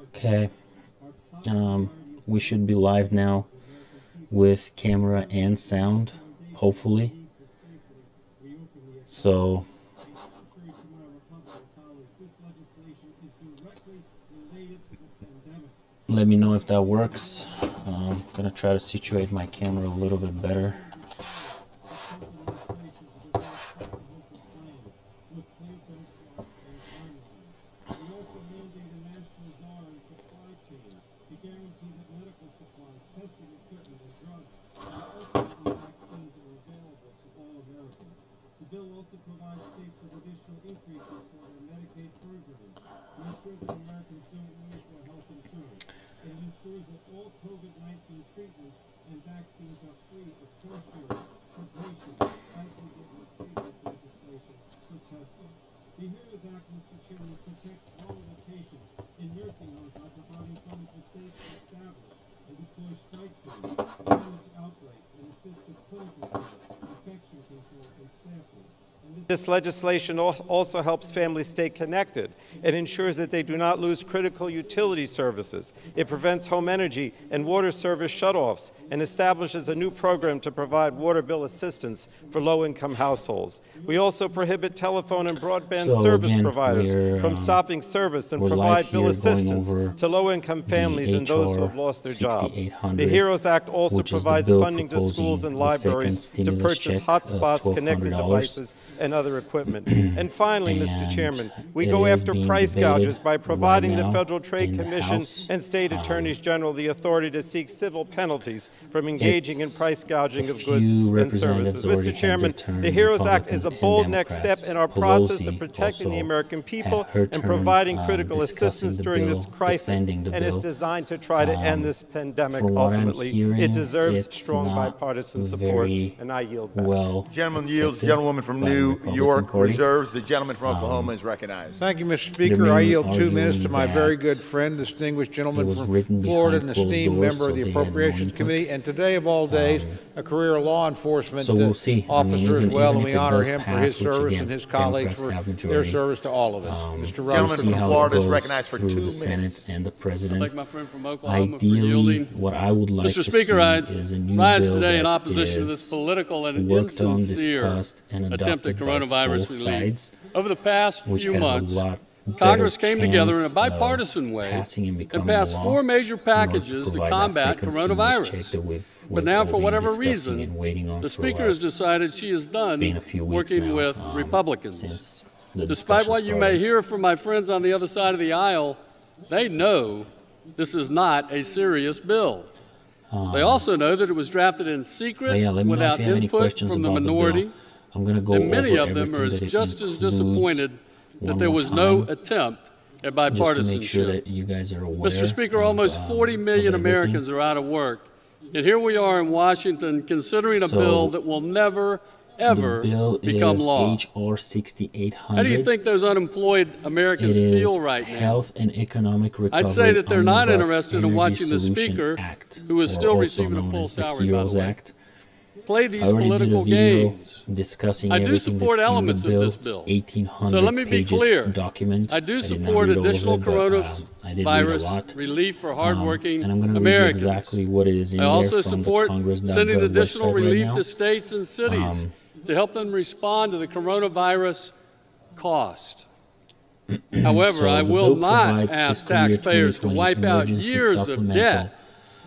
Okay, we should be live now with camera and sound, hopefully. So, let me know if that works. I'm gonna try to situate my camera a little bit better. This legislation also helps families stay connected. It ensures that they do not lose critical utility services. It prevents home energy and water service shutoffs and establishes a new program to provide water bill assistance for low-income households. We also prohibit telephone and broadband service providers from stopping service and provide bill assistance to low-income families and those who have lost their jobs. The HEROES Act also provides funding to schools and libraries to purchase hotspots, connected devices, and other equipment. And finally, Mr. Chairman, we go after price gouges by providing the Federal Trade Commission and state attorneys general the authority to seek civil penalties from engaging in price gouging of goods and services. Mr. Chairman, the HEROES Act is a bold next step in our process of protecting the American people and providing critical assistance during this crisis, and it's designed to try to end this pandemic ultimately. It deserves strong bipartisan support, and I yield back. Gentleman yields. The gentlewoman from New York reserves. The gentleman from Oklahoma is recognized. Thank you, Mr. Speaker. I yield 2 minutes to my very good friend, distinguished gentleman from Florida, an esteemed member of the Appropriations Committee, and today of all days, a career law enforcement officer as well, and we honor him for his service and his colleagues for their service to all of us. Mr. Gentleman from Florida is recognized for 2 the minutes. Senate and the President. Thank my friend from Oklahoma for Ideally, yielding. what I would like Mr. to Speaker, I see is a new rise bill today in that opposition to is this political and worked on, insincere discussed, and attempt at adopted by coronavirus both relief. sides, Over the past which few has a months, lot Congress better came together in a chance bipartisan of way passing and and becoming passed law 4 major in order packages to provide that combat second stimulus check coronavirus. that we've But now, all for been whatever discussing and reason, waiting on the for Speaker has last decided she is done been a few weeks working now, with Republicans. since the Despite discussion what you may started. hear from my friends on the other side of the aisle, they know this is not a serious bill. They also know that it was drafted in But secret, yeah, let me know without if you have any input questions from the about minority, the bill. I'm going to go and many over of them are everything that it just as includes disappointed that one there more was no time, attempt at just to make sure bipartisanship. that you guys are aware. Mr. Speaker, of, almost 40 million of everything. Americans are out of work, and here we are in Washington considering a So, bill that will never, ever The bill become is law. H.R. 6800. How do you think those unemployed Americans It is feel right now? Health and Economic Recovery I'd say that they're not Omnibus interested in Energy watching the Solution Speaker, Act, who is or still also receiving a known full as the salary, by HEROES the way. Act. Play I these already did a political video games. discussing I do everything support that's elements in of the bill. this It's bill. 1,800 So let me be pages clear. document. I do did not support read all of additional it, but, I did read a coronavirus lot. relief for hardworking And I'm going to read you Americans. exactly what it is in I also there from the support Congress.gov sending additional website right relief now. to states and cities to help them respond to the coronavirus cost. However, So I the will bill not provides ask fiscal year taxpayers to 2020 wipe out emergency years of supplemental debt.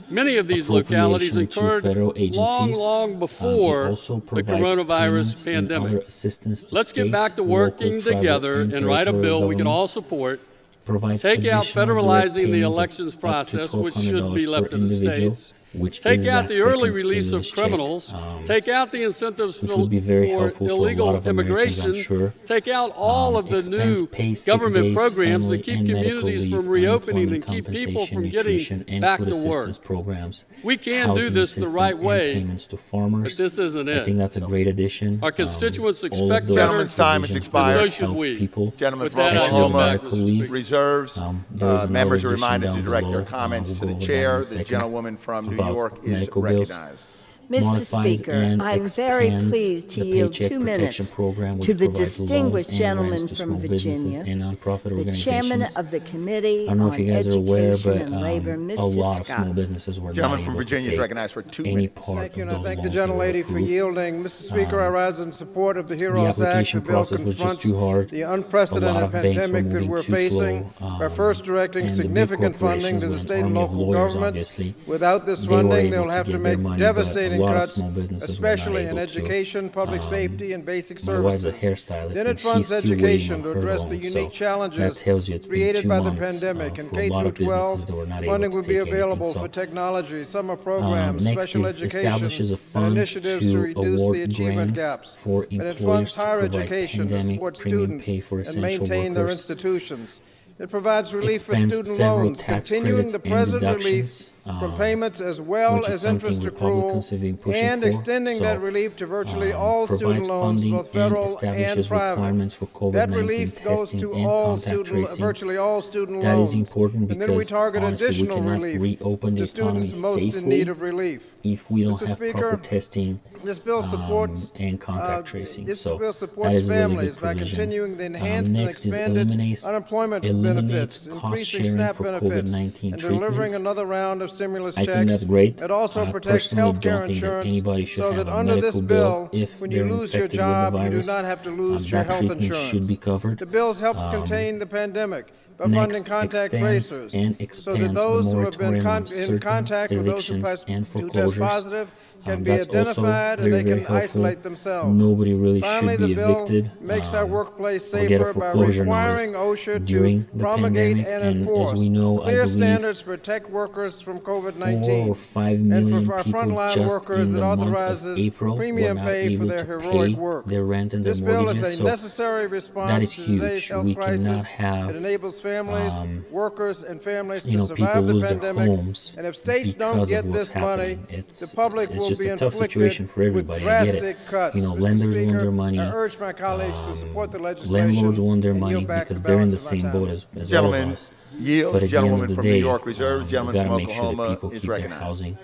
Many of these localities appropriation to incurred federal agencies. long It before also the provides coronavirus payments and other pandemic. assistance to Let's get back states, to local, working tribal, together and and write a territorial bill we can all governments, support. provides Take out additional direct federalizing the payments of elections up to process, which should $1,200 be per left to the individual, states. which Take is out that the early second release of stimulus check, criminals. Take out the incentives which for would be very helpful to a lot illegal of Americans, I'm immigration. sure. Take out all of the Expense new pay, sick government days, programs family that keep and medical communities leave, from reopening and unemployment keep people compensation, from nutrition, getting and back food to work. assistance programs. We can do housing this the assistance right and way, payments to farmers. but this isn't I think it. that's a great addition. Our constituents all of expect those better, Gentleman's time has provisions expired. will So should help we. people, Gentleman With from that, I especially yield on Oklahoma back, medical Mr. leave. reserves. There is another Members are addition reminded down to direct their below. comments We'll to go the over that in chair. a The second gentlewoman from New about York is medical bills. recognized. Mr. modifies Speaker, and I'm very expands pleased to the yield Paycheck 2 Protection minutes Program, which to the provides loans distinguished and gentleman grants to from small businesses Virginia, and nonprofit the organizations. chairman of the Committee I don't know on if you guys are aware, Education but and Labor, a Mr. lot of Scott. small businesses were not Gentleman from able Virginia to is take recognized for 2 any minutes. part Thank you, of and I those thank the loans that were gentlelady for approved. yielding. Mr. Speaker, I rise in support of the HEROES Act. application The bill process was just confronts too hard. the A lot unprecedented of banks were pandemic that moving we're too facing slow, by first directing and the big significant funding corporations to the with state and army of local lawyers, governments. obviously, Without this they were funding, able they'll to have to get their make money, but a devastating lot of cuts, small businesses especially were in not able education, public to. safety, and basic My wife's a services. hairstylist, Then and it funds she's still waiting education on to her address loan, the unique so that challenges tells you it's been created 2 by the months pandemic. And for a K lot through of businesses 12, that were not able funding to will be take anything. available So, for technology, summer programs, next special is education, establishes a and fund initiatives to to reduce award the achievement grants gaps. for And it employers funds to higher provide education to pandemic support premium students pay for and essential maintain their workers. institutions. It provides relief for Expands student several loans, tax continuing credits the and present relief deductions, from payments as well which is as something interest Republicans have been accrual, pushing and for. extending that So, relief to virtually all student provides loans, funding both federal and establishes and private. requirements for That COVID-19 relief goes testing to and all contact tracing. virtually all student That loans. is important And then we because target honestly we additional cannot relief reopen the to students economy most in safely need of relief. if we don't Mr. have Speaker, proper testing This bill supports and contact tracing. This So bill that supports is a really families good by provision. continuing the enhanced and Next is expanded eliminates unemployment benefits, cost increasing sharing SNAP for benefits, COVID-19 and delivering treatments. another round of stimulus I checks. think that's great. It also I protects personally health care don't think that insurance anybody should so have that a under medical this bill bill, if when they're you lose your infected job, with the you do virus. not have to lose your That health treatment insurance. should be covered. The bill helps contain the pandemic by Next, funding contact extends tracers and so that expands those the who have been moratorium on in certain contact with those who evictions and who test foreclosures. positive can be That's also identified and very, they very can helpful. isolate themselves. Nobody really Finally, should be the bill evicted makes our workplace or get a safer by foreclosure requiring notice OSHA during to the promulgate pandemic. and And enforce as we know, I clear believe standards to protect workers from 4 COVID-19. or 5 And million for our people frontline just workers, in it the month of authorizes April were premium not pay for able their to heroic pay work. their rent and their This bill mortgages. is a So necessary that response is to today's huge. health We crisis. cannot have It enables families, workers, and families to people survive the lose their pandemic. homes And if states don't because get of what's this money, happening. the public It's will just be a tough inflicted situation for everybody. with I get it. drastic cuts. Mr. Lenders Speaker, want their money. I urge my colleagues to support the legislation. Landlords want their and money yield back because the they're in the balance of my same time. boat as all of Gentleman us. yields. But at the end of Gentleman the from day, New York reserves. we Gentleman got to from make sure that Oklahoma people is keep their recognized. housing.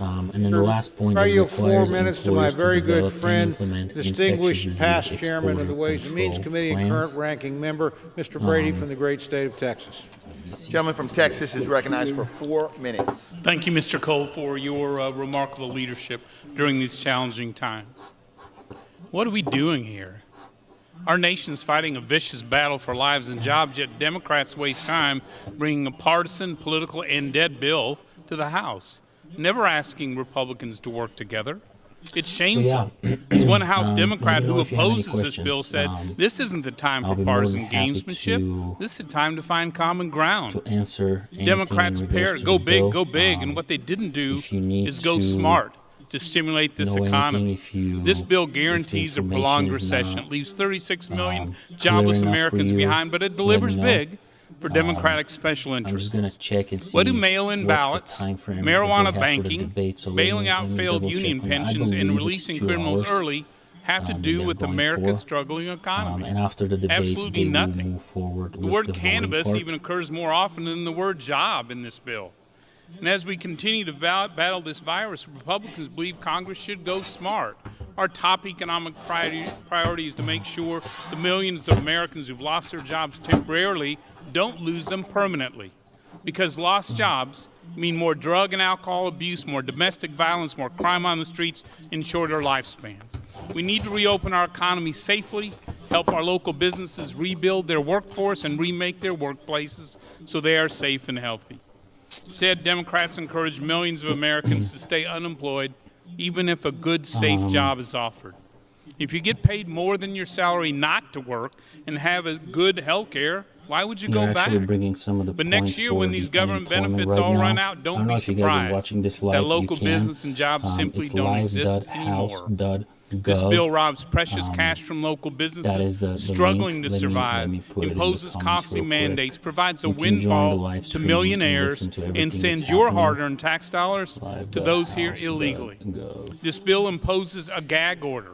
And then the last point I is yield 4 requires minutes to my employers to very good develop and friend, implement distinguished infectious past disease chairman of the exposure Ways and Means control Committee and plans. current ranking member, Mr. Brady from the great state of Texas. Gentleman from Texas is recognized for 4 minutes. Thank you, Mr. Cole, for your remarkable leadership during these challenging times. What are we doing here? Our nation's fighting a vicious battle for lives and jobs, yet Democrats waste time bringing a partisan, political, and dead bill to the House, never asking Republicans to work together. It's shameful. As one House Democrat who if you have any opposes this bill questions, said, this isn't the time I'll for be more partisan than happy gamesmanship. This is the time to find common ground. To answer anything Democrats in regards pair, to go the big, bill. go big, and what they didn't do if you need is go to smart to stimulate this know anything, economy. if you- This bill if the guarantees a information prolonged is recession. not, It leaves 36 million clear jobless enough for Americans you, behind, but it let delivers me know. big for Democratic special I'm just interests. going to check and see What do mail-in what's ballots, the time frame that marijuana they have for the banking, debate. So bailing let out me failed double check union on that. I pensions, and believe it's releasing 2 criminals hours. early have to that do they're with going America's for. struggling economy? And after the debate, Absolutely they nothing. will move forward The with word the voting cannabis part. even occurs more often than the word job in this bill. And as we continue to battle this virus, Republicans believe Congress should go smart. Our top economic priority is to make sure the millions of Americans who've lost their jobs temporarily don't lose them permanently. Because lost jobs mean more drug and alcohol abuse, more domestic violence, more crime on the streets, and shorter lifespans. We need to reopen our economy safely, help our local businesses rebuild their workforce and remake their workplaces so they are safe and healthy. Said Democrats encourage millions of Americans to stay unemployed even if a good, safe job is offered. If you get paid more than your salary not to work and have a good health care, why would you They're go back? actually bringing some of the But points next year, for when the these government unemployment benefits right all now. run out, I don't know be if you guys are surprised watching this live, that you local can. business and jobs simply it's don't exist live.house.gov. This bill robs precious cash from local businesses that is the struggling link. to Let survive, me put it in the imposes comments costly real quick. mandates, provides a You can join the windfall live to stream and millionaires, listen to everything and sends that's your happening. hard-earned tax dollars to those here illegally. Live.house.gov. This bill imposes a gag order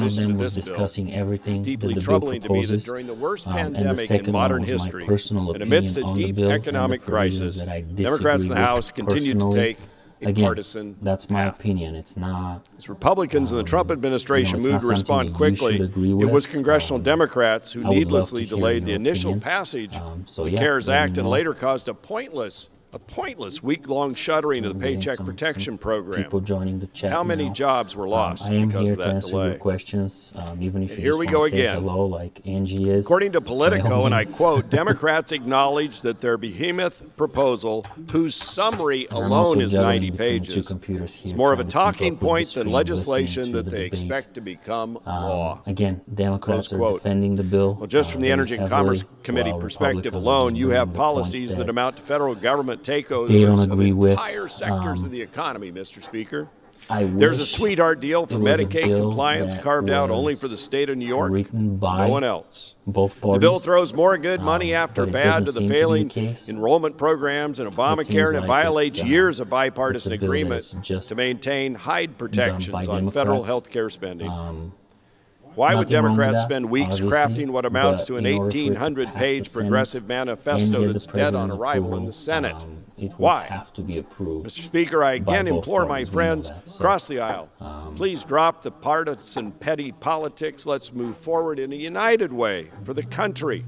one of opposition them to was this bill. discussing everything It's that deeply the bill troubling to me that proposes, during the worst and the pandemic second in one modern was my history, personal and opinion amidst a on the deep bill and the economic provisions crisis, that I Democrats in disagree the with House continue to personally. take a again, partisan that's my path. opinion. It's not. As Republicans and the Trump administration it's moved not to something respond that you quickly, should agree it with. was congressional Democrats who I would love needlessly to hear delayed the your initial opinion. passage So of the yeah, CARES let me Act and know. later caused a pointless week-long shuttering of the Getting Paycheck some Protection Program. People joining the chat How many now. jobs were lost I am because here of to that answer delay? your questions, even if And you here just we want go to say again. hello, like Angie is. According to by all Politico, and I means. quote, Democrats acknowledge that their behemoth proposal, whose summary I'm also alone is juggling 90 between pages, two computers here is more of a trying to keep talking up with the point stream, than listening legislation to that the they debate. expect to become law. Again, Democrats Close are quote. defending the bill. Well, just from the very Energy and heavily, Commerce Committee while perspective Republicans are alone, just you bringing have the points policies that amount to federal government takeovers they don't of agree with. entire sectors of the economy, Mr. Speaker. I There's a wish sweetheart deal for it was a Medicaid bill compliance that carved out only was for the state of New York, written by no one else. both The parties. bill throws more good money after but it bad to doesn't the seem to be failing the case. enrollment programs and It Obamacare, seems and it like violates it's, years of it's bipartisan a bill that agreement is just to maintain Hyde protections by on federal Democrats. health care spending. Why would Nothing wrong with Democrats that, spend weeks obviously, crafting what amounts but to an in order for it to pass the 1,800-page Senate progressive and manifesto get the that's dead on president's arrival in approval, the Senate? it would Why? have to be approved. Mr. Speaker, I by again both implore my parties, we know friends that. So, across the aisle, please drop the partisan petty politics. Let's move forward in a united way for the country.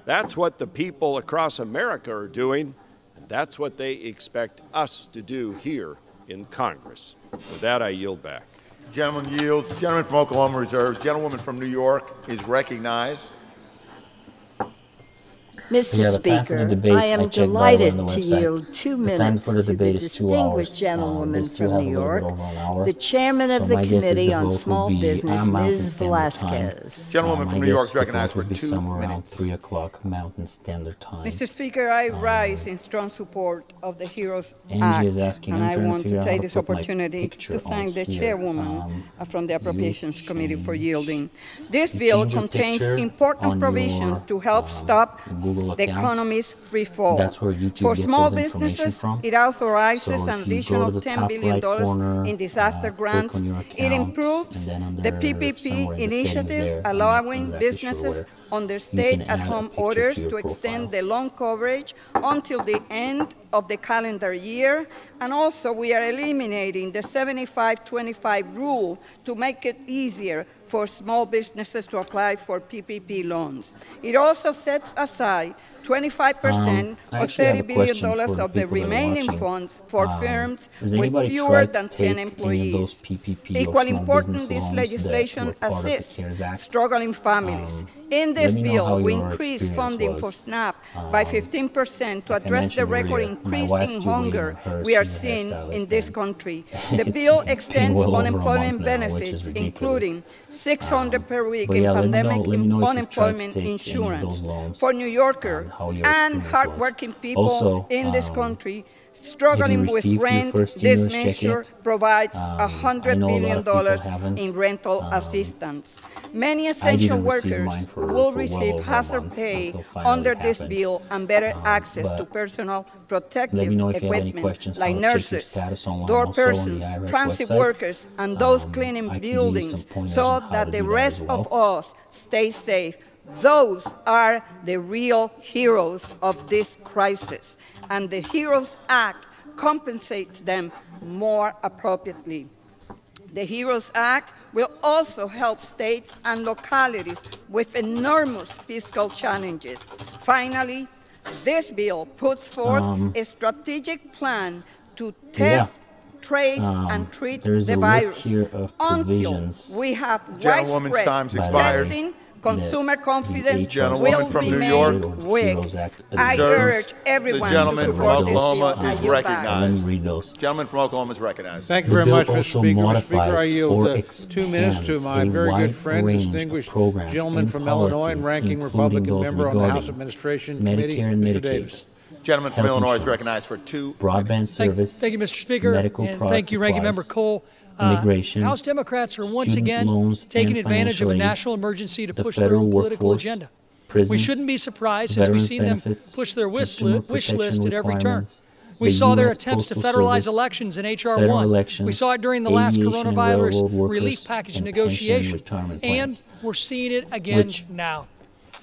That's what the people across America are doing. That's what they expect us to do here in Congress. With that, I yield back. Gentleman yields. Gentleman from Oklahoma reserves. Gentlewoman from New York is recognized. Mr. Yeah, the time for the Speaker, debate, I am checked, by the way, delighted on the to website. yield 2 The time minutes for the to the debate is 2 distinguished hours. gentlewoman They still from have New a little York, bit over an hour. the chairman So of the my guess is Committee the on vote will Small be Business, on Mountain Ms. Standard Time. Velasquez. Gentlewoman I from New guess York is the vote recognized for would be 2 somewhere around minutes. 3 o'clock Mountain Standard Time. Mr. Speaker, I rise in strong support of the HEROES Angie Act, is asking, and I'm I trying to want figure to out how take to this put my opportunity picture to thank on the here. chairwoman from the Appropriations Committee for yielding. This You bill change your contains picture important on provisions your, to help stop Google the account. economy's free fall. That's where YouTube For gets small all the information businesses, from. it authorizes So an if you go additional to the $10 top billion right corner, in disaster click grants. on your It account, improves and then under the somewhere PPP in the settings initiative, there, I'm not allowing exactly sure businesses where, under you state can add a at-home picture orders to your to extend profile. the loan coverage until the end of the calendar year. And also, we are eliminating the 75-25 rule to make it easier for small businesses to apply for PPP loans. It also sets aside 25% I or actually have a $30 billion question for the of the people that are remaining watching. funds for firms Has with anybody fewer tried than to 10 take any of those employees. PPP or Equally small important, business this loans legislation that were part of the assists CARES Act? struggling families. In Let this me know how bill, we your increase experience funding for was. SNAP by 15% to like I address the mentioned record earlier, my increase wife's in still waiting hunger on her we are senior seeing hairstylist, in this and country. it's The bill been extends well over a unemployment month now, which is benefits, ridiculous. including $600 per week But in yeah, let me know pandemic if you've tried to unemployment take any of insurance those loans, for New Yorkers how your and experience was. hardworking people Also, in this country have struggling you with received your rent. first This stimulus check measure yet? provides I $100 know a lot billion of people haven't. in rental assistance. Many essential didn't receive workers mine for will well receive over a hazard month pay until finally under it this happened. bill and better access to but personal let protective me know if you have any equipment questions, like how to check your nurses, status online door also on the persons, IRS transit website. workers, and those I cleaning can give you some buildings pointers so on how that to the do that rest as of well. us stay safe. Those are the real heroes of this crisis, and the HEROES Act compensates them more appropriately. The HEROES Act will also help states and localities with enormous fiscal challenges. Finally, this bill puts forth a strategic plan to test, trace, and treat there's the a virus list here of until provisions we have Gentlewoman's widespread time's expired. testing. Consumer confidence Gentlewoman will from New remain York. weak. I urge everyone The gentleman to from support this Oklahoma bill. I is yield back. recognized. Let me read those. Gentleman from Oklahoma is recognized. Thank you The very bill much, Mr. also Speaker. Mr. Speaker, I modifies yield or 2 minutes to expands my a very good wide friend, range of distinguished programs gentleman and from Illinois and policies, ranking including Republican those member on the regarding House Administration Committee, Medicare and Mr. Medicaid, Davis. Gentleman from health Illinois is insurance, recognized for 2 broadband minutes. service, Thank you, Mr. Speaker, medical and product thank you, Ranking Member supplies, Cole. immigration, House Democrats are once student again loans taking and advantage of a financial aid, national emergency to the push their federal own political workforce, agenda. prisons, We shouldn't be surprised as we've veterans seen them benefits, push their wish consumer list protection at every turn. requirements, We the saw their US attempts to Postal federalize Service, elections in H.R. federal 1. elections, We saw it during the last aviation and coronavirus railroad workers, relief package and pension negotiation. retirement And plans, we're seeing it again which now.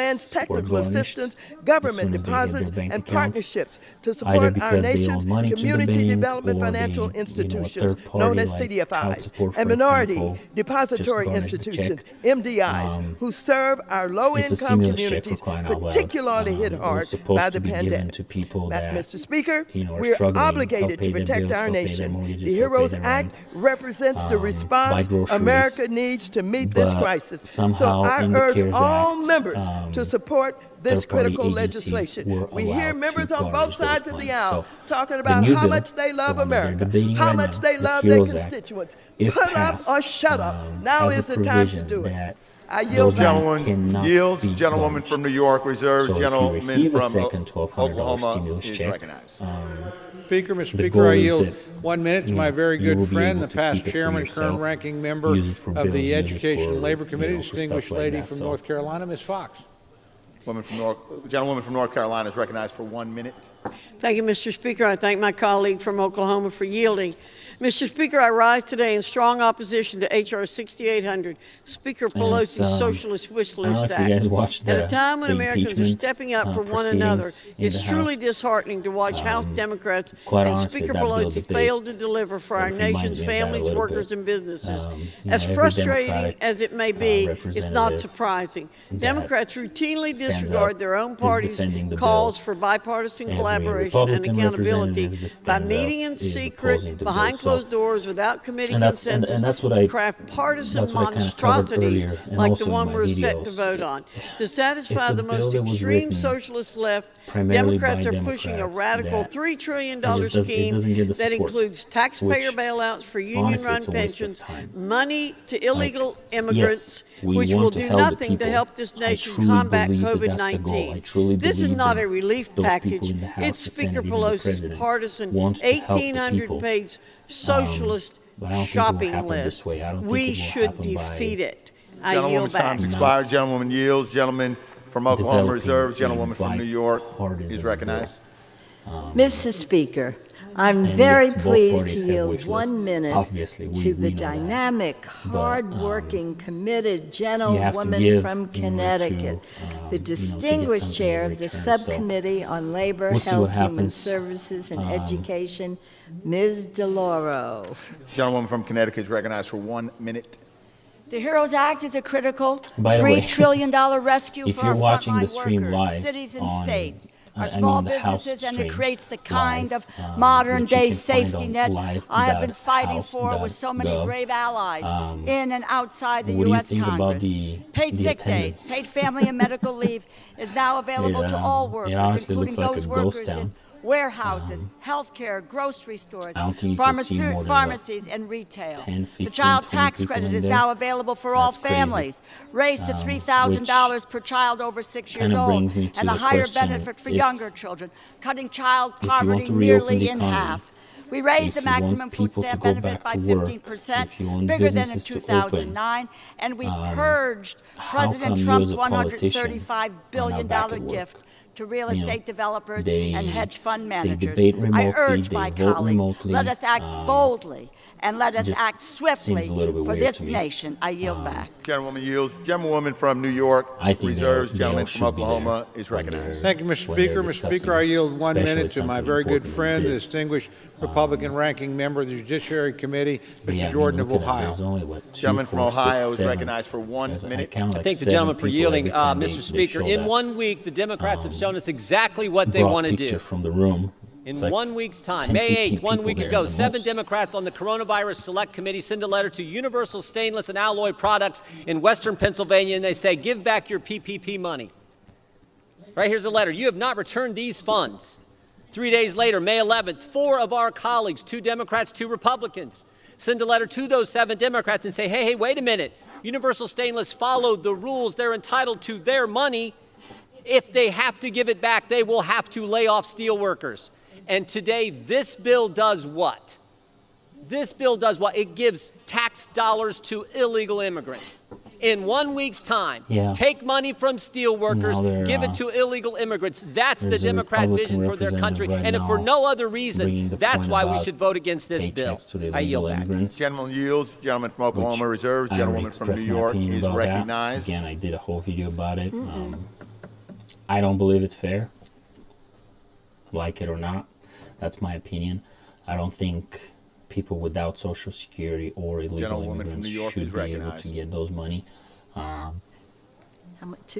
advanced or technical garnished assistance, as government soon as they hit deposits, their bank and accounts, partnerships to either support our because they nation's owe money to the community bank development or financial they, a institutions, third known party as like Child CDFIs, Support, for and minority example, depository just garnished the institutions, check. MDIs, who serve our It's a low-income stimulus check, for communities crying out loud. particularly hit It hard was supposed by to the be given pandemic. to people that Mr. Speaker, are we're struggling, help obligated pay to their protect protect bills, our help pay their nation. mortgages, The help pay Heroes their Act rent, represents the buy response groceries, America needs to meet this but crisis. So somehow I in the urge CARES all Act, members to support this third-party critical agencies legislation. were We hear allowed members to on both garnish those sides of the funds. aisle So talking the about new how bill, much they love the one that they're America, debating how right much now, they the love their HEROES Act, constituents. if Put passed, up or shut up. Now has is a the time to provision do it. that I those yield back. money Gentleman cannot yields. be Gentlewoman garnished. from New York reserves. So if you Gentleman receive a from second $1,200 Oklahoma stimulus is check, recognized. Speaker, Mr. the Speaker, goal I is yield that 1 minute to you my know, very you good will be friend, able the to past keep it for chairman, yourself, current ranking member use it for of bills, the use it Education for, and Labor Committee, for stuff distinguished like lady that. from So North Carolina, Ms. Fox. Gentlewoman from North Carolina is recognized for 1 minute. Thank you, Mr. Speaker. I thank my colleague from Oklahoma for yielding. Mr. Speaker, I rise today in strong opposition to H.R. 6800, Speaker Pelosi's Socialist Wish I don't know List if you Act. guys watched At a time when the Americans are impeachment, stepping up for one another, proceedings in it's the truly House. disheartening to watch House Democrats Quite and honestly, Speaker that bill Pelosi debate, fail to deliver for our it reminds nation's me of that a families, little workers, bit. and businesses. You As know, every frustrating Democratic, as it may be, it's not representative surprising. that Democrats routinely stands disregard up their own is party's defending the calls bill. for bipartisan Every collaboration and Republican accountability representative that by stands meeting up in is secret, opposing the behind bill. So- closed doors, without committee and consensus, that's what I craft partisan that's what I kind of covered monstrosities earlier, and like also the in one my we're set to videos. vote on. To It's satisfy a the bill most that was extreme written socialist left, primarily by Democrats are pushing a Democrats radical that $3 trillion it scheme doesn't get the that support, includes taxpayer which, bailouts for honestly, union-run it's a waste of pensions, time. money to illegal immigrants, yes, we which want will to do help the nothing to people. help this I nation truly combat believe that that's the goal. I COVID-19. truly This is believe not that a relief those package. people in the House, It's the Speaker Senate, even the Pelosi's President partisan want to help the 1,800-page socialist but I don't think it will shopping happen list. this way. I don't think We it will should happen by defeat it. I yield Gentlewoman's back. time's expired. Gentlewoman yields. Gentleman from Oklahoma developing reserves. a Gentlewoman from New York bipartisan is recognized. Mr. Speaker, I'm and very yes, both pleased parties to have yield wish 1 lists. minute Obviously, we to the know that. dynamic, hard-working, committed have to gentlewoman give from in order to, Connecticut, the to get distinguished something chair in of the return. So, Subcommittee on Labor, we'll see Health, what Human happens. Services, and Education, Ms. DeLauro. Gentlewoman from Connecticut is recognized for 1 minute. The HEROES Act is a critical By the way, $3 trillion rescue if for you're our watching frontline the stream workers, live cities and on, states, our I small mean the House businesses, and stream it creates the kind live, of modern-day which you can find safety on net I have been fighting for with so many live.house.gov. brave allies in and outside the What do you U.S. think about Congress. the Paid sick days, attendance? paid family and medical leave is now available to all workers, It honestly including looks like those a workers ghost in town. warehouses, healthcare, grocery stores, I don't think you can see more than, what, pharmacies, and retail. 10, 15, the child 20 tax people credit in is there. now available for all That's crazy. families, raised to $3,000 per child over 6 years kinda old, brings me to and a the higher question, benefit for if- younger children, cutting child if you want poverty to reopen nearly the in economy, half. We raised the if you want maximum food people to stamp go benefit back by to work, 15%, if you want bigger than in businesses to 2009, and we purged how President come you Trump's as a politician $135 billion back at work? gift to real You know, estate developers they- and hedge fund they managers. debate remotely, I urge they my vote colleagues, remotely, let us act boldly and let us just act swiftly seems a little bit for weird this to me. nation. I yield back. Gentlewoman yields. Gentlewoman from New York I think reserves. they all Gentleman should from be Oklahoma there is when recognized. they're- Thank you, Mr. when Speaker. they're Mr. Speaker, discussing I yield 1 especially minute to my something very good important as friend, the this. distinguished Republican ranking member of the Judiciary Committee, But yeah, I Mr. mean, Jordan of look at that. Ohio. There's only, what, two, Gentleman from 4, 6, Ohio is 7. recognized for 1 minute. count like I thank the 7 gentleman for people yielding. every time Mr. they Speaker, show in that, 1 week, the Democrats have shown us exactly what they broad want to picture do. from the room. In It's like 1 week's time, 10, May 15 8th, 1 people week there ago, the 7 most. Democrats on the Coronavirus Select Committee send a letter to Universal Stainless and Alloy Products in Western Pennsylvania, and they say, give back your PPP money. Right, here's a letter. You have not returned these funds. 3 days later, May 11th, 4 of our colleagues, 2 Democrats, 2 Republicans, send a letter to those 7 Democrats and say, hey, wait a minute. Universal Stainless followed the rules. They're entitled to their money. If they have to give it back, they will have to lay off steel workers. And today, this bill does what? This bill does what? It gives tax dollars to illegal immigrants. In 1 week's time, take money from steel workers, give it to illegal immigrants. That's the Democrat vision for their country. right and if for no other reason, that's point why we about should vote against this bill. paychecks to the I yield illegal back. immigrants, Gentleman yields. Gentleman from Oklahoma reserves. I already Gentlewoman from expressed New my York opinion is about recognized. that. Again, I did a whole video about it. I don't believe it's fair. Like it or not, that's my opinion. I don't think people without Social Security or illegal Gentlewoman from immigrants New York should is be able recognized. to get those money. How much?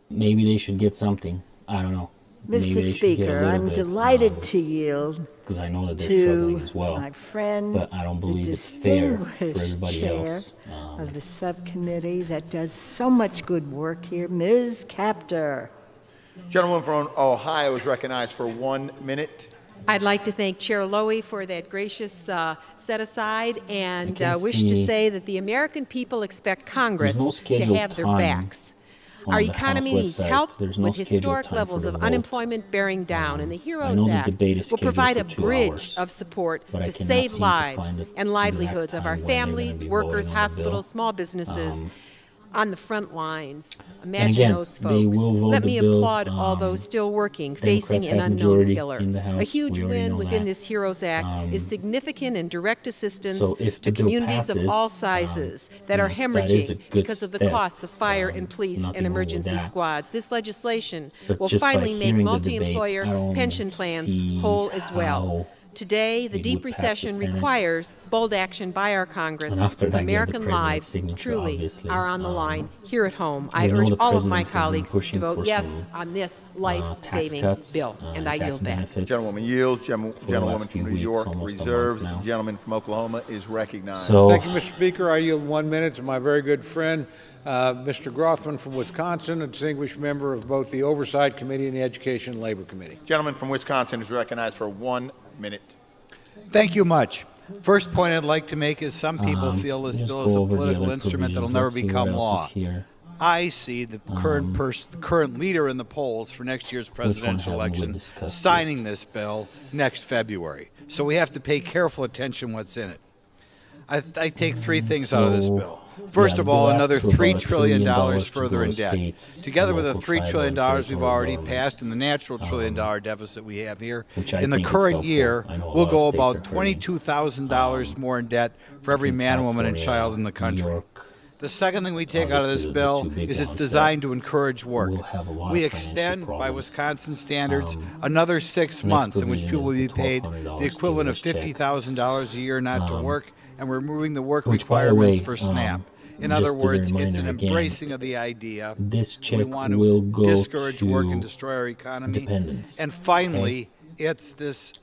Maybe they should get something. I don't know. maybe Mr. they should get a Speaker, little I'm bit, delighted to yield because I know that they're struggling to as well. my friend, But I don't the believe it's fair for distinguished everybody chair else. of the subcommittee that does so much good work here, Ms. Capter. Gentleman from Ohio is recognized for 1 minute. I'd like to thank Chair Lowy for that gracious set-aside and can wish to see say that the American people expect Congress no to scheduled have their time backs. on Our the House economy needs website. help There's no with scheduled historic time levels for of the vote. unemployment bearing down, and the I HEROES know the Act debate is will scheduled provide for a 2 bridge hours, of support but I to cannot save seem to lives find the and exact livelihoods of time our when they're gonna families, be workers, voting on the bill. hospitals, small businesses. On the front lines. And Imagine again, those they folks. will vote Let the me bill. applaud all those still working, Democrats facing an have unknown majority killer. in the A House. huge We already win know within that. this HEROES Act is significant and direct assistance So if to the bill communities of all passes, sizes that are that is a hemorrhaging good because of the step. costs of fire and police nothing and wrong with emergency that. squads. This legislation But will just by finally make hearing the debates, multi-employer I don't pension plans see whole as well. how Today, the it deep would pass the recession Senate. requires bold action by our Congress. And after that, get the American president's lives signature, truly obviously. are on the line here at home. I we know urge the all of my president has been colleagues to pushing vote for yes some, on this tax life-saving cuts, bill, and I tax yield back. benefits. Gentlewoman yields. the Gentlewoman last few from New weeks, York almost a month reserves. now. Gentleman from Oklahoma is recognized. So, Thank you, Mr. Speaker. I yield 1 minute to my very good friend, Mr. Grothman from Wisconsin, a distinguished member of both the Oversight Committee and the Education and Labor Committee. Gentleman from Wisconsin is recognized for 1 minute. Thank you much. First point I'd like to make is some people feel this just bill go is a over the political other instrument that'll provisions. never Let's see what become else law. is here. I see the current leader in the polls for next year's presidential election signing this bill next February. So we have to pay careful attention what's in it. I take 3 things out of this bill. First of all, another $3 trillion further in debt. Together with the $3 trillion we've already passed and the natural $1 trillion deficit we have here, in the current year, we'll go about $22,000 more in debt for every man, woman, and child in the country. The second thing we take out of this bill is it's designed to encourage work. We extend, by Wisconsin standards, another 6 months in which people will be paid the equivalent of $50,000 a year not to work, and we're removing the work requirements for SNAP. In other words, it's an embracing of the idea this check we want will to go discourage to work and destroy our economy. dependents. And finally, it's this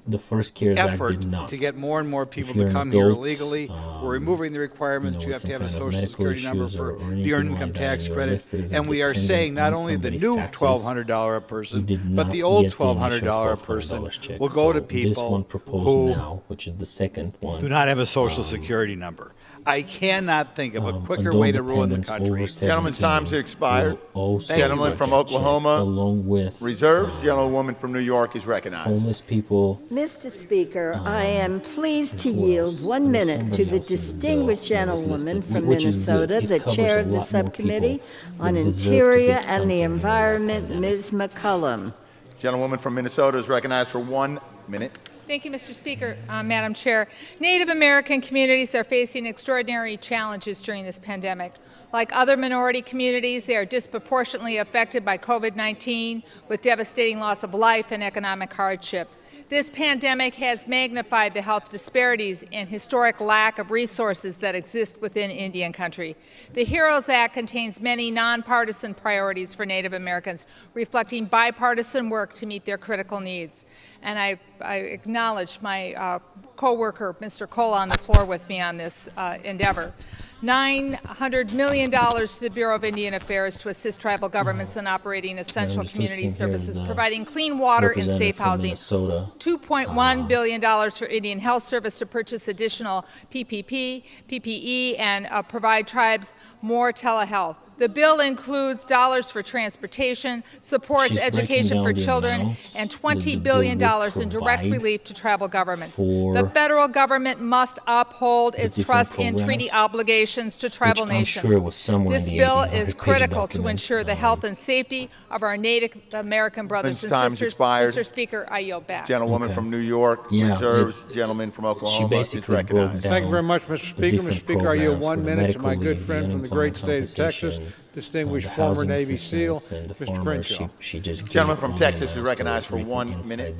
the first CARES Act effort did not. to get more and more people you're to an come here adult, illegally. We're removing the requirement that you have to have a some kind of Social medical Security number issues for or the anything Earned like Income that, Tax you're Credit. listed as a And we are dependent saying not on only the somebody's new taxes. $1,200 a You person, did but not the old get the initial $1,200 a $1,200 person check. will go to So this one people proposed who now, which is the second one, do not have a Social Security number. I cannot think of a quicker adult way to ruin the dependents country. over Gentleman's 17 time's expired. will also Gentleman get from that check, Oklahoma along with reserves. Gentlewoman from New York is recognized. homeless people. Mr. Speaker, I am pleased to yield 1 minute to the distinguished gentlewoman from which is good. Minnesota, It the covers chair a of the lot more subcommittee people on that deserve to Interior get and the something Environment, Ms. McCullum. Gentlewoman from Minnesota is recognized for 1 minute. Thank you, Mr. Speaker. Madam Chair, Native American communities are facing extraordinary challenges during this pandemic. Like other minority communities, they are disproportionately affected by COVID-19 with devastating loss of life and economic hardship. This pandemic has magnified the health disparities and historic lack of resources that exist within Indian country. The HEROES Act contains many nonpartisan priorities for Native Americans, reflecting bipartisan work to meet their critical needs. And I acknowledge my co-worker, Mr. Cole, on the floor with me on this endeavor. $900 million to the Bureau of Indian Affairs to assist tribal governments in operating essential community services, providing clean water and safe housing. $2.1 billion for Indian Health Service to purchase additional PPE, and provide tribes more telehealth. The bill includes dollars for transportation, supports education for children, and $20 billion in direct relief to tribal governments. The federal government must uphold its trust and treaty obligations to tribal nations. This bill is critical to ensure the health and safety of our Native American brothers and sisters. Expired. Mr. Speaker, I yield back. Gentlewoman from New York reserves. Gentleman from Oklahoma is recognized. Thank you very much, Mr. Speaker. Mr. Speaker, I yield 1 minute to my good friend from the great state of Texas, distinguished former Navy SEAL, Mr. Crenshaw. Gentleman from Texas is recognized for 1 minute.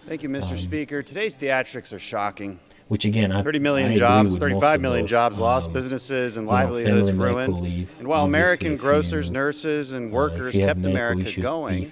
Thank you, Mr. Speaker. Today's theatrics are shocking. Which again, 30 million jobs, 35 million jobs lost, businesses and livelihoods ruined. And while American grocers, nurses, and workers kept America going,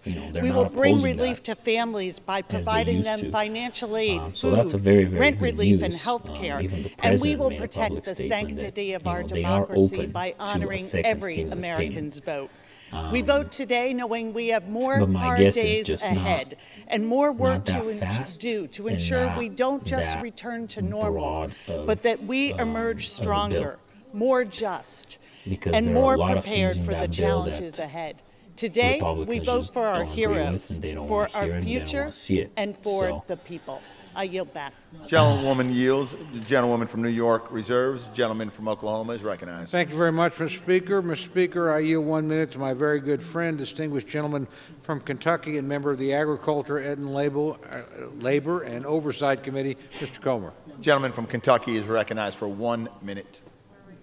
they're We not will bring opposing relief that to families by as they providing used them to. financial aid, So food, that's a very, very rent good relief, and news. health care. Even the And we president will made a protect public the statement that, sanctity of our they are democracy open by to a honoring second every stimulus American's payment. vote. We vote today knowing we have more But my hard guess is days just ahead and more work not to that fast do to and ensure not we don't just that return to normal, broad of, but that we emerge of a bill. stronger, more just, Because and there are a more lot of prepared things in for the that bill challenges that ahead. Today, we Republicans vote just for our don't agree with, heroes, and they don't for want to hear our it, and they don't future, want to see it. and for So, the people. I yield back. Gentlewoman yields. The gentlewoman from New York reserves. The gentleman from Oklahoma is recognized. Thank you very much, Mr. Speaker. Mr. Speaker, I yield 1 minute to my very good friend, distinguished gentleman from Kentucky and member of the Agriculture, Ed and Labor and Oversight Committee, Mr. Comer. Gentleman from Kentucky is recognized for 1 minute.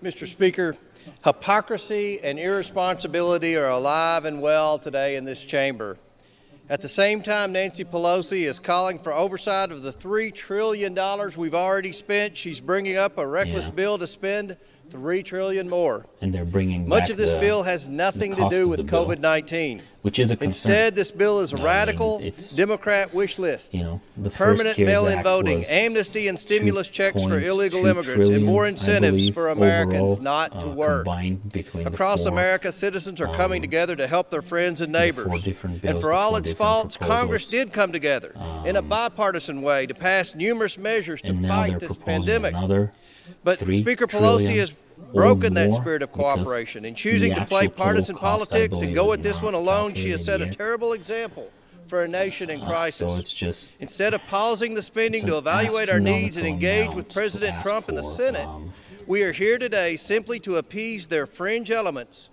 Mr. Speaker, hypocrisy and irresponsibility are alive and well today in this chamber. At the same time, Nancy Pelosi is calling for oversight of the $3 trillion we've already spent. She's bringing up a reckless bill to spend $3 trillion more. And they're bringing Much back of this bill has nothing to do with COVID-19. Which is a concern. Instead, this bill is a radical Democrat wish list. The permanent CARES mail-in Act voting, was amnesty and stimulus checks for 2.2 illegal immigrants, and more trillion, I incentives believe, for Americans overall, not to work. combined between the Across four, America, citizens are coming together to help their friends and neighbors. four different And bills, for all the four its different faults, proposals. Congress did come together in a bipartisan way to pass numerous measures to and now fight they're this proposing pandemic. another But $3 Speaker Pelosi trillion has or broken that more, spirit of because cooperation. In choosing the to play actual total partisan cost, I politics and believe, go is with this not one alone, she has calculated set a yet. terrible example for a nation in crisis. So it's just Instead of pausing the spending it's to an evaluate our needs and astronomical engage amount with to President ask Trump and the for, Senate, we are here today simply to appease their fringe elements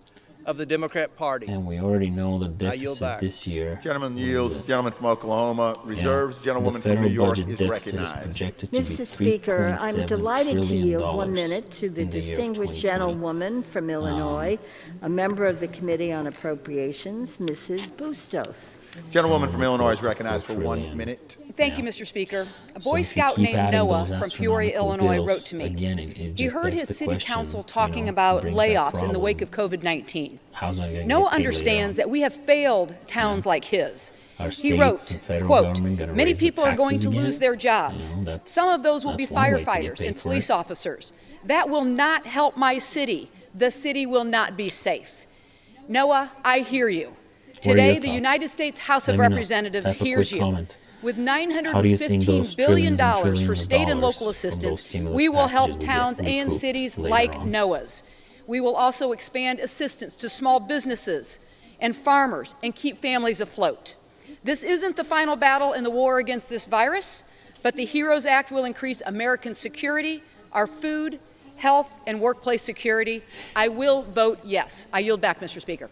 of the Democrat Party. and we already know the yield deficit back. this year. Gentleman yields. Gentleman from Oklahoma reserves. The Gentlewoman from federal New York budget is deficit is recognized. projected to be Mr. Speaker, I'm $3.7 delighted to trillion yield 1 minute to the in the year of distinguished 2020. gentlewoman from Illinois, a member of the Committee on Appropriations, Mrs. Bustos. Gentlewoman from Illinois is recognized for 1 minute. Thank you, Mr. Speaker. A So Boy if you Scout keep named adding Noah those from Peoria, astronomical Illinois, bills, wrote to me. again, it He just heard begs his the city question, council talking about brings that layoffs in the problem. wake of COVID-19. How's that gonna Noah get paid later understands on? that we have failed towns like his. Our He states wrote, and federal quote, government gonna many raise the people are going taxes to again? lose their jobs. that's- Some of those will be that's one way to get firefighters paid and for police it. officers. That will not help my city. The city will not be safe. Noah, I hear you. What are your Today, the thoughts? United States House of Let me know. Representatives Type a hears quick you. comment. With How do you think those $915 billion trillions and for trillions of state and dollars local from those assistance, stimulus we will help packages will get towns and recouped cities later like on? Noah's. We will also expand assistance to small businesses and farmers and keep families afloat. This isn't the final battle in the war against this virus, but the HEROES Act will increase American security, our food, health, and workplace security. I will vote yes. I yield back, Mr. Speaker.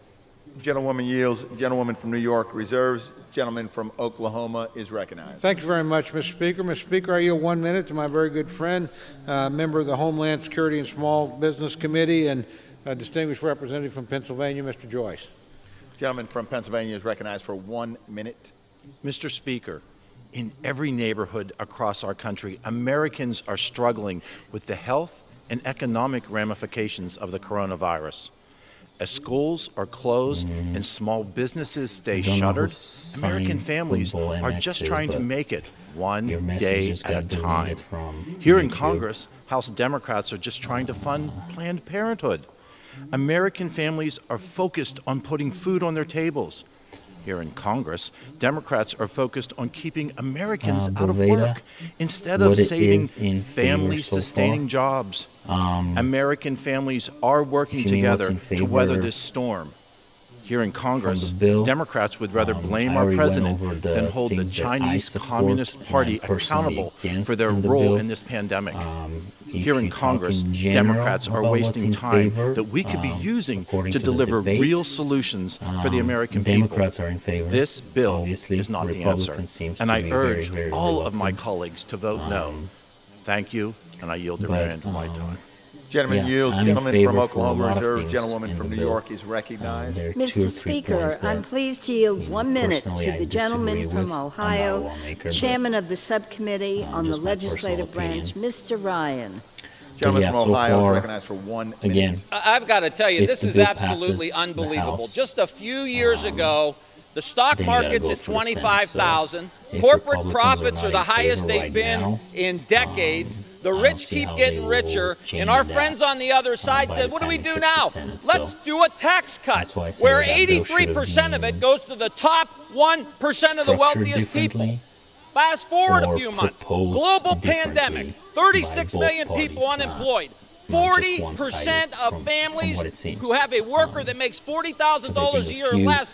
Gentlewoman yields. Gentlewoman from New York reserves. Gentleman from Oklahoma is recognized. Thank you very much, Mr. Speaker. Mr. Speaker, I yield 1 minute to my very good friend, member of the Homeland Security and Small Business Committee, and a distinguished representative from Pennsylvania, Mr. Joyce. Gentleman from Pennsylvania is recognized for 1 minute. Mr. Speaker, in every neighborhood across our country, Americans are struggling with the health and economic ramifications of the coronavirus. As schools are closed and small businesses stay shuttered, American families are just trying to make it one day at a time. Here in Congress, House Democrats are just trying to fund Planned Parenthood. American families are focused on putting food on their tables. Here in Congress, Democrats are focused on keeping Americans out of work instead of saving family-sustaining jobs. American families are working together to weather this storm. Here in Congress, Democrats would rather blame our president than hold the Chinese Communist Party accountable for their role in this pandemic. Here in Congress, Democrats are wasting time that we could be using to deliver real solutions for the American people. Democrats are in favor. This bill Obviously, is not the answer, Republicans seems and to I be urge very, very all of my reluctant. colleagues to vote no. Thank you, and I yield the remainder of my time. Gentleman yields. I'm in Gentleman favor from for a Oklahoma lot of reserves. things Gentlewoman in from the New bill. York is recognized. There are Mr. 2 or 3 Speaker, points that, I'm pleased to yield 1 minute personally, to I the gentleman disagree from with. I'm not a Ohio, lawmaker, but, chairman of the subcommittee on the just my personal legislative branch, Mr. Ryan. Gentleman yeah, from so Ohio far, is recognized for 1 minute. again, I've got to tell you, if this the is bill absolutely passes the unbelievable. House, Just a few years ago, the stock then you gotta market's go at for the Senate, 25,000. so if Corporate Republicans profits are are not the in highest favor they've right been now, in decades. The I don't rich see keep how getting they richer, will change and our that, friends on the other side by said, the what do we time it do hits the now? Senate, Let's so do a tax cut that's why I say where that bill should have 83% of been it goes to the top 1% of the structured wealthiest people. differently Fast forward a or few months. proposed Global differently pandemic, 36 by million both people parties, unemployed. not just one-sided 40% of from families what it seems. who have a worker that makes $40,000 a year or you less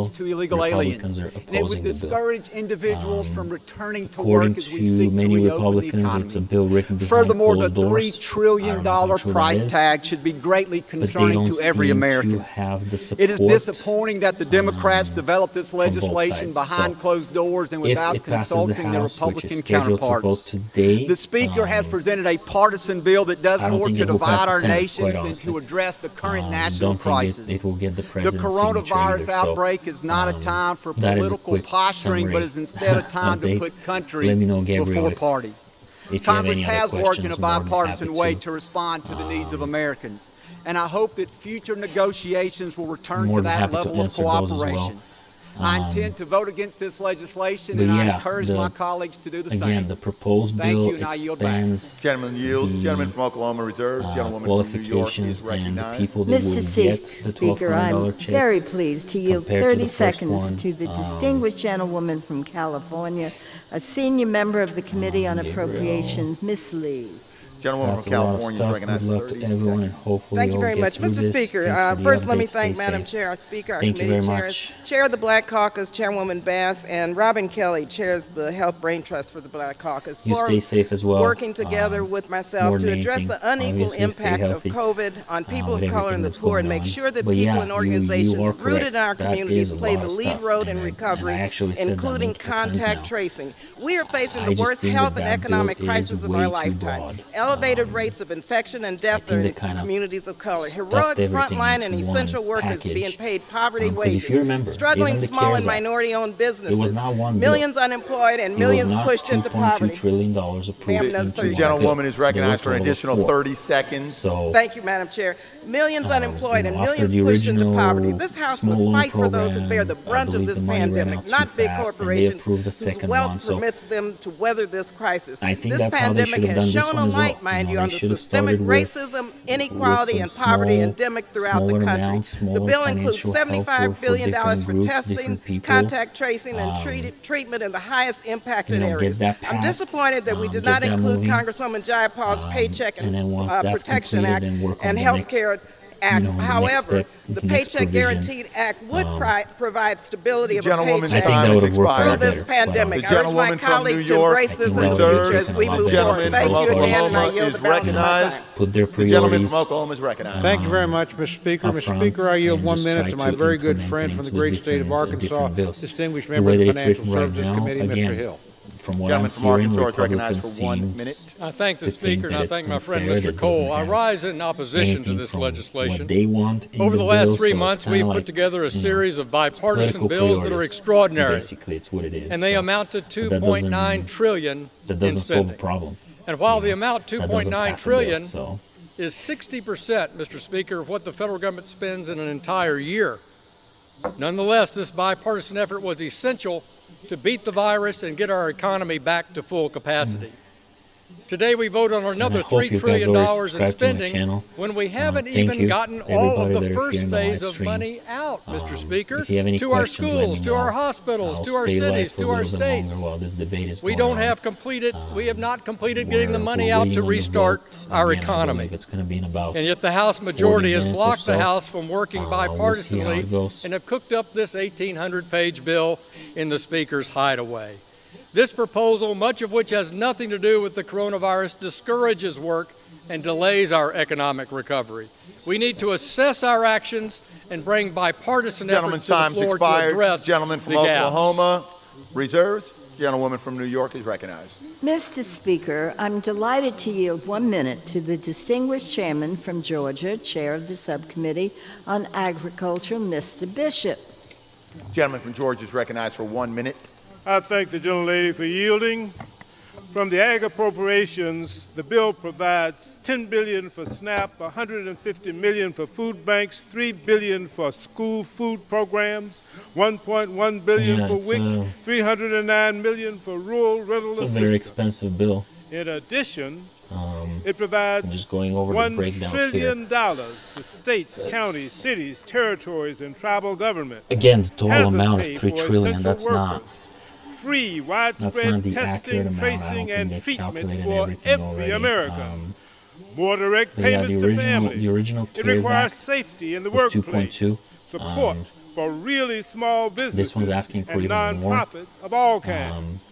bill, to illegal Republicans aliens, are and it would opposing the bill. discourage individuals from returning to According work as we to seek to many reopen the Republicans, economy. it's a bill written behind Furthermore, the closed doors. $3 trillion I don't know how true that price is, tag should be greatly but they concerning don't to every seem American. to have the It support. is disappointing that the Democrats developed this legislation sides. behind So, closed doors and if without it passes the consulting their House, which is Republican scheduled to counterparts. vote today, The Speaker has presented a partisan bill that does I don't more think to it will pass divide the our Senate, nation quite than honestly. to address the current national don't think crisis. it will get the president's signature coronavirus either. outbreak is not a time for that is a political quick posturing, but summary is instead a time to update. put country Let me know, Gabriel, before party. if you have Congress any other has worked questions, in a I'm more than bipartisan happy way to respond to the needs of Americans. And I hope that future negotiations will return more to than that happy to level of answer those as well. cooperation. I intend to vote against this legislation, But and I yeah, encourage my colleagues to do the same. Again, the proposed Thank bill you, and I yield back. expands Gentleman yields. Gentleman from Oklahoma reserves. Gentlewoman from New York is qualifications and the recognized. people that Mr. will get the Speaker, I'm $1,200 checks. very pleased to yield compared to 30 the first seconds one. to the distinguished gentlewoman from California, a senior member of the Committee on Appropriations, Ms. Lee. Gentlewoman That's from a lot of California is stuff. recognized Good for luck to 30 everyone, seconds. and hopefully Thank you you'll very get much, through Mr. this. Speaker. Thanks for the First, let me updates. thank Stay Madam safe. Chair, our Speaker, our Thank you committee very chairs, much. Chair of the Black Caucus, Chairwoman Bass, and Robin Kelly chairs the Health Brain Trust for the Black Caucus. You for stay safe as well. Working together with myself more to than address anything, the unequal obviously stay impact of healthy, COVID on people with of color everything and the that's poor, and going make on. sure that But people yeah, and you organizations are rooted in our correct. That communities is a play lot the of lead stuff, road in and I recovery, actually said that including multiple times contact now. tracing. We are facing I the just worst think health that and that bill economic is crisis of way our too lifetime. broad. Elevated rates of infection and death think in they kinda communities of color. stuffed Heroic everything frontline and into one essential workers package. being paid poverty 'Cause wages. if you remember, Struggling even the small CARES and Act, minority-owned businesses. it was not one bill. Millions unemployed and It was millions not pushed into $2.2 poverty. trillion approved Ma'am, another into 30 The one gentlewoman bill. is recognized for There an were a additional total of 30 seconds. So Thank you, Madam Chair. Millions unemployed and after millions the pushed into original poverty. This House small must loan fight for those who program, bear the I brunt of believe this the money ran pandemic, out too not big fast, and they corporations approved the whose second wealth one. So permits them to weather this crisis. I think This that's how they should pandemic have done has this shown one a as well. light, mind you, They on the should have systemic started with racism, inequality, some and poverty small- endemic throughout the smaller country. amounts, The smaller bill includes financial help $75 for billion different for groups, testing, different people. contact tracing, and treatment in the highest impacted Get areas. that I'm passed, disappointed that we did get not that include moving, Congresswoman Jayapal's Paycheck and then once that's Protection completed, Act then work on and the Health next, Care Act. the next However, step, the the next Paycheck provision. Guaranteed Act would provide stability of a Gentlewoman's paycheck I think that time would has have worked through out expired. this better. pandemic. The I urge my gentlewoman from colleagues New to York embrace this that would've future reserves. as we taken a lot move better. forward. Gentleman Thank from you again, and I Oklahoma yield is the balance of my recognized. time. Put their The gentleman priorities from Oklahoma is recognized. Thank you very much, Mr. Speaker. up Mr. front Speaker, I yield and 1 just minute try to my to very good implement friend it from the into great state of different Arkansas, bills. distinguished The member way of the that it's Financial written right Services now, Committee, Mr. again, Hill. from what Gentleman I'm from hearing, Arkansas is recognized Republicans for 1 seems minute. I thank the to think Speaker and that I it's thank my friend unfair Mr. that Cole. doesn't I have rise in opposition to anything this from legislation. what they want in Over the bill, last 3 so it's months, kinda we've like, put together a you know, series of bipartisan political bills that are priorities. extraordinary, Basically, it's what it is. and they So amount to but that doesn't- $2.9 trillion That in doesn't solve a spending. problem. And while you the know, amount that doesn't $2.9 pass a bill, trillion so. is 60%, Mr. Speaker, of what the federal government spends in an entire year. Nonetheless, this bipartisan effort was essential to beat the virus and get our economy back to full capacity. Today we vote on another I hope $3 you guys trillion already in subscribe to my spending channel. when we haven't Thank even you, gotten all of everybody the that are first here in the phase live of stream. money out, Mr. Speaker, If you have any to our questions, let me schools, to know. our hospitals, I'll to our stay live cities, for to a our little bit longer states. while this debate is We going don't on. have completed, we have not completed getting the money We're out waiting to on the restart vote. our Again, I economy. believe it's going to be in about And yet the House majority 40 has minutes or blocked the so. House from working We'll see how bipartisanly it goes. and have cooked up this 1,800-page bill in the Speaker's hideaway. This proposal, much of which has nothing to do with the coronavirus, discourages work and delays our economic recovery. We need to assess our actions and bring bipartisan Gentleman's efforts to the time's floor to expired. address Gentleman from the gaps. Oklahoma reserves. Gentlewoman from New York is recognized. Mr. Speaker, I'm delighted to yield 1 minute to the distinguished chairman from Georgia, chair of the subcommittee on agriculture, Mr. Bishop. Gentleman from Georgia is recognized for 1 minute. I thank the gentlelady for yielding. From the ag appropriations, the bill provides $10 billion for SNAP, $150 million for food banks, $3 billion for school food programs, $1.1 billion Yeah, for it's, WIC, $309 million for rural rental It's a assistance. very expensive bill. In addition, it I'm provides just going over the $1 breakdowns trillion here. to states, counties, cities, territories, and tribal governments. Again, the total Hasn't amount of paid $3 for trillion. essential That's not. workers. Free, That's widespread not the accurate testing, amount. I don't tracing, think and they've treatment calculated for everything every already. American. More direct But yeah, payments the to original- families. the original It CARES requires Act safety in the was workplace. 2.2. Support for really small businesses This one's asking for and even more. nonprofits of all kinds.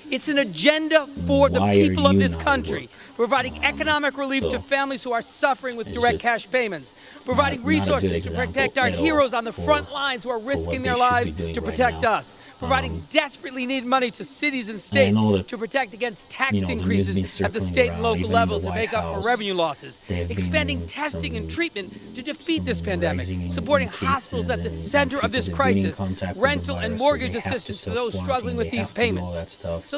It's an agenda for the Why are people of you this not country, providing economic relief to families who are suffering with direct just- cash payments, providing not a good resources to example protect our at all heroes on the for- front lines who are what risking they their should be lives doing to right protect now. us, providing desperately needed money to cities and I states know that, to protect against tax the news increases been at the circling state and around, local even in level the to White make up for House, revenue losses, there have expanding been testing and some- treatment to defeat this pandemic, rising in supporting cases hospitals at the and center of people this that have been in crisis, contact with the rental and virus, so mortgage they have to assistance for those struggling self-quarantine, with they these have to do all payments. that stuff. So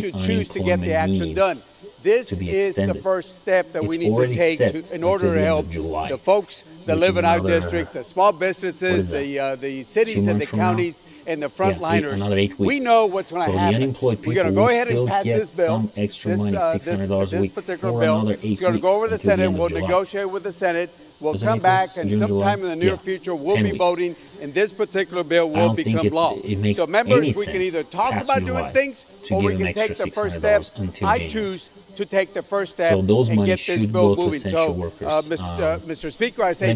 should choose to get the action done. This to be is the extended. first step that we It's need to already take set in order until to the end help of July, the folks that which live is in our another- district, the small businesses, that? the 2 cities and months the from now? counties and the Yeah, frontliners. another 8 weeks. We know what's going So to the happen. unemployed We're people going to go will ahead still and pass get this bill. some extra money, $600 a week particular for bill. another 8 It's going to weeks go over the until the Senate. end of We'll July. negotiate with the Senate. We'll Was it come 8 back, weeks? and June, July? sometime in the near Yeah. future, we'll 10 be weeks. voting, and this particular bill I will don't think become law. it makes So members, any we can sense either talk past about July doing things, to or give we them can take extra the first $600 step. until I January. choose to take the first step So those and money get this should bill go to moving. essential So, workers. Mr. Speaker, I say Let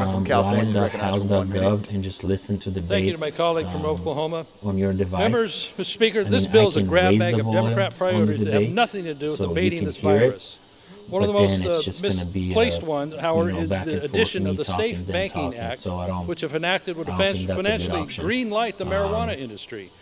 gentleman from California is recognized for 1 minute. live.house.gov and just listen to debate. Thank you to my colleague from Oklahoma. On your device. Members, Mr. Speaker, I this mean, bill I is a can grab raise bag the of volume Democrat on the priorities that have debate, nothing to do with so you debating can this hear it. virus. One of the But then most it's just gonna be, misplaced ones, however, is back the and forth, addition me of the talking, Safe them Banking talking, Act, so I don't- which, if enacted, would I don't think that's a good financially option. green light the marijuana industry.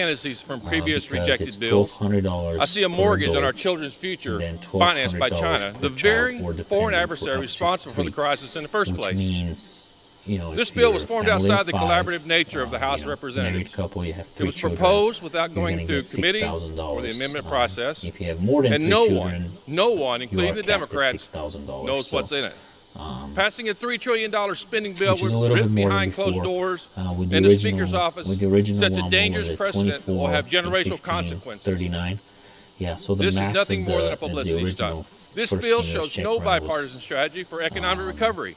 fantasies from previous because rejected it's bills. $1,200 I see a per mortgage on adult, our children's future and then financed by $1,200 China, per the child very or dependent foreign for adversary up to responsible for the 3, crisis in the first which place. means, you know, This if bill you're was a formed family of outside the 5, collaborative nature of the House you of know, Representatives. married couple, you have It 3 was children, proposed without you're going gonna through get committee $6,000. or the amendment process. If you have more than And 3 no children, one, you including are the capped at Democrats, $6,000. knows So, what's in it. Passing a $3 trillion spending bill which is a little bit written more than behind before. closed doors With the in the original, Speaker's office with the original sets a one, dangerous what was it, precedent that will 24 have and generational 15, consequences. 39. Yeah, so the This is max nothing of more than a the publicity original stunt. This first bill stimulus shows check no run was, bipartisan strategy for economic recovery.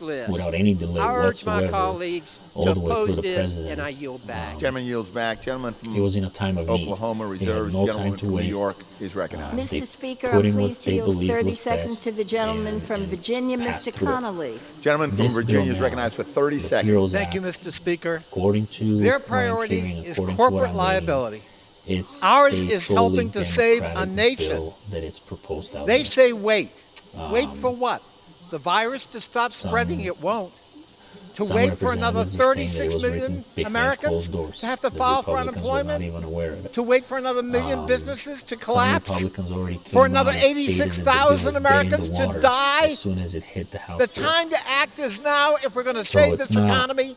wish list. without any delay I urge my whatsoever, colleagues all to the way through oppose the this, and I president. yield back. Gentleman yields back. Gentleman from He was in a time of need. Oklahoma They had reserves. no Gentleman time to from New waste. York is recognized. They Mr. Speaker, put I'm in what pleased to they yield believed 30 was seconds best to the gentleman and- from and Virginia, passed Mr. through it. Connolly. Gentleman from This bill Virginia is now, recognized for 30 the seconds. HEROES Thank you, Act, Mr. Speaker. according to Their what I'm priority hearing, is according to what corporate I'm liability. reading, it's Ours a is solely helping to save a Democratic nation. bill that it's proposed out They there. say wait. Wait for what? The virus to stop some- spreading? It won't. To Some wait for another representatives are saying that it 36 was million written behind Americans closed doors. to have to The file for Republicans were not unemployment? even aware of it. To wait for another million businesses to Some collapse? Republicans already came For another out and stated that the bill 86,000 was dead in the Americans to water die? as soon as it hit the House The floor. time to act is now if we're going to So save it's this not economy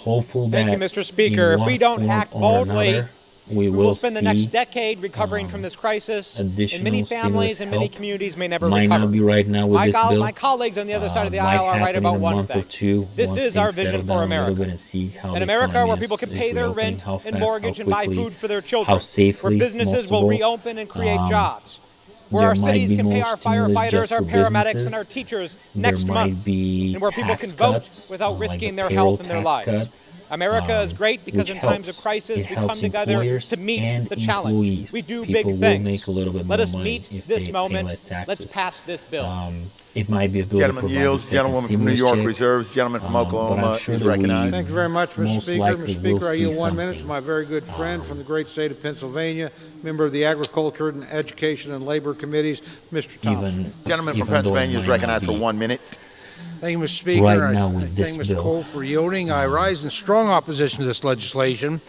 hopeful that Thank you, Mr. Speaker. in If we one don't form act or boldly, another, we will spend the next see decade recovering from this crisis, and additional many families stimulus and many help. communities may never Might recover. not be right now with this bill. My colleagues on the other side of the might aisle are right happen about in a one month thing. or two. This once is our things settle vision down for a little America. bit and see how An the America where economy people is can pay their reopening, rent how and fast, mortgage how and buy quickly, food for their children. how safely, where businesses most will of all. reopen and create jobs. Where There our might cities be can pay no our stimulus firefighters, just our for paramedics, businesses. and our teachers There next might month. be And where people tax can vote cuts, without like risking the their payroll health and their tax lives. cut, America is great because which in times helps. of crisis, It we come helps together employers to meet and the challenge. employees. We do People big will things. make a little bit Let more us money meet if this they moment. pay less taxes. Let's pass this bill. It might be a bill that Gentleman provides a yields. second Gentlewoman from New stimulus York check. reserves. Gentleman from But Oklahoma I'm sure is that recognized. Thank you very much, Mr. most Speaker. likely Mr. Speaker, will I see yield 1 minute something. to my very good friend from the great state of Pennsylvania, member of the Agriculture and Education and Labor Committees, Mr. Thompson. Gentleman from even though it Pennsylvania is might not recognized for be 1 minute. Thank you, Mr. Speaker. Right now I with this thank Mr. bill. Cole for yielding. I rise in strong opposition to this legislation.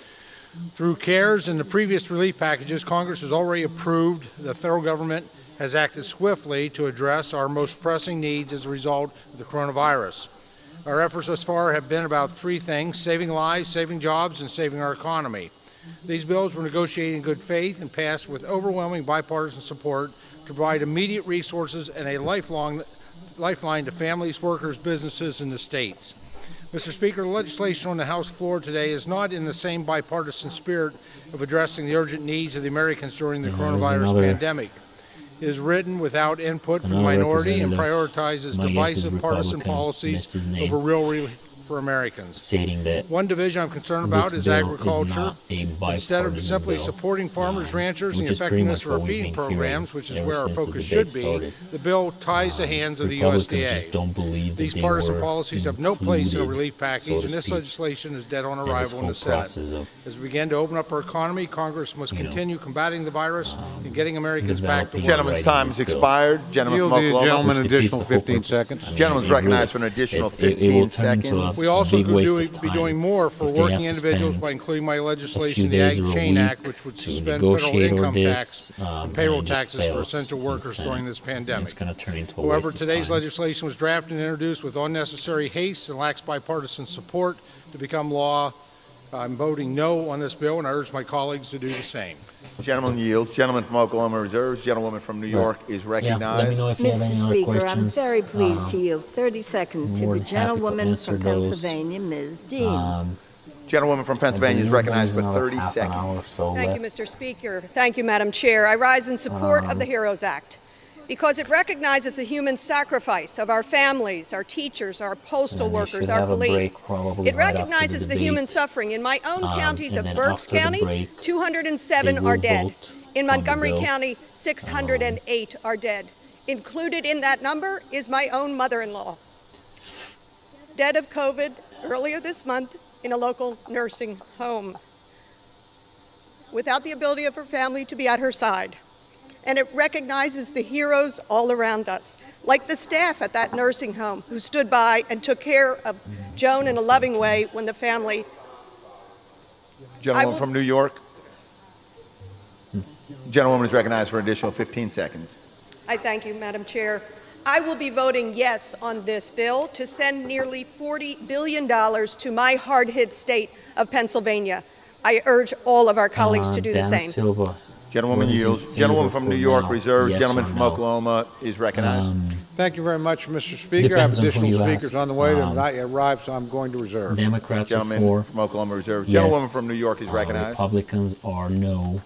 Through CARES and the previous relief packages, Congress has already approved. The federal government has acted swiftly to address our most pressing needs as a result of the coronavirus. Our efforts thus far have been about three things: saving lives, saving jobs, and saving our economy. These bills were negotiated in good faith and passed with overwhelming bipartisan support to provide immediate resources and a lifeline to families, workers, businesses, and the states. Mr. Speaker, the legislation on the House floor today is not in the same bipartisan spirit of addressing the urgent needs of the Americans during the coronavirus pandemic. It is written without input from the minority and prioritizes divisive partisan policies over real relief for Americans. Stating that one division I'm concerned about is agriculture. Instead of simply bill, supporting farmers, ranchers, and which the is pretty effectiveness much of our what we've feeding been hearing programs, which is ever where our since the focus debate should be, started. the bill ties the hands of the Republicans USDA. just don't believe that These they partisan were policies have no place in a included, relief package, so to and this speak, legislation is dead on in this arrival in whole the Senate. process of, As we begin to open up our economy, Congress must continue combating the virus and getting Americans back to work. Gentleman's time has expired. Gentleman from Yield the Oklahoma. gentleman an additional 15 seconds. Gentleman's recognized for an additional 15 seconds. We also could be doing more for working individuals by including my legislation, the Ag Chain Act, which would suspend federal income tax and payroll taxes for essential workers during this pandemic. it's going to turn into a However, waste of today's time. legislation was drafted and introduced with unnecessary haste and lacks bipartisan support to become law. I'm voting no on this bill, and I urge my colleagues to do the same. Gentleman yields. Gentleman from Oklahoma reserves. Gentlewoman from New York is recognized. Let me know if you have any Mr. other Speaker, questions. I'm very pleased to yield 30 seconds to more the than happy to gentlewoman answer from those. Pennsylvania, Ms. Dean. Gentlewoman from Pennsylvania is recognized for 30 half an hour or seconds. so Thank left. you, Mr. Speaker. Thank you, Madam Chair. I rise in support of the HEROES Act because it recognizes the human sacrifice of our families, our teachers, our postal And then they workers, should our have a break police. probably It right after recognizes the debate. human suffering. In my own counties and of then Berks after the County, break, 207 they are will dead. vote In on the Montgomery bill. County, 608 are dead. Included in that number is my own mother-in-law, dead of COVID earlier this month in a local nursing home, without the ability of her family to be at her side. And it recognizes the heroes all around us, like the staff at that nursing home who stood by and took care of Joan in a loving way when the family. Gentlewoman from New York. Gentlewoman is recognized for an additional 15 seconds. I thank you, Madam Chair. I will be voting yes on this bill to send nearly $40 billion to my hard-hit state of Pennsylvania. I urge all of our colleagues to do the Dan same. Silva. Gentlewoman What is in yields. favor Gentlewoman from for New York now? reserves. Yes Gentleman or from no? Oklahoma is recognized. Thank you very much, Mr. Speaker. I have Depends on who additional you speakers ask. on the way that have not yet arrived, so I'm going to reserve. Democrats are Gentleman for. from Oklahoma reserves. Yes. Gentlewoman from New York is recognized. Republicans are no.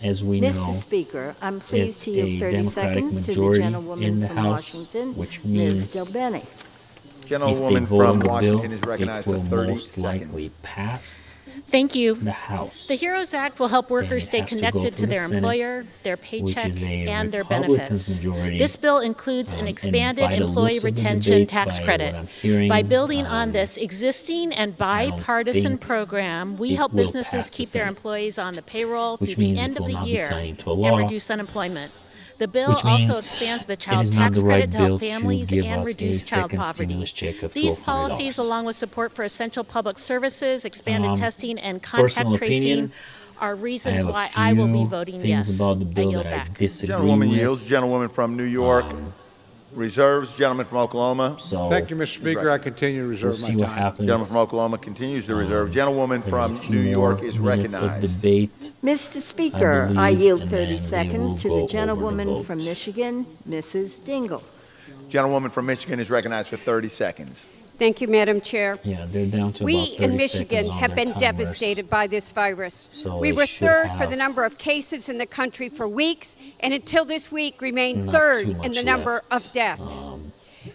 As we know, Mr. Speaker, I'm pleased it's to yield a 30 Democratic seconds to the majority gentlewoman in the from House, Washington, which Ms. means Delbene. if they Gentlewoman vote on from the Washington bill, is recognized it for will 30 most seconds. likely pass Thank you. the House. The HEROES Act will help workers it stay has to go connected through to the their Senate, employer, their which paycheck, is a and their Republicans benefits. majority. This bill includes an And expanded by the employee looks of the retention debates, tax by credit. what I'm hearing, By building on this existing and bipartisan think program, we it help will businesses pass the keep their Senate. employees on the payroll Which through the means it end of will the not be year signed into a and law. reduce unemployment. The bill Which also means expands the it child is not tax the right credit to help bill to families give and us a reduce child second poverty. stimulus check of These $1,200. policies, along with support for essential public services, expanded testing, and contact Personal tracing, opinion, are reasons I have a why I will be few voting things yes. about the bill I yield that I back. disagree Gentlewoman with. yields. Gentlewoman from New York reserves. Gentleman from Oklahoma. So Thank you, Mr. Speaker. I continue to reserve see my what time. happens. Gentleman from Oklahoma continues to reserve. Gentlewoman There's from a few New York more is minutes of recognized. debate. Mr. Speaker, I believe, yield and 30 then they seconds to will the go over the gentlewoman from votes. Michigan, Mrs. Dingle. Gentlewoman from Michigan is recognized for 30 seconds. Thank you, Madam Chair. Yeah, they're down to We about 30 in Michigan seconds on have their been timers. devastated by this virus. So we they were should third for have the number of cases in the country for weeks, and until this week remained not third too in much the number left. of deaths.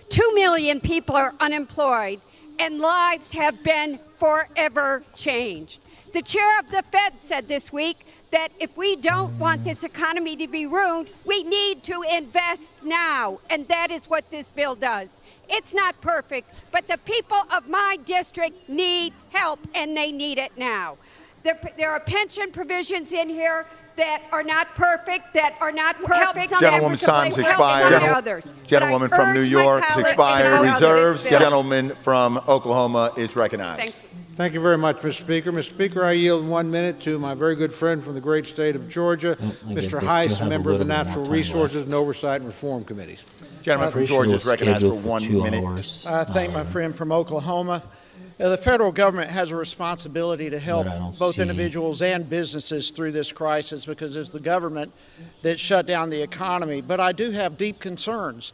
2 million people are unemployed, and lives have been forever changed. The chair of the Fed said this week that if we don't want this economy to be ruined, we need to invest now, and that is what this bill does. It's not perfect, but the people of my district need help, and they need it now. There are pension provisions in here that are not perfect, Gentlewoman's time's expired. Gentlewoman from New York is expired. Reserves. Gentleman from Oklahoma is recognized. Thank you. Thank you very much, Mr. Speaker. Mr. Speaker, I yield 1 minute to my very good friend from the great state of Georgia, I guess Mr. they Heiss, still have a member of the little bit more Natural time Resources left. and Oversight and Reform Committees. Gentleman from Pretty sure Georgia it is was recognized for scheduled 1 2 minute. hours. I thank my friend from Oklahoma. The federal government has a responsibility to help But I don't both see- individuals and businesses through this crisis because it's the government that shut down the economy. But I do have deep concerns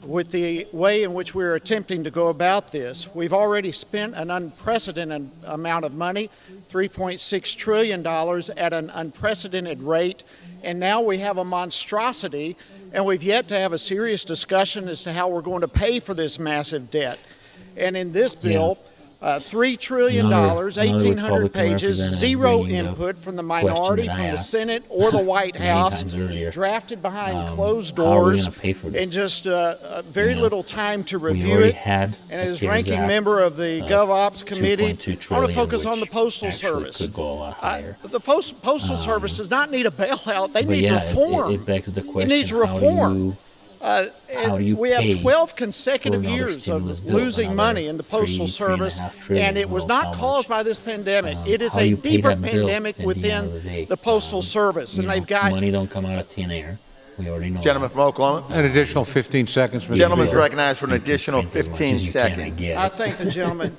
with the way in which we're attempting to go about this. We've already spent an unprecedented amount of money, $3.6 trillion at an unprecedented rate, and now we have a monstrosity, and we've yet to have a serious discussion as to how we're going to pay for this massive debt. And in this bill, $3 trillion, Another 1,800 Republican pages, representative zero bringing the input from the question minority, that I from the asked Senate or the White many House, times earlier. drafted behind closed How are we doors, gonna pay for this? and just very little time to We review already it. had And a as CARES ranking Act member of the of GovOps Committee, 2.2 I want to trillion, focus on the which Postal actually Service. could go a lot higher. The Postal Service does not need a bailout. They But need yeah, reform. it begs the It question: needs reform. how do you we have pay 12 for consecutive another years stimulus of bill, losing another money in the Postal 3.5 Service, trillion, and it was who not knows how caused much. by this pandemic. It is How a you pay deeper that bill pandemic at the end of the within day. the Postal Service, You and know, they've got money don't come out of thin air. We already know. Gentleman from Oklahoma. An additional 15 seconds, Mr. Gentleman's Speaker. recognized for an additional 15 seconds. I thank the gentleman.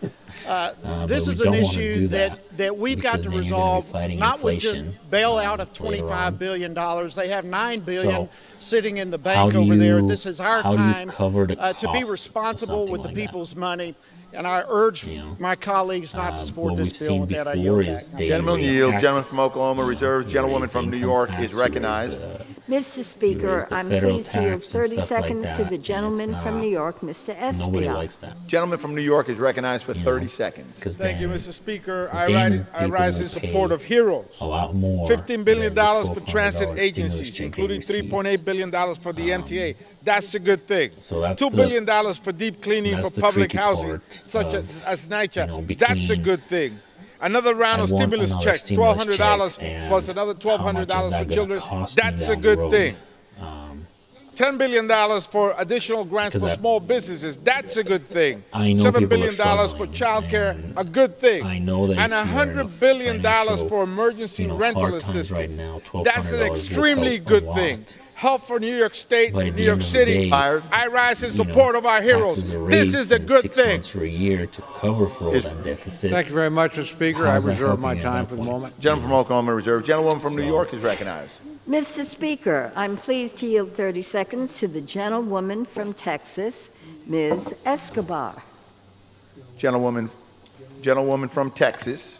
This we is an don't wanna issue do that we've got because to then you're gonna be resolve, fighting not with just inflation, bailout of later on. $25 billion. They have $9 billion So, sitting in the how bank do over there. you- This is our how do you time cover the to be costs of responsible with something the like that? people's money. And I urge my colleagues not to support what this we've bill. seen With that, I before yield is back. they Gentleman raise yield. taxes. Gentleman from Oklahoma reserves. Gentlewoman raise the from New income York tax, is you raise recognized. Mr. Speaker, raise the I'm federal pleased to yield tax and 30 stuff like seconds that, to and the it's gentleman from not- New York, Mr. Nobody Espia. likes that. Gentleman from New York is recognized for 30 seconds. Thank you, Mr. Speaker. then I rise in people will support pay of heroes. a lot more $15 billion than the for transit $1,200 agencies, stimulus check including they received. $3.8 billion for the MTA. That's a good thing. So that's $2 billion for deep cleaning that's for the public tricky housing, part such of, as NYCHA. That's a between good thing. Another round I of want stimulus another checks, stimulus $1,200 check, plus another and how much is $1,200 that for gonna children. cost me That's a down the good road? thing. $10 billion for additional grants for 'Cause small businesses. That's a good thing. I know $7 people are billion for struggling, childcare. A good thing. I know that And if you're in a $100 billion financial, for emergency rental hard times right assistance. now, That's an $1,200 will extremely help a good lot. thing. Help for New York State, But at New the York end of the City. day, I rise in you know, support of our heroes. taxes are This raised is a in good 6 thing. months or a year to cover for all that deficit. Thank you very much, Mr. Speaker. How's I that reserve my helping at time that for the point? moment. Gentleman from Oklahoma reserves. Gentlewoman from New York is recognized. Mr. Speaker, I'm pleased to yield 30 seconds to the gentlewoman from Texas, Ms. Escobar. Gentlewoman from Texas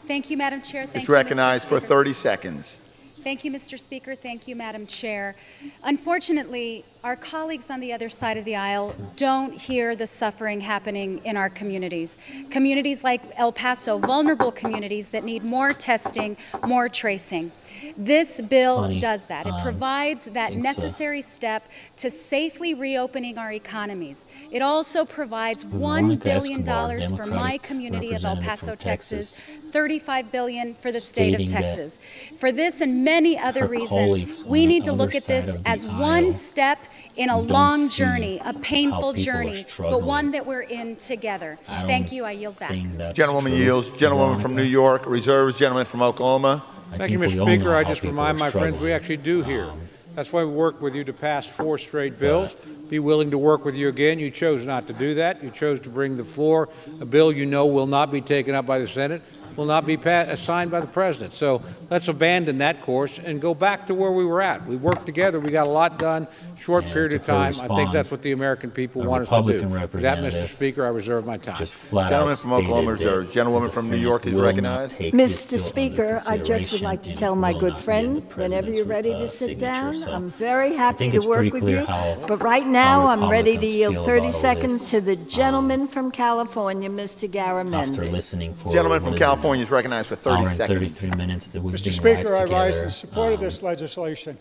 Thank you, Madam Chair. Thank is you, Mr. recognized for Speaker. 30 seconds. Thank you, Mr. Speaker. Thank you, Madam Chair. Unfortunately, our colleagues on the other side of the aisle don't hear the suffering happening in our communities. Communities like El Paso, vulnerable communities that need more testing, more tracing. This bill funny. does that. It provides that think so. necessary step to safely reopening our economies. It also provides $1 Veronica billion Escobar, for my Democratic community of El representative Paso, from Texas, Texas, $35 billion for the state of stating that Texas. For this and many other her reasons, colleagues we on need the to look other at this side of the as aisle one step in a don't long see journey, a how painful people are journey, but struggling. one that we're in together. I Thank don't you. I yield back. think that's Gentlewoman true. yields. Gentlewoman from New York reserves. Gentleman from Oklahoma. Thank you, Mr. Speaker. I just remind my friends we actually do hear That's why we worked with you to pass 4 straight bills. Be willing to work with you again. You chose not to do that. You chose to bring to the floor a bill you know will not be taken up by the Senate, will not be signed by the President. So let's abandon that course and go back to where we were at. We worked together. We got a lot done, short period of time. I think that's what the American people want us to do. With that, Mr. Speaker, I reserve my time. Just flat Gentleman out from Oklahoma reserves. Gentlewoman from New York is recognized. Mr. Speaker, I just would like to tell my good friend, whenever you're ready to sit down, I'm very happy to work with you. But right now, I'm ready to yield 30 seconds to the gentleman from California, Mr. Garamendi. After listening for Gentleman from California is recognized for 30 seconds. 33 minutes that we've Mr. been Speaker, live I rise together. in support of this legislation.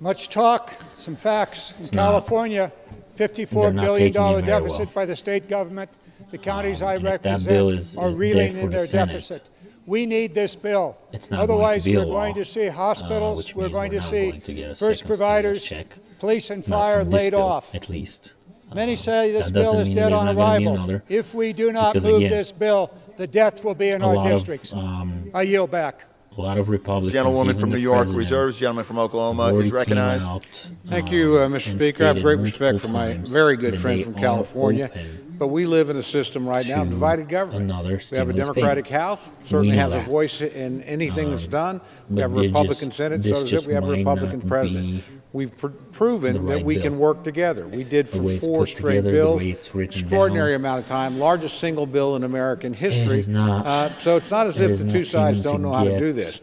Much talk, some facts. In It's California, they're $54 not billion taking it very deficit well. by the state government. The counties I and if that bill represent are is reeling dead for in the their Senate, deficit. We need this bill. It's not going to Otherwise, be a we're law, going to see hospitals, which we're means going we're to not see going to get a first second stimulus providers, check. police and Not fire from this laid bill, off. at least. Many say this that bill doesn't is mean dead there's on not gonna be arrival. another, If we do not because move again, this bill, the death will be in a our lot of, districts. I yield back. A lot of Republicans, Gentlewoman even from the New York president, reserves. Gentleman from Oklahoma already is recognized. came out, Thank you, Mr. and Speaker. I have stated great respect multiple for my times very good that friend they from are California. open But we live in a system right now, to divided government. another We have a stimulus Democratic payment. House, certainly We know has a that. voice in anything that's done. We but have a they Republican just- Senate, this so does just it. We have a might Republican not President. be We've proven the that right we bill. can work together. We did The for way it's 4 put straight together, the bills, way it's written extraordinary down. amount of time, largest single bill in American history. is not- So it's not as it if is the not two sides seeming don't to know how to get, do this.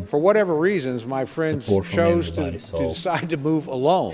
For whatever reasons, my friends support from chose to everybody, so- decide to move alone.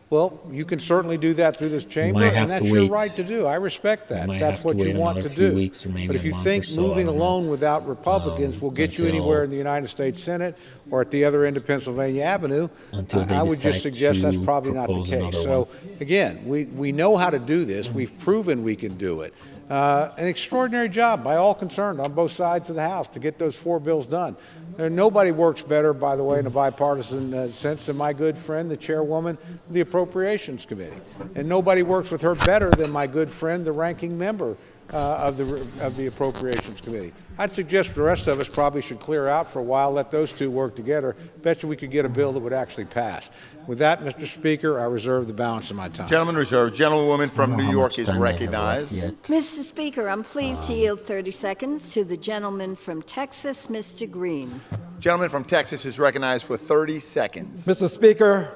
Well, you can certainly do that through this chamber, might and have that's to your wait. right to do. I respect that. might That's have to what you wait want another to few do. weeks or maybe But if a you month think or so, moving I don't know. alone without Republicans will get you until- anywhere in the United States Senate or at the other end of Pennsylvania Avenue, Until they I would decide just suggest that's to probably not the propose case. another So one. again, we know how to do this. We've proven we can do it. An extraordinary job by all concerned on both sides of the House to get those 4 bills done. Nobody works better, by the way, in a bipartisan sense than my good friend, the chairwoman of the Appropriations Committee. And nobody works with her better than my good friend, the ranking member of the Appropriations Committee. I'd suggest the rest of us probably should clear out for a while, let those two work together. Bet you we could get a bill that would actually pass. With that, Mr. Speaker, I reserve the balance of my time. Gentleman reserved. Gentlewoman from I don't know New how York much is time they have left recognized. yet. Mr. Speaker, I'm pleased to yield 30 seconds to the gentleman from Texas, Mr. Green. Gentleman from Texas is recognized for 30 seconds. Mr. Speaker,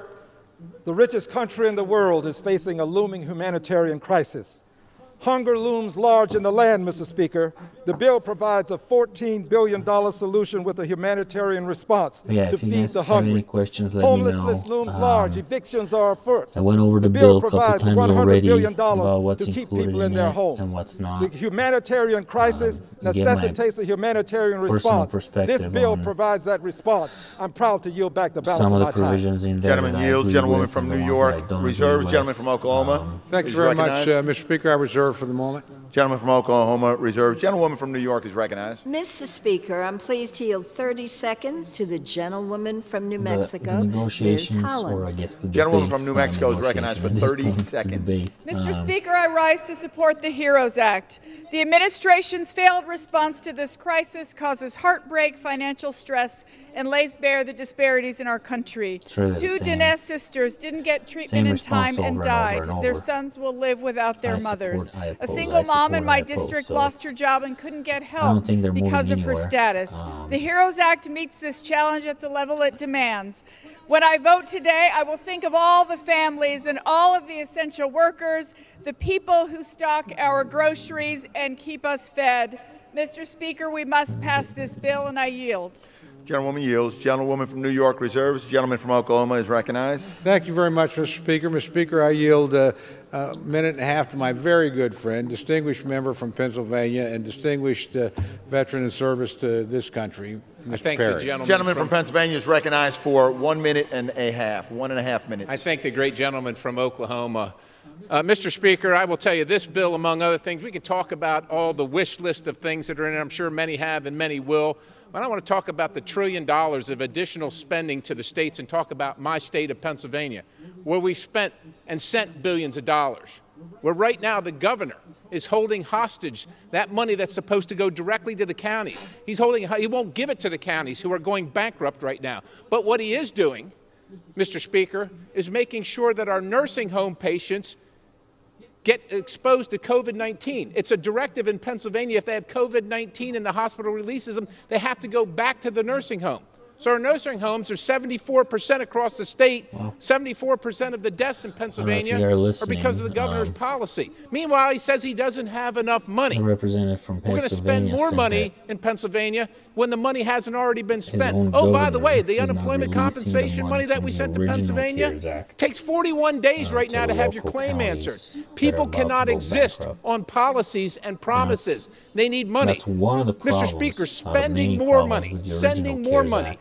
the richest country in the world is facing a looming humanitarian crisis. Hunger looms large in the land, Mr. Speaker. The bill provides a $14 billion solution with a humanitarian response Yeah, to if you feed guys the have hungry. any questions, let me know. Homelessness looms large. Evictions are afoot. I went over the bill bill a couple provides times $100 already billion about what's to keep included people in in their that homes. and what's not. The humanitarian crisis Get my necessitates a humanitarian personal response. perspective This bill on provides that response. I'm proud to yield back the balance Some of the my time. provisions in there. Gentleman that I yields. agree Gentlewoman with from and the New ones that I York don't agree reserves. with. Gentleman from Oklahoma Thank you is very much, recognized. Mr. Speaker. I reserve for the moment. Gentleman from Oklahoma reserves. Gentlewoman from New York is recognized. Mr. Speaker, I'm pleased to yield 30 seconds to the gentlewoman from New Mexico, the Ms. negotiations, Holland. or I guess the Gentlewoman debate, from New not Mexico is recognized for negotiation. 30 It's a seconds. debate. Mr. Speaker, I rise to support the HEROES Act. The administration's failed response to this crisis causes heartbreak, financial stress, and lays bare the disparities in our country. Sure, they're the Two same. Dinesh sisters didn't get treatment Same in response time and over and over died. and Their over. sons will live without their I support- mothers. I A oppose, single I mom in support, my I oppose, district so lost it's- her job and couldn't get I help don't think they're moving because of her anywhere. status. The HEROES Act meets this challenge at the level it demands. When I vote today, I will think of all the families and all of the essential workers, the people who stock our groceries and keep us fed. Mr. Speaker, we must pass this bill, and I yield. Gentlewoman yields. Gentlewoman from New York reserves. Gentleman from Oklahoma is recognized. Thank you very much, Mr. Speaker. Mr. Speaker, I yield a minute and a half to my very good friend, distinguished member from Pennsylvania and distinguished veteran in service to this country, Mr. thank Perry. the gentleman, Gentleman from Pennsylvania is recognized for 1 minute and a half, 1.5 minutes. I thank the great gentleman from Oklahoma. Mr. Speaker, I will tell you this bill, among other things, we can talk about all the wish list of things that are in it. I'm sure many have and many will. But I want to talk about the $1 trillion of additional spending to the states and talk about my state of Pennsylvania, where we spent and sent billions of dollars, where right now the governor is holding hostage that money that's supposed to go directly to the counties. He won't give it to the counties who are going bankrupt right now. But what he is doing Mr. Speaker, is making sure that our nursing home patients get exposed to COVID-19. It's a directive in Pennsylvania. If they have COVID-19 and the hospital releases them, they have to go back to the nursing home. So our nursing homes are 74% across the state. 74% of the deaths in Pennsylvania are because of the governor's policy. Meanwhile, he says he doesn't have enough money. The representative from We're going to spend more money in Pennsylvania when the money hasn't already been spent. Oh, by the way, the unemployment compensation money that we sent to Pennsylvania takes 41 days right now to have your claim answered. People cannot exist on policies and promises. They need money. That's one of the problems. Mr. Speaker, spending more money, sending more money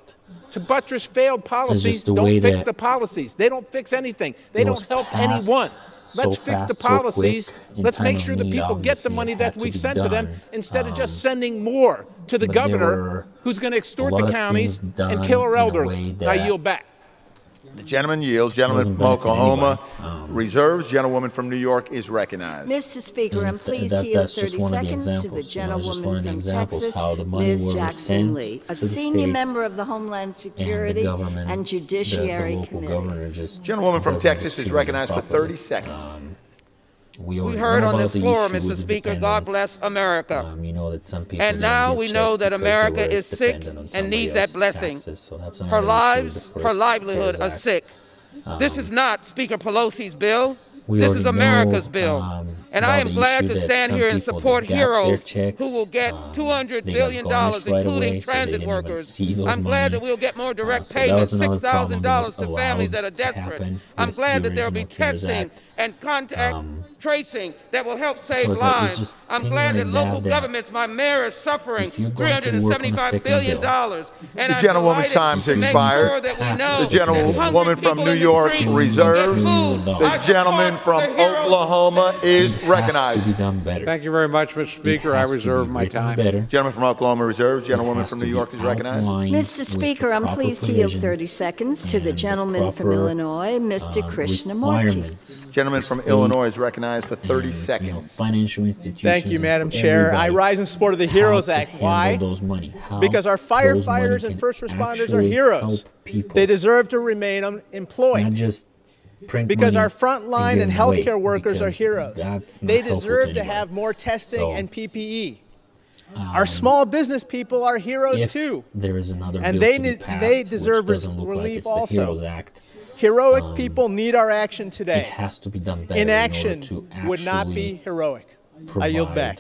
to buttress failed policies don't fix the policies. They don't fix anything. They don't help anyone. Let's fix the policies. Let's make sure that people get the money that we've sent to them instead of just sending more to the governor who's going to extort the counties and kill our elderly. I yield back. The gentleman yields. Gentleman from Oklahoma reserves. Gentlewoman from New York is recognized. Mr. Speaker, I'm pleased to yield 30 seconds to the gentlewoman from Texas, Ms. Jackson Lee, a senior member of the Homeland Security and Judiciary Committees. Gentlewoman from Texas is recognized for 30 seconds. We heard on this floor, Mr. Speaker, God bless America. And now we know that America is sick and needs that blessing. Her lives, her livelihood are sick. This is not Speaker Pelosi's bill. This is America's bill. And I am glad to stand here and support heroes who will get $200 billion, including transit workers. I'm glad that we'll get more direct payments, $6,000 to families that are desperate. I'm glad that there will be testing and contact tracing that will help save lives. I'm glad that local governments, my mayor is suffering $375 billion. And the gentlewoman's time's expired. The gentlewoman from New York reserves. The gentleman from Oklahoma is recognized. Thank you very much, Mr. Speaker. I reserve my time. Gentleman from Oklahoma reserves. Gentlewoman from New York is recognized. Mr. Speaker, I'm pleased to yield 30 seconds to the gentleman from Illinois, Mr. Krishnamurti. Gentleman from Illinois is recognized for 30 seconds. Financial institutions. Thank you, Madam Chair. I rise in support of the HEROES Act. Why? Because our firefighters and first responders are heroes. They deserve to remain employed. Because our frontline and healthcare workers are heroes. They deserve to have more testing and PPE. Our small business people are heroes too. There is another and bill they deserve relief also. Heroic people need our action today. It has to be done better. Inaction would not be heroic. I yield back.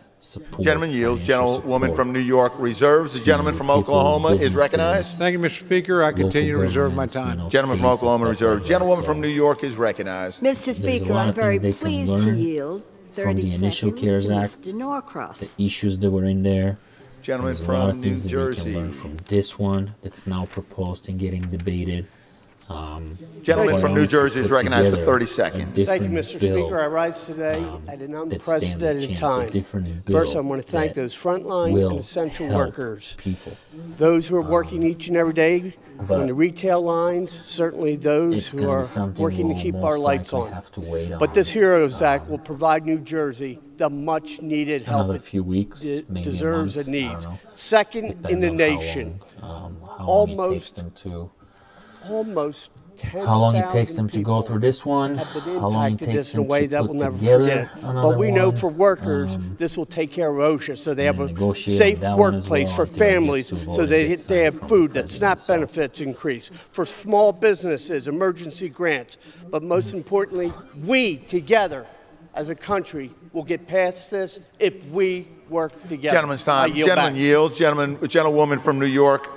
Gentleman yields. Gentlewoman from New York reserves. The gentleman from Oklahoma is recognized. Thank you, Mr. Speaker. I continue to reserve my time. Gentleman from Oklahoma reserves. Gentlewoman from New York is recognized. Mr. Speaker, I'm very pleased to yield 30 seconds to Mr. Norcross. The issues that were in there. Gentleman from New Jersey. There's a lot of things that we can learn from this one that's now proposed and getting debated. Gentleman from New Jersey is recognized for 30 seconds. Thank you, Mr. Speaker. I rise today at an unprecedented time. First, I want to thank those frontline and essential workers, those who are working each and every day on the retail lines, certainly those who are working to keep our lights on. But this HEROES Act will provide New Jersey the much-needed help it deserves and needs. Second in the nation, almost how long it takes them to go through this one, how long it takes them to put together another But we know one. for workers, this will take care of OSHA, so they have a safe workplace for families, so they have food, that SNAP benefits increase, for small businesses, emergency grants. But most importantly, we together as a country will get past this if we work together. Gentleman's time. Gentleman yields. Gentlewoman from New York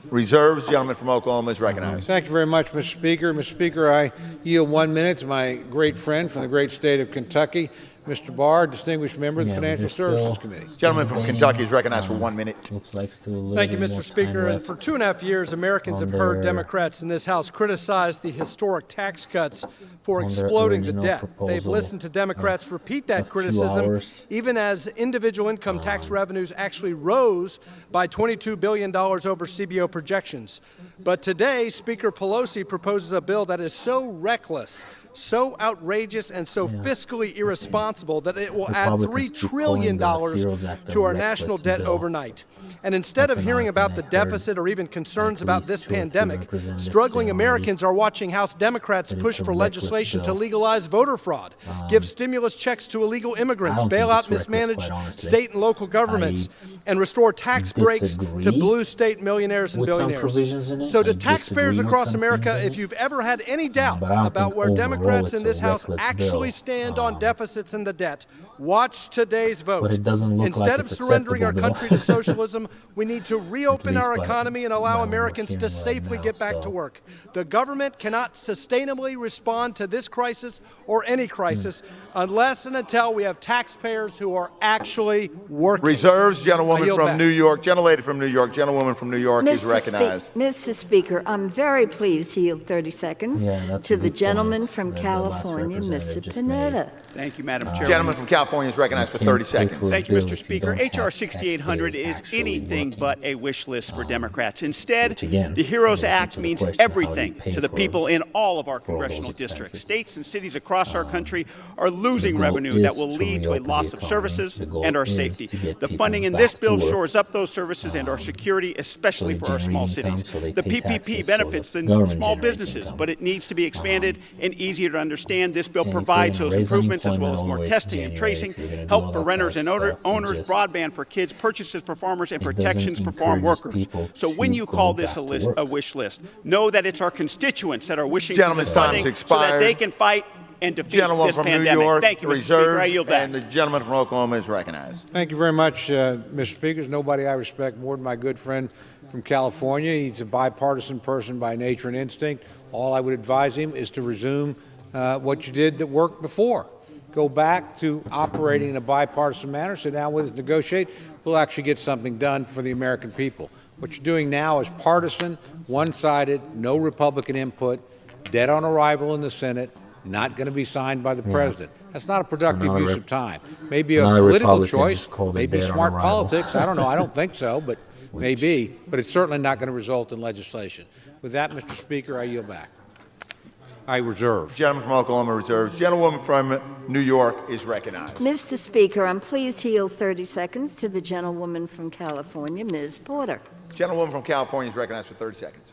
reserves. Gentleman from Oklahoma is recognized. Thank you very much, Mr. Speaker. Mr. Speaker, I yield 1 minute to my great friend from the great state of Kentucky, Mr. Barr, distinguished member of the Financial Services Committee. Gentleman from Kentucky is recognized for 1 minute. Looks like still a little Thank you, bit Mr. more Speaker. time And for 2.5 years, Americans have on heard their- Democrats in this House criticize the historic tax cuts for exploding the debt. They've listened to Democrats repeat that criticism, even as individual income tax revenues actually rose by $22 billion over CBO projections. But today, Speaker Pelosi proposes a bill that is so reckless, so outrageous, and so fiscally irresponsible that it will add $3 trillion to our national debt overnight. And instead of hearing about the deficit or even concerns about this pandemic, struggling Americans are watching House Democrats push for legislation to legalize voter fraud, give stimulus checks to illegal immigrants, bail out mismanaged state and local governments, and restore tax breaks to blue state millionaires and billionaires. So to taxpayers across America, if you've ever had any doubt about where Democrats in this House actually stand on deficits and the debt, watch today's vote. But it doesn't look Instead like of it's surrendering our acceptable country to socialism, we need to reopen least our by- economy and allow by what Americans we're to hearing right safely now, get back to so- work. The government cannot sustainably respond to this crisis or any crisis unless and until we have taxpayers who are actually working. Reserves, I gentlewoman yield from back. New York, gentlelady from New York, gentlewoman from New York is recognized. Mr. Speaker, I'm very pleased to yield 30 seconds that's to a the good gentleman point from that the last California, Mr. representative just made. Panetta. Thank you, Madam Chair. Gentleman from California is recognized for 30 seconds. Thank you, Mr. Speaker. H.R. 6800 is anything but a wish list for Democrats. Instead, the HEROES Act means everything to the people in all of our congressional districts. States and cities across our country are losing revenue that will lead to a loss of services and our safety. The funding in this bill shores up those services and our security, especially for our small cities. The PPP benefits the small businesses, but it needs to be expanded and easier to understand. This bill provides those improvements as well as more testing and tracing, help for renters and owners, broadband for kids, purchases for farmers, and protections for farm workers. So when you call this a wish list, know that it's our constituents that are wishing for this funding so that they can fight and defeat Gentleman this from pandemic. New York, Thank you, Mr. Speaker. I yield reserves, back. and the gentleman from Oklahoma is recognized. Thank you very much, Mr. Speaker. There's nobody I respect more than my good friend from California. He's a bipartisan person by nature and instinct. All I would advise him is to resume what you did that worked before. Go back to operating in a bipartisan manner, sit down with us, negotiate. We'll actually get something done for the American people. What you're doing now is partisan, one-sided, no Republican input, dead on arrival in the Senate, not going to be signed by the president. That's not a productive use of time. Maybe a political choice, maybe smart politics. I don't know. I don't think so, but maybe. But it's certainly not going to result in legislation. With that, Mr. Speaker, I yield back. I reserve. Gentleman from Oklahoma reserves. Gentlewoman from New York is recognized. Mr. Speaker, I'm pleased to yield 30 seconds to the gentlewoman from California, Ms. Porter. Gentlewoman from California is recognized for 30 seconds.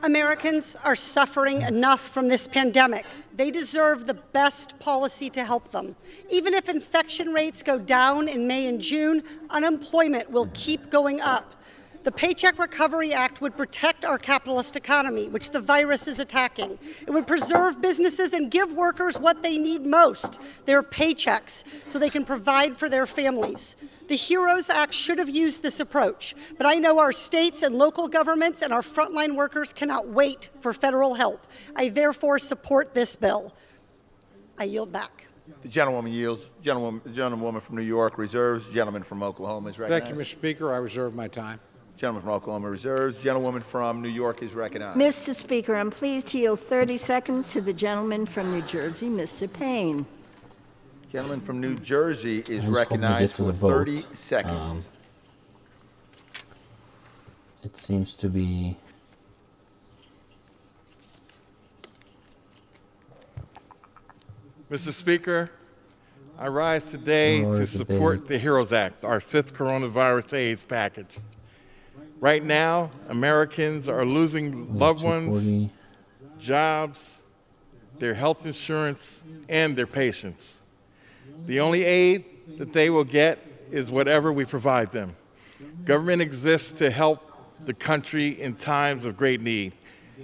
Americans are suffering enough from this pandemic. They deserve the best policy to help them. Even if infection rates go down in May and June, unemployment will keep going up. The Paycheck Recovery Act would protect our capitalist economy, which the virus is attacking. It would preserve businesses and give workers what they need most, their paychecks, so they can provide for their families. The HEROES Act should have used this approach, but I know our states and local governments and our frontline workers cannot wait for federal help. I therefore support this bill. I yield back. The gentlewoman yields. Gentlewoman from New York reserves. Gentleman from Oklahoma is recognized. Thank you, Mr. Speaker. I reserve my time. Gentleman from Oklahoma reserves. Gentlewoman from New York is recognized. Mr. Speaker, I'm pleased to yield 30 seconds to the gentleman from New Jersey, Mr. Payne. Gentleman from New Jersey is Who's recognized for hoping to get to the 30 vote. seconds. It seems to be Mr. Speaker, I rise today to support the HEROES Act, our fifth coronavirus AIDS package. Right now, Americans are losing loved ones, jobs, their health insurance, and their patients. The only aid that they will get is whatever we provide them. Government exists to help the country in times of great need,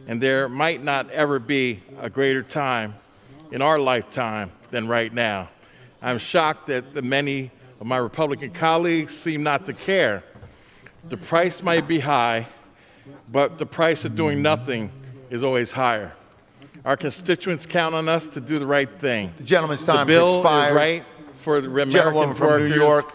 and there might not ever be a greater time in our lifetime than right now. I'm shocked that the many of my Republican colleagues seem not to care. The price might be high, but the price of doing nothing is always higher. Our constituents count on us to do the right thing. The gentleman's time the bill has expired. is right for the American Gentlewoman from workers New York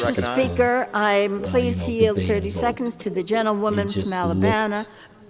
recognized. Speaker, I'm pleased to yield 30 seconds to the gentlewoman from Alabama.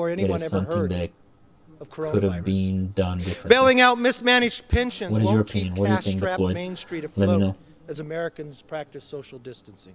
before it anyone is ever something heard that of could have coronavirus. been done differently. Bailing out mismanaged pensions What is your won't keep opinion? What do you think, cash-strapped Floyd? Main Street Let me afloat know. as Americans practice social distancing.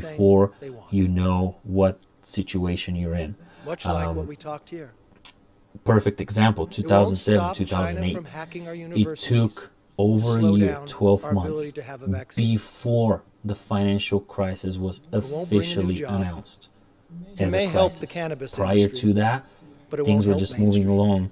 before you know what situation you're in. Much like what we talked here. Perfect example, 2007, 2008. It took over a year, 12 months, before the financial crisis was officially announced as a crisis. Prior to that, things were just moving along,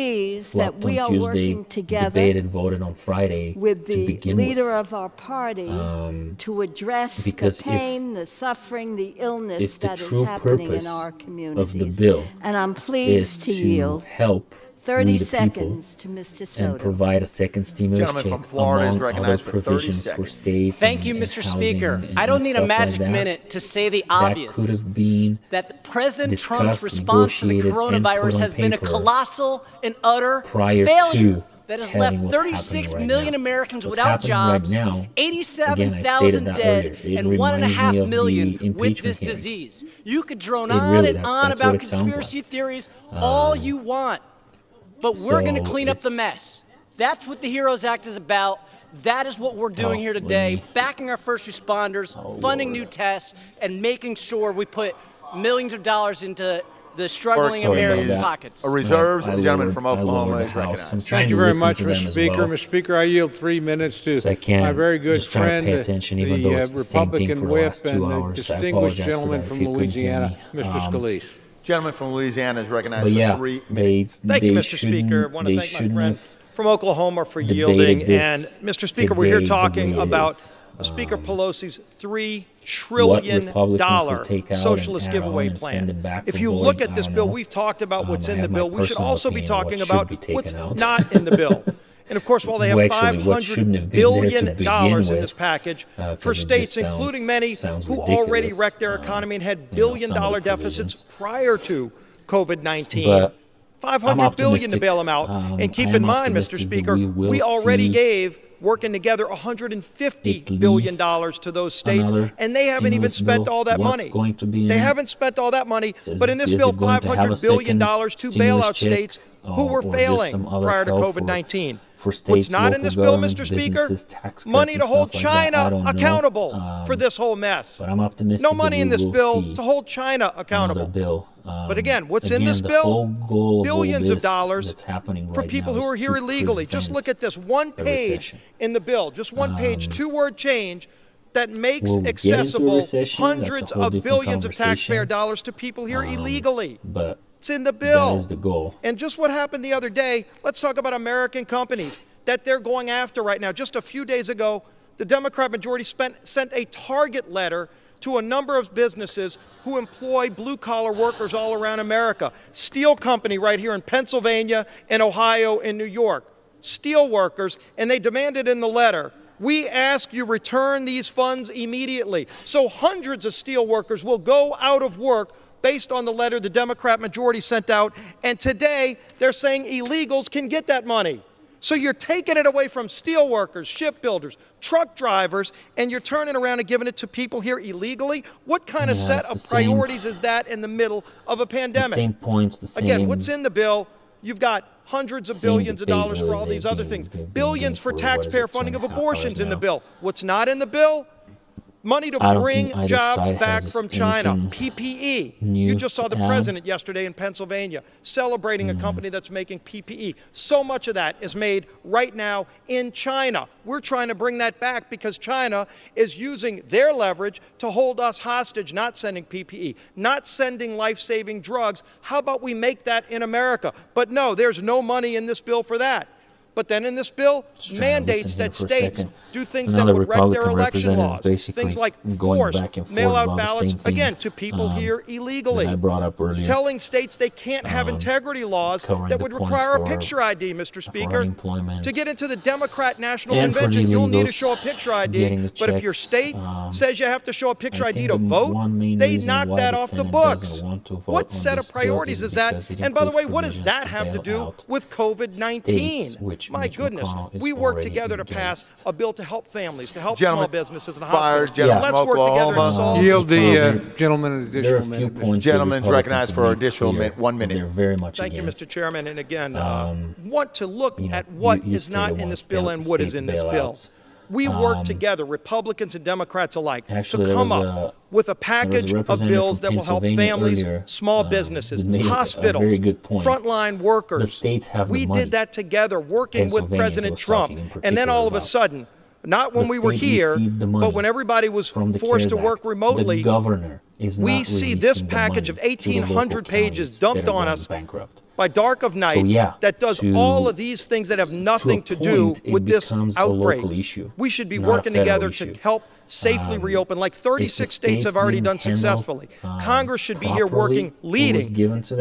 pleased that flopped we on are Tuesday, working together debated, voted on Friday with to the begin leader with. of our party to address because the pain, the suffering, the illness if the that is true happening in purpose our communities. of the bill and I'm is pleased to yield. help 30 we the people, seconds to Mr. Soto. and provide a second stimulus Gentleman from check Florida is among other recognized for 30 provisions for seconds. states. Thank you, and Mr. housing Speaker. and I don't need a stuff like magic that. minute to say the That obvious. could have been That President Trump's discussed, response to the negotiated, and put coronavirus on has been a paper colossal and utter prior failure to that has having left what's 36 happening million right now. Americans What's without happening jobs, right now, again, I 87,000 stated that dead, earlier. It and reminds me 1.5 of million the with impeachment this hearings. disease. You could drone It on really- and that's- on that's about what it sounds conspiracy like. theories all you want, but we're going to So clean up the it's- mess. That's what the HEROES Act is about. That is what we're doing here today, backing our first responders, funding new tests, and making sure we put millions of dollars into the struggling American pockets. A reserves, and the gentleman from Oklahoma is recognized. Thank you very much, Mr. Speaker. Mr. Speaker, I yield 3 minutes to my very good friend, the Republican whip and the distinguished gentleman from Louisiana, Mr. Scalise. Gentleman from Louisiana is recognized But yeah, for 3 they minutes. Thank you, Mr. Speaker. I want to thank my friend from Oklahoma for yielding. And, Mr. Speaker, we're here talking about Speaker Pelosi's $3 trillion socialist giveaway plan. If you look at this bill, we've talked about what's in the bill. We should also be talking about what's not in the bill. And of course, while they have $500 billion in this package for states, including many who already wrecked their economy and had billion-dollar deficits prior to COVID-19. $500 billion to bail them out. And keep in mind, Mr. Speaker, we already gave, working together, $150 billion to those states, and they haven't even spent all that money. They haven't spent all that money, but in this bill, $500 billion to bail out states who were failing prior to COVID-19. What's not in this bill, Mr. Speaker? Money to hold China accountable for this whole mess. But I'm optimistic. No money in this bill to hold China accountable. But again, what's in this bill? Billions of dollars for people who are here illegally. Just look at this one page in the bill, just one page, two-word change that makes accessible hundreds of billions of taxpayer dollars to people here illegally. But it's in the bill. that is the goal. And just what happened the other day, let's talk about American companies that they're going after right now. Just a few days ago, the Democrat majority sent a target letter to a number of businesses who employ blue-collar workers all around America. Steel company right here in Pennsylvania and Ohio and New York. Steel workers, and they demanded in the letter, we ask you return these funds immediately. So hundreds of steel workers will go out of work based on the letter the Democrat majority sent out, and today they're saying illegals can get that money. So you're taking it away from steel workers, shipbuilders, truck drivers, and you're turning around and giving it to people here illegally? What kind of set of priorities is that in the middle of a pandemic? The same points, the same... Again, what's in the bill? You've got hundreds of billions of dollars for all these other things. Billions for taxpayer funding of abortions in the bill. What's not in the bill? Money to bring jobs back from China, PPE. You just saw the president yesterday in Pennsylvania celebrating a company that's making PPE. So much of that is made right now in China. We're trying to bring that back because China is using their leverage to hold us hostage, not sending PPE, not sending life-saving drugs. How about we make that in America? But no, there's no money in this bill for that. But then in this bill, mandates that states do things that would wreck their election laws. Things like force mail-out ballots, again, to people here illegally. I brought up earlier. Telling states they can't have integrity laws that would require a picture ID, Mr. Speaker. To get into the Democrat National Convention, you'll need to show a picture ID. But if your state says you have to show a picture ID to vote, they knock that off the books. What set of priorities is that? And by the way, what does that have to do with COVID-19? My goodness, we work together to pass a bill to help families, to help small businesses and hospitals. Let's work together to solve Yield the gentleman an additional minute. Gentleman's recognized for additional 1 minute. They're very much Thank you, Mr. Chairman. And again, want to look at what is not in this bill and what is in this bill. We work together, Republicans and Democrats alike, to come up with a package of bills that will help families, small businesses, hospitals, frontline workers. We did that together, working with President Trump. And then all of a sudden, not when we were here, but when everybody was forced to work remotely, we see this package of 1,800 pages dumped on us by dark of night that does all of these things that have nothing to do with this outbreak. We should be working together to help safely reopen, like 36 states have already done successfully. Congress should be here working, leading,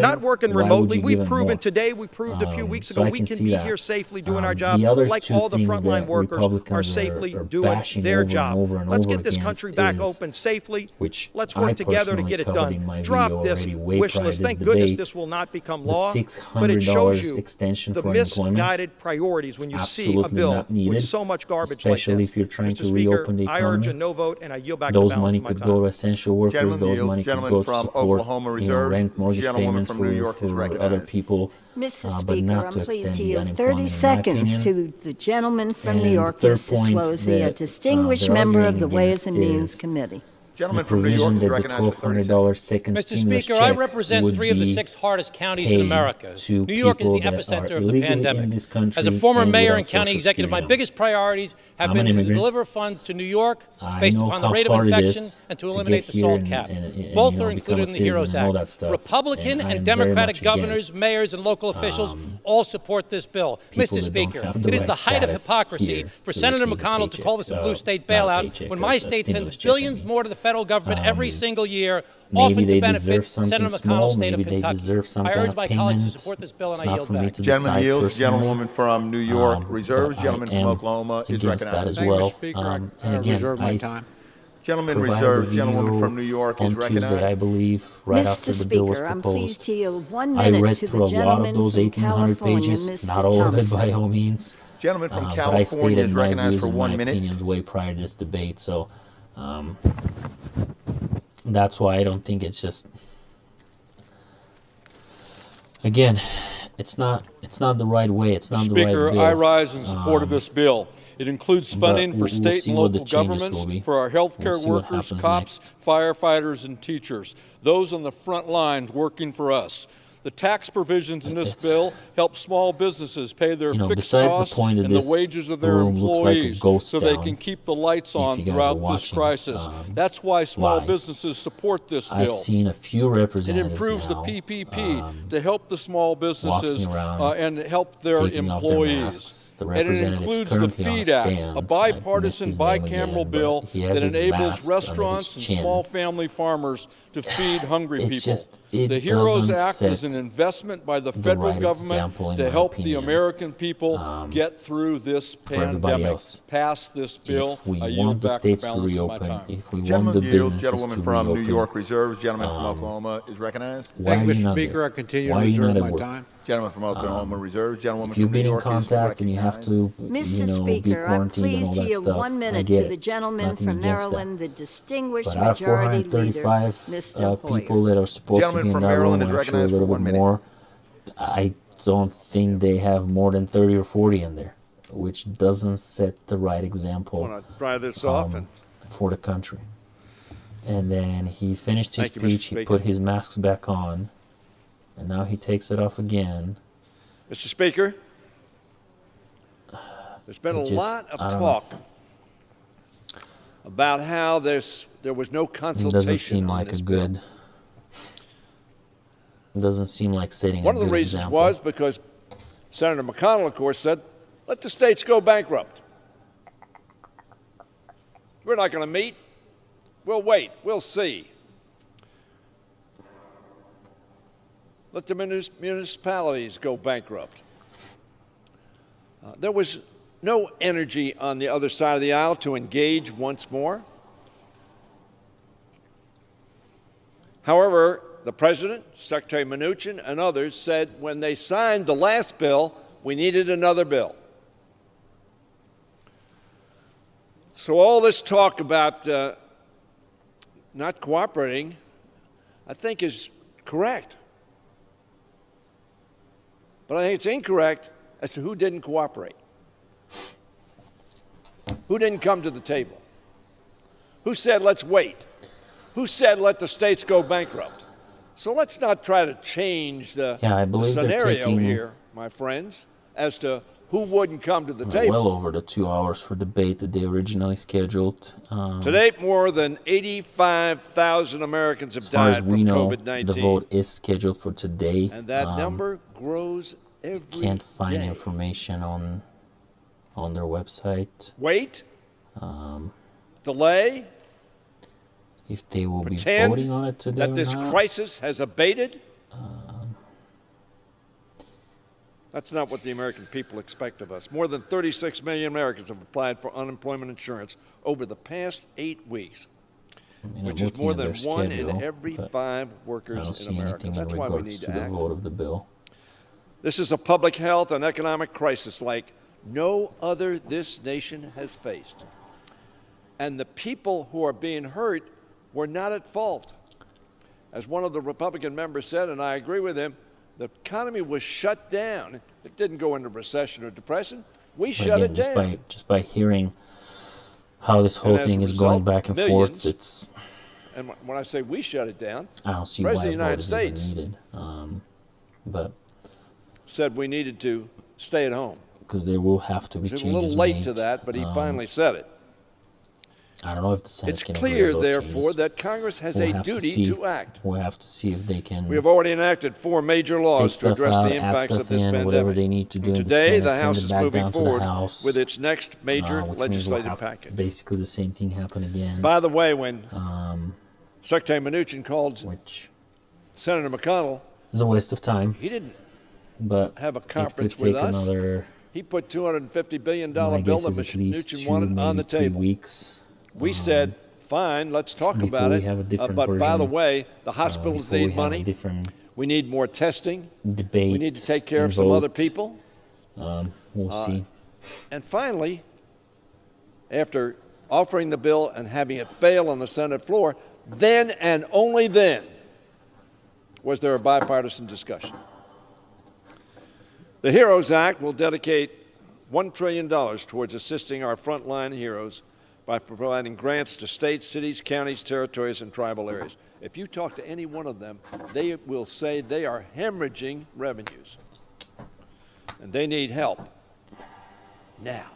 not working remotely. We've proven today, we proved a few weeks ago, we can be here safely doing our job, like all the frontline workers are safely doing their job. Let's get this country back open safely. Let's work together to get it done. Drop this wish list. Thank goodness this will not become law, but it shows you the misguided priorities when you see a bill with so much garbage like this. Especially if you're trying to reopen the economy. I urge a no vote, and I yield back those money could go to essential workers. Those money could go to support rent, mortgage payments for other people. Mr. But Speaker, not I'm to pleased extend to the yield unemployment. 30 In my seconds opinion. to the gentleman from New And York, the third Mr. point Swosey, a that, distinguished they're member of arguing the Ways against and Means is Committee. the provision that the $1,200 second Mr. stimulus Speaker, check I represent would 3 of the be 6 hardest counties paid in America. to New York is the people that epicenter are of the illegally pandemic. in this country As a former and mayor without and county Social executive, my Security biggest priorities have I'm been an to immigrant. deliver funds to New York I based know upon the how rate of hard it infection is and to to eliminate get the here SALT and- cap. and, Both you know, are become included a in the HEROES citizen and all Act. that stuff. Republican And and I'm very Democratic much governors, against, mayors, and local officials all support this bill. people Mr. that Speaker, don't have the it is right the height of status hypocrisy here for to Senator receive a McConnell to paycheck, call this a blue state not a bailout paycheck, when a my state stimulus sends check, billions more to the federal government every single year, Maybe often they to benefit deserve something Senator small. McConnell's state Maybe of they Kentucky. deserve some I kind urge of my colleagues to payment. support this bill, It's and I not yield for me back. to Gentleman decide yields. personally. Gentlewoman from New York reserves. But Gentleman I from am Oklahoma is against that recognized. as Thank you, well. Mr. Speaker. And I again, reserve my I time. Gentleman provided reserves. a video Gentlewoman from New York is on Tuesday, I recognized. believe, right after Mr. the bill was Speaker, I'm proposed. pleased to yield 1 I minute read to through the a lot of gentleman those from 1,800 California, pages, Mr. not all of it Thompson. by all means. Gentleman from But I California stated is my recognized views for and 1 my minute. opinions way prior to this debate, so that's why I don't think it's just. Again, it's not the right way. It's not the right Speaker, bill. I rise in support of this bill. It includes funding for we'll state see and what the local changes governments, will be. for our healthcare We'll see what workers, happens cops, next. firefighters, and teachers, those on the front lines working for us. The tax provisions in this bill help small businesses pay their fixed besides the costs point of and the this wages of their room looks like a employees ghost so they town, can keep the lights on you guys are throughout this watching, crisis. That's why small live. businesses support this bill. I've seen a few It representatives improves now, the PPP to help the small businesses walking around, and help their taking off their masks. employees. The And it representative's includes the currently on FEED a Act, stand. a I missed bipartisan his name again, bicameral but bill he has that his enables mask under restaurants his and chin. small family farmers to feed hungry It's people. just- it The HEROES doesn't Act is set an investment by the the federal right government example, in to my help the opinion, American people get through this for everybody pandemic. else. Pass this bill. If we I yield want the back states the to balance of my reopen, time. if we want Gentleman the yields. businesses Gentleman to from reopen, New York reserves. Gentleman from Oklahoma is recognized. why Thank are you, you Mr. not at Speaker. work? I continue Why to are you reserve not at my work? time. Gentleman from Oklahoma reserves. Gentlewoman If you've from been New in York contact and you have to, Mr. be Speaker, I'm quarantined and all pleased to that yield stuff, 1 I minute get to it. the gentleman Nothing from against that. Maryland, the distinguished But out of majority leader, 435 Mr. Hoyer. people that are supposed Gentleman to be in from that room, Maryland and is I'm sure a recognized for little 1 bit minute. more, I don't think they have more than 30 or 40 in there, which doesn't set the right example I want to try this off. for the country. And then he finished his Thank you, Mr. speech, he Speaker. put his masks back on, and now he takes it off again. Mr. Speaker, there's been a It just- lot I of don't talk about how there was no It consultation doesn't seem on like this a bill. good. It doesn't seem like setting One a of the good reasons example. was because Senator McConnell, of course, said, let the states go bankrupt. We're not going to meet. We'll wait. We'll see. Let the municipalities go bankrupt. There was no energy on the other side of the aisle to engage once more. However, the President, Secretary Mnuchin, and others said when they signed the last bill, we needed another bill. So all this talk about not cooperating, I think is correct. But I think it's incorrect as to who didn't cooperate. Who didn't come to the table? Who said, let's wait? Who said, let the states go bankrupt? So let's not try to change the Yeah, I believe they're scenario taking here, my friends. as to who wouldn't come to the table. Well over the 2 hours for debate that they originally scheduled. To date, more than 85,000 Americans have died from COVID-19. The vote is scheduled for today. And that number grows every day. Can't find information on their website. Wait. Delay. If they will be Pretend voting on it today that or this not. crisis has abated. That's not what the American people expect of us. More than 36 million Americans have applied for unemployment insurance over the past 8 weeks, which is more than 1 in every 5 workers in America. That's why we need to act. Vote of the bill. This is a public health and economic crisis like no other this nation has faced. And the people who are being hurt were not at fault. As one of the Republican members said, and I agree with him, the economy was shut down. It didn't go into recession or depression. We shut it down. Just by hearing how this whole thing is going back and forth, it's. And when I say we shut it down, I don't see why President of the United vote is even States needed. But said we needed to stay at home. Because there will have to be He was changes a little late made. to that, but he finally said it. I don't know if the Senate It's can clear, agree to those therefore, changes. that Congress has We'll a have to duty see. to act. We'll have to see if they can. We have already enacted 4 major take laws to stuff address out, the add impacts stuff of this in, pandemic. whatever they need to do. Today, in the the Senate, House send is it back moving down to the forward House, with its next major which means we'll legislative have package. basically the same thing happen again. By the way, when Secretary Mnuchin called Senator McConnell, It's a waste of time. he didn't But have a it conference could with take us. another. He put $250 billion My bill guess that is at least Mnuchin 2, wanted on maybe the 3 table. weeks. We said, fine, let's talk before about we it. have a different But by the version, way, the hospitals before we need have a money. different We need more testing. debate. We need to take care and of some other vote. people. We'll see. And finally, after offering the bill and having it fail on the Senate floor, then and only then was there a bipartisan discussion. The HEROES Act will dedicate $1 trillion towards assisting our frontline heroes by providing grants to states, cities, counties, territories, and tribal areas. If you talk to any one of them, they will say they are hemorrhaging revenues, and they need help now.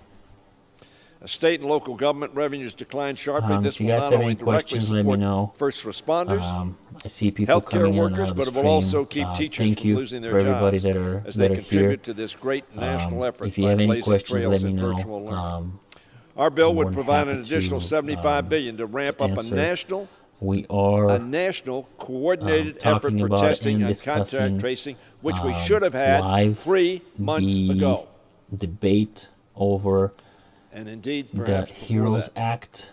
As state and local government revenues decline sharply, this If you will guys not have only any directly questions, let me support know. first responders, I see people healthcare coming in and workers, out of the but it will stream. also keep teachers Thank from you losing their for everybody jobs that are as they contribute here. to this great national effort If you by have any blazing questions, trails let me in know. virtual learning. Our bill I'm would more than provide an happy additional to, $75 billion to ramp up a answer. national We are coordinated effort talking for about testing and and discussing, contact tracing, which we should have had live 3 months the ago. debate over And indeed, the perhaps before HEROES that. Act.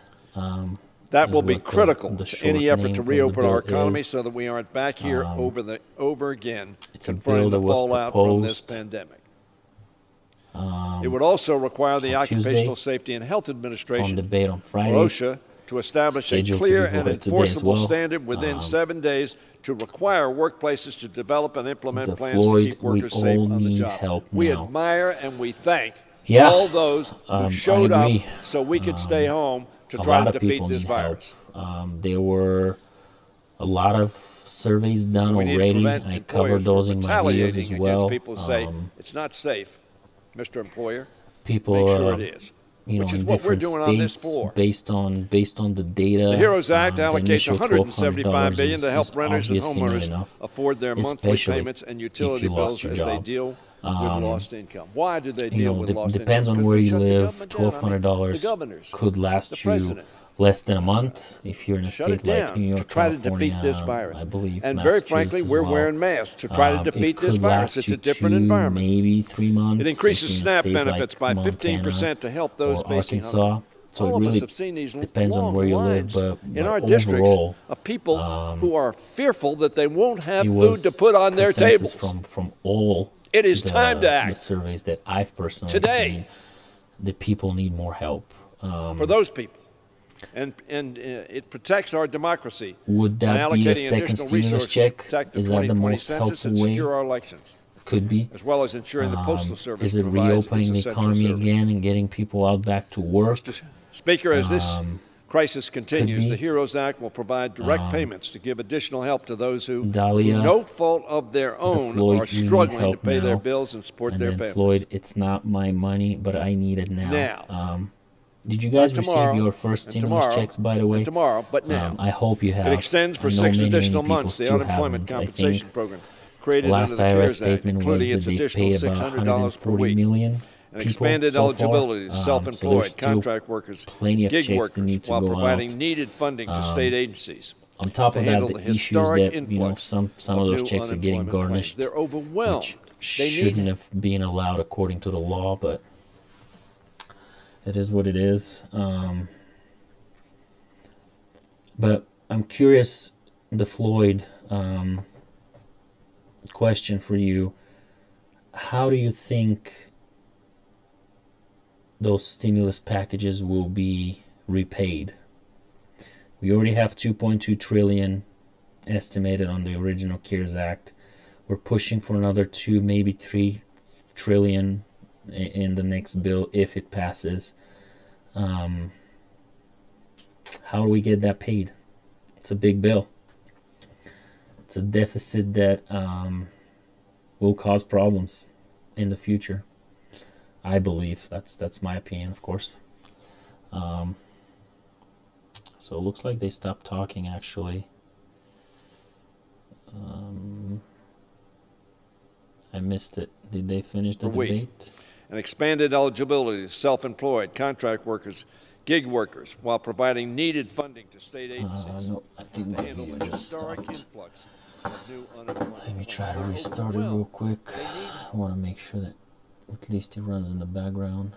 That is will be what critical the to any effort shortening to of the reopen our bill economy is. so that we aren't back here over again It's a confronting bill that the was fallout from this proposed pandemic. It would also require the on Occupational Tuesday, Safety and Health Administration, on debate on Friday, OSHA, to establish a scheduled to clear be and voted today as enforceable well. standard within 7 days to require workplaces to develop and implement The plans Floyd, to keep we workers all safe on the need job. help We now. admire and we thank Yeah, all those who I showed up agree. so we could stay home to a try lot to of defeat people this need virus. help. There were a lot of surveys done We need to already. prevent I employers covered from those in my videos retaliating as against well. people who say it's not safe, Mr. Employer. People, Make sure it is. in Which is what we're different doing on this states, floor. based on the data. The HEROES Act the allocates initial $175 billion to help is renters and obviously not homeowners enough, afford their monthly especially payments and if utility you lost bills your as they job. deal with lost income. Why do they You deal know, with lost depends income? on where Because you we shut the live. government down. I mean, $1,200 the governors, could the last you president. less than a month if you're in a Shut state it down like New York, to try California, to defeat this virus. I believe. And very frankly, Massachusetts we're as well. wearing masks to try to defeat it this could virus. last It's you a different 2, environment. maybe 3 months. It increases if you're in a SNAP state benefits like by 15% Montana to help those or facing Arkansas. hunger. So All it of really us have seen these depends on long where you live, lines but in our overall, districts of people who are fearful that they won't have it food was to put on their consensus tables. from all It is the, time to act. the surveys that I've personally Today. seen. The people need more help. For those people. And it protects our democracy. Would by that be a allocating second additional stimulus resources to check? protect the Is that the 2020 most census helpful and way? secure our elections, Could be. as well as ensuring the Postal Service Is it provides reopening its the essential economy service. again and getting people out back to work? Speaker, as this crisis continues, the HEROES Act will provide direct payments to give additional help to those who, through no fault of their own, are struggling to pay their bills and support their families. Floyd, it's not my money, but I need it now. Did you guys receive your first stimulus checks, by the way? Tomorrow, but now. I hope you have. It extends for 6 additional months the unemployment compensation program created under the CARES Act, including its additional $600 per week. And expanded eligibility to self-employed, contract workers, gig workers, while providing needed funding to state agencies. On top of that, the issues that some of those checks are getting garnished, they're overwhelmed. Which shouldn't have been allowed according to the law, but it is what it is. But I'm curious, the Floyd question for you: how do you think those stimulus packages will be repaid? We already have 2.2 trillion estimated on the original CARES Act. We're pushing for another 2, maybe 3 trillion in the next bill if it passes. How do we get that paid? It's a big bill. It's a deficit that will cause problems in the future. I believe that's my opinion, of course. So it looks like they stopped talking, actually. I missed it. Did they finish the debate? And expanded eligibility to self-employed, contract workers, gig workers, while providing needed funding to state agencies. No, I think my video just stopped. Let me try to restart it real quick. I want to make sure that at least it runs in the background.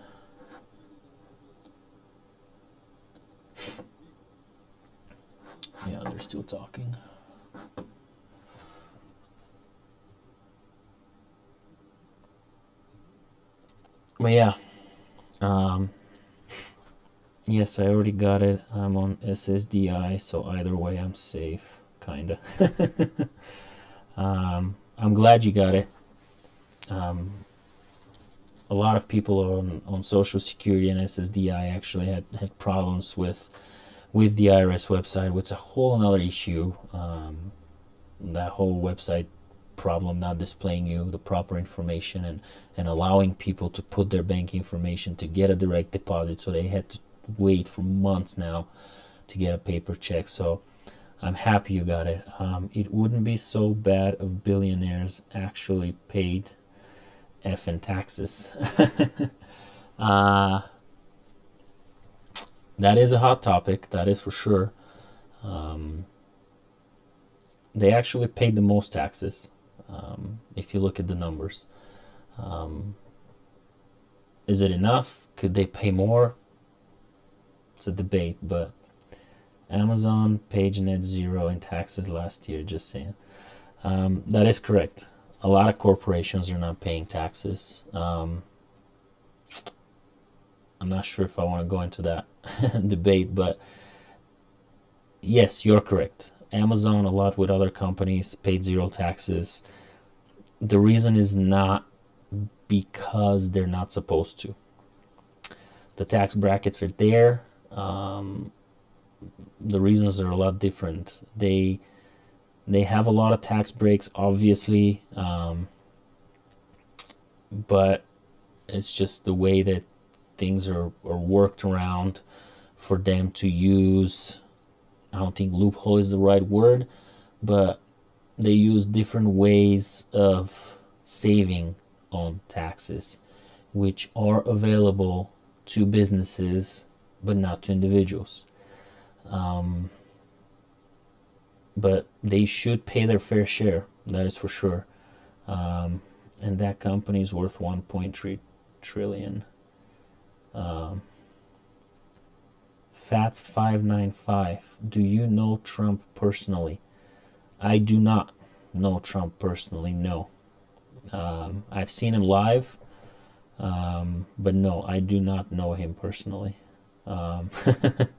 Yeah, they're still talking. But yeah, yes, I already got it. I'm on SSDI, so either way I'm safe, kinda. I'm glad you got it. A lot of people on Social Security and SSDI actually had problems with the IRS website, which is a whole another issue. That whole website problem not displaying you the proper information and allowing people to put their bank information to get a direct deposit, so they had to wait for months now to get a paper check. So I'm happy you got it. It wouldn't be so bad if billionaires actually paid effing taxes. That is a hot topic, that is for sure. They actually paid the most taxes, if you look at the numbers. Is it enough? Could they pay more? It's a debate, but Amazon paid net zero in taxes last year, just saying. That is correct. A lot of corporations are not paying taxes. I'm not sure if I want to go into that debate, but yes, you're correct. Amazon, along with other companies, paid zero taxes. The reason is not because they're not supposed to. The tax brackets are there. The reasons are a lot different. They have a lot of tax breaks, obviously, but it's just the way that things are worked around for them to use. I don't think loophole is the right word, but they use different ways of saving on taxes, which are available to businesses but not to individuals. But they should pay their fair share, that is for sure. And that company is worth 1.3 trillion. Fats 595. Do you know Trump personally? I do not know Trump personally, no. I've seen him live, but no, I do not know him personally. Fat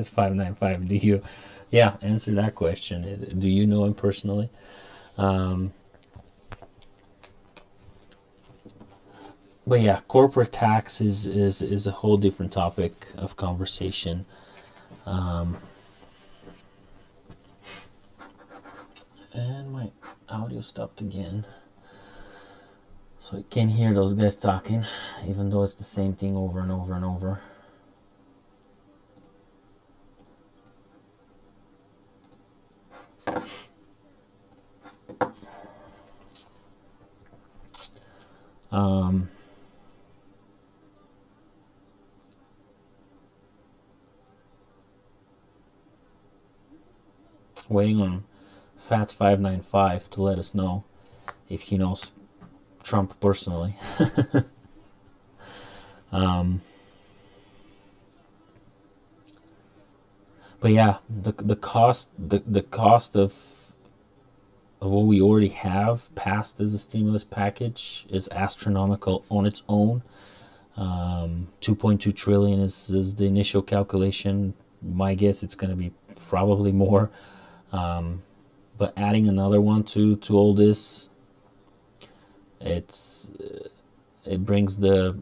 595. Do you? Yeah, answer that question. Do you know him personally? But yeah, corporate tax is a whole different topic of conversation. And my audio stopped again. So I can't hear those guys talking, even though it's the same thing over and over and over. Waiting on Fats595 to let us know if he knows Trump personally. But yeah, the cost of what we already have passed as a stimulus package is astronomical on its own. 2.2 trillion is the initial calculation. My guess it's going to be probably more. But adding another one to all this, it brings the,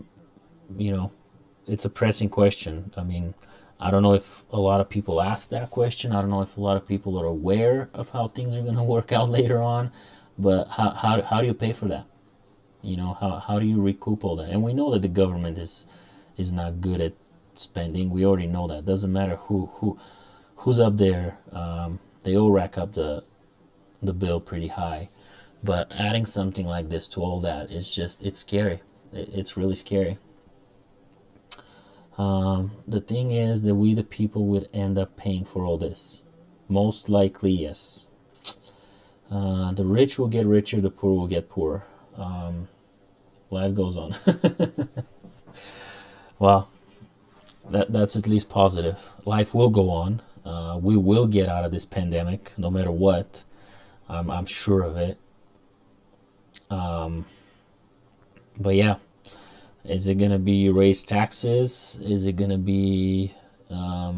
it's a pressing question. I mean, I don't know if a lot of people ask that question. I don't know if a lot of people are aware of how things are going to work out later on. But how do you pay for that? How do you recoup all that? And we know that the government is not good at spending. We already know that. Doesn't matter who's up there. They all rack up the bill pretty high. But adding something like this to all that is it's scary. It's really scary. The thing is that we, the people, would end up paying for all this. Most likely, yes. The rich will get richer, the poor will get poorer. Life goes on. Well, that's at least positive. Life will go on. We will get out of this pandemic, no matter what. I'm sure of it. But yeah, is it gonna be raise taxes? Is it gonna be? I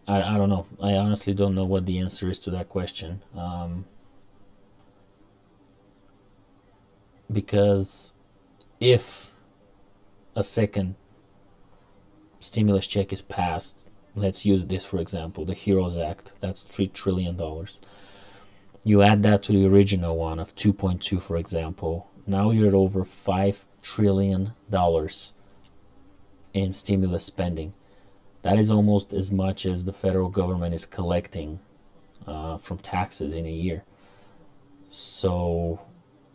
don't know. I honestly don't know what the answer is to that question. Because if a second stimulus check is passed, let's use this for example, the HEROES Act, that's $3 trillion. You add that to the original one of 2.2, for example, now you're at over $5 trillion in stimulus spending. That is almost as much as the federal government is collecting from taxes in a year. So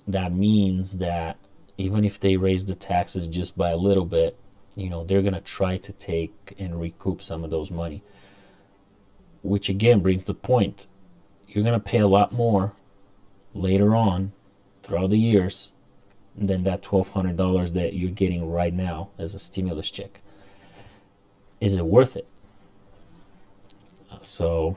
that means that even if they raise the taxes just by a little bit, they're going to try to take and recoup some of those money. Which again brings the point. You're going to pay a lot more later on throughout the years than that $1,200 that you're getting right now as a stimulus check. Is it worth it? So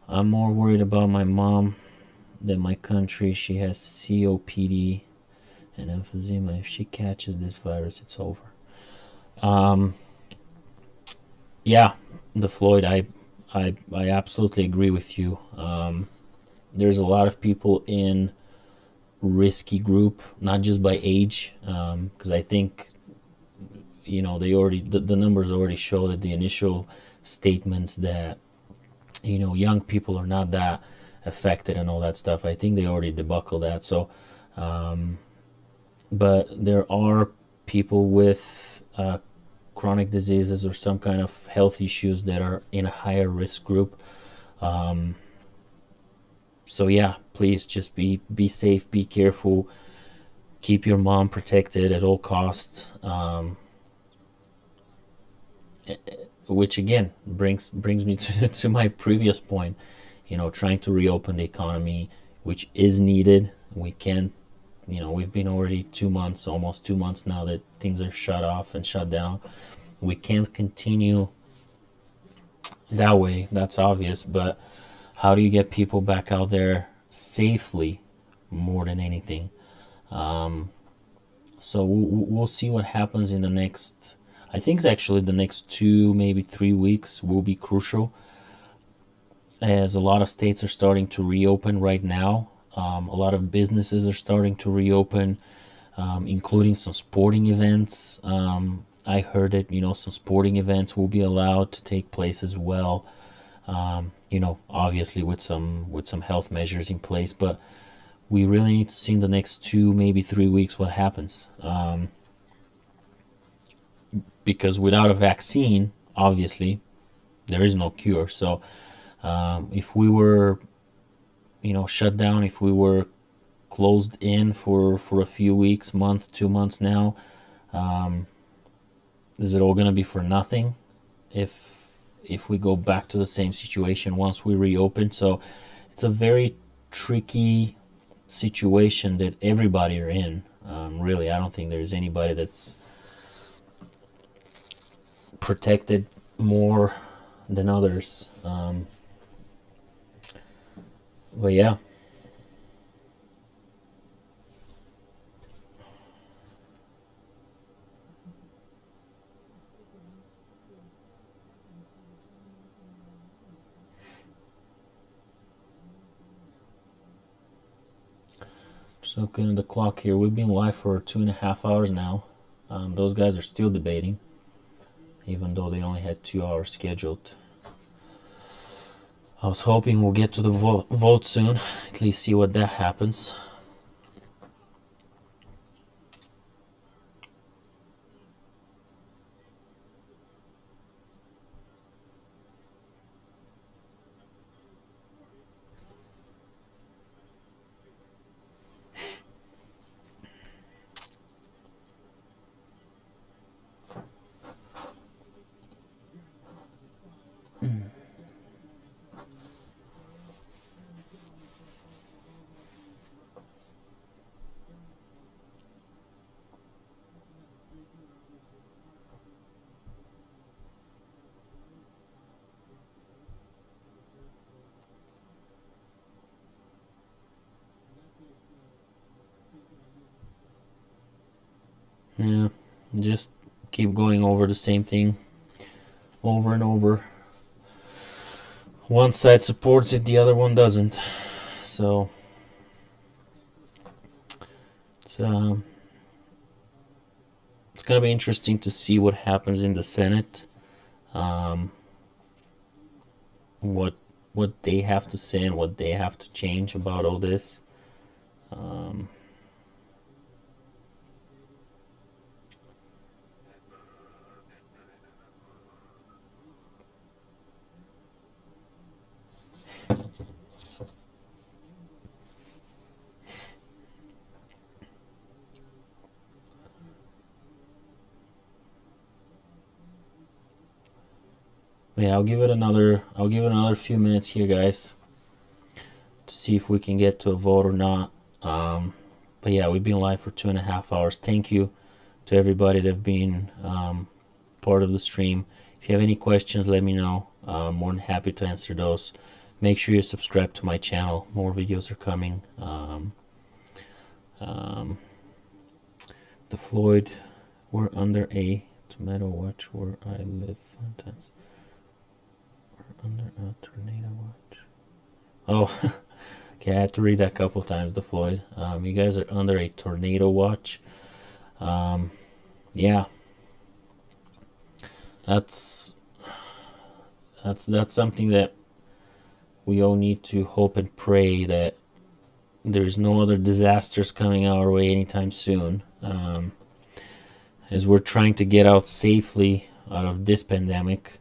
I'm more worried about my mom than my country. She has COPD and emphysema. If she catches this virus, it's over. Yeah, the Floyd, I absolutely agree with you. There's a lot of people in risky group, not just by age, because I think, they already, the numbers already show that the initial statements that, young people are not that affected and all that stuff, I think they already debunked that. So, but there are people with chronic diseases or some kind of health issues that are in a higher risk group. So yeah, please just be safe, be careful, keep your mom protected at all costs. Which again brings me to my previous point, trying to reopen the economy, which is needed. We can't, we've been already almost 2 months now that things are shut off and shut down. We can't continue that way, that's obvious, but how do you get people back out there safely more than anything? So we'll see what happens in the next, I think it's actually the next 2, maybe 3 weeks will be crucial, as a lot of states are starting to reopen right now. A lot of businesses are starting to reopen, including some sporting events. I heard that, some sporting events will be allowed to take place as well. Obviously with some health measures in place, but we really need to see in the next 2, maybe 3 weeks what happens. Because without a vaccine, obviously, there is no cure. So if we were, shut down, if we were closed in for a few weeks, month, 2 months now, is it all going to be for nothing if we go back to the same situation once we reopen? So it's a very tricky situation that everybody are in. Really, I don't think there's anybody that's protected more than others. But yeah. Just looking at the clock here, we've been live for 2.5 hours now. Those guys are still debating, even though they only had 2 hours scheduled. I was hoping we'll get to the vote soon, at least see what that happens. Yeah, just keep going over the same thing over and over. One side supports it, the other one doesn't. So it's going to be interesting to see what happens in the Senate. What they have to say and what they have to change about all this. Yeah, I'll give it another few minutes here, guys, to see if we can get to a vote or not. But yeah, we've been live for 2.5 hours. Thank you to everybody that have been part of the stream. If you have any questions, let me know. I'm more than happy to answer those. Make sure you subscribe to my channel. More videos are coming. The Floyd, we're under a tomato watch where I live. Sometimes. Under a tornado watch. Oh, okay, I had to read that a couple times, the Floyd. You guys are under a tornado watch. Yeah. That's something that we all need to hope and pray that there's no other disasters coming our way anytime soon. As we're trying to get out safely out of this pandemic,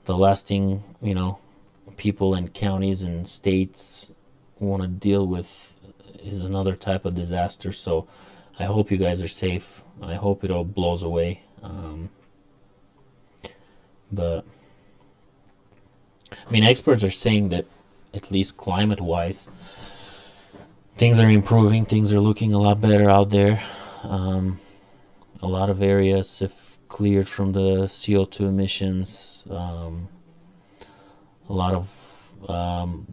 the last thing, people in counties and states want to deal with is another type of disaster. So I hope you guys are safe. I hope it all blows away. But experts are saying that, at least climate-wise, things are improving. Things are looking a lot better out there. A lot of areas have cleared from the CO2 emissions. A lot of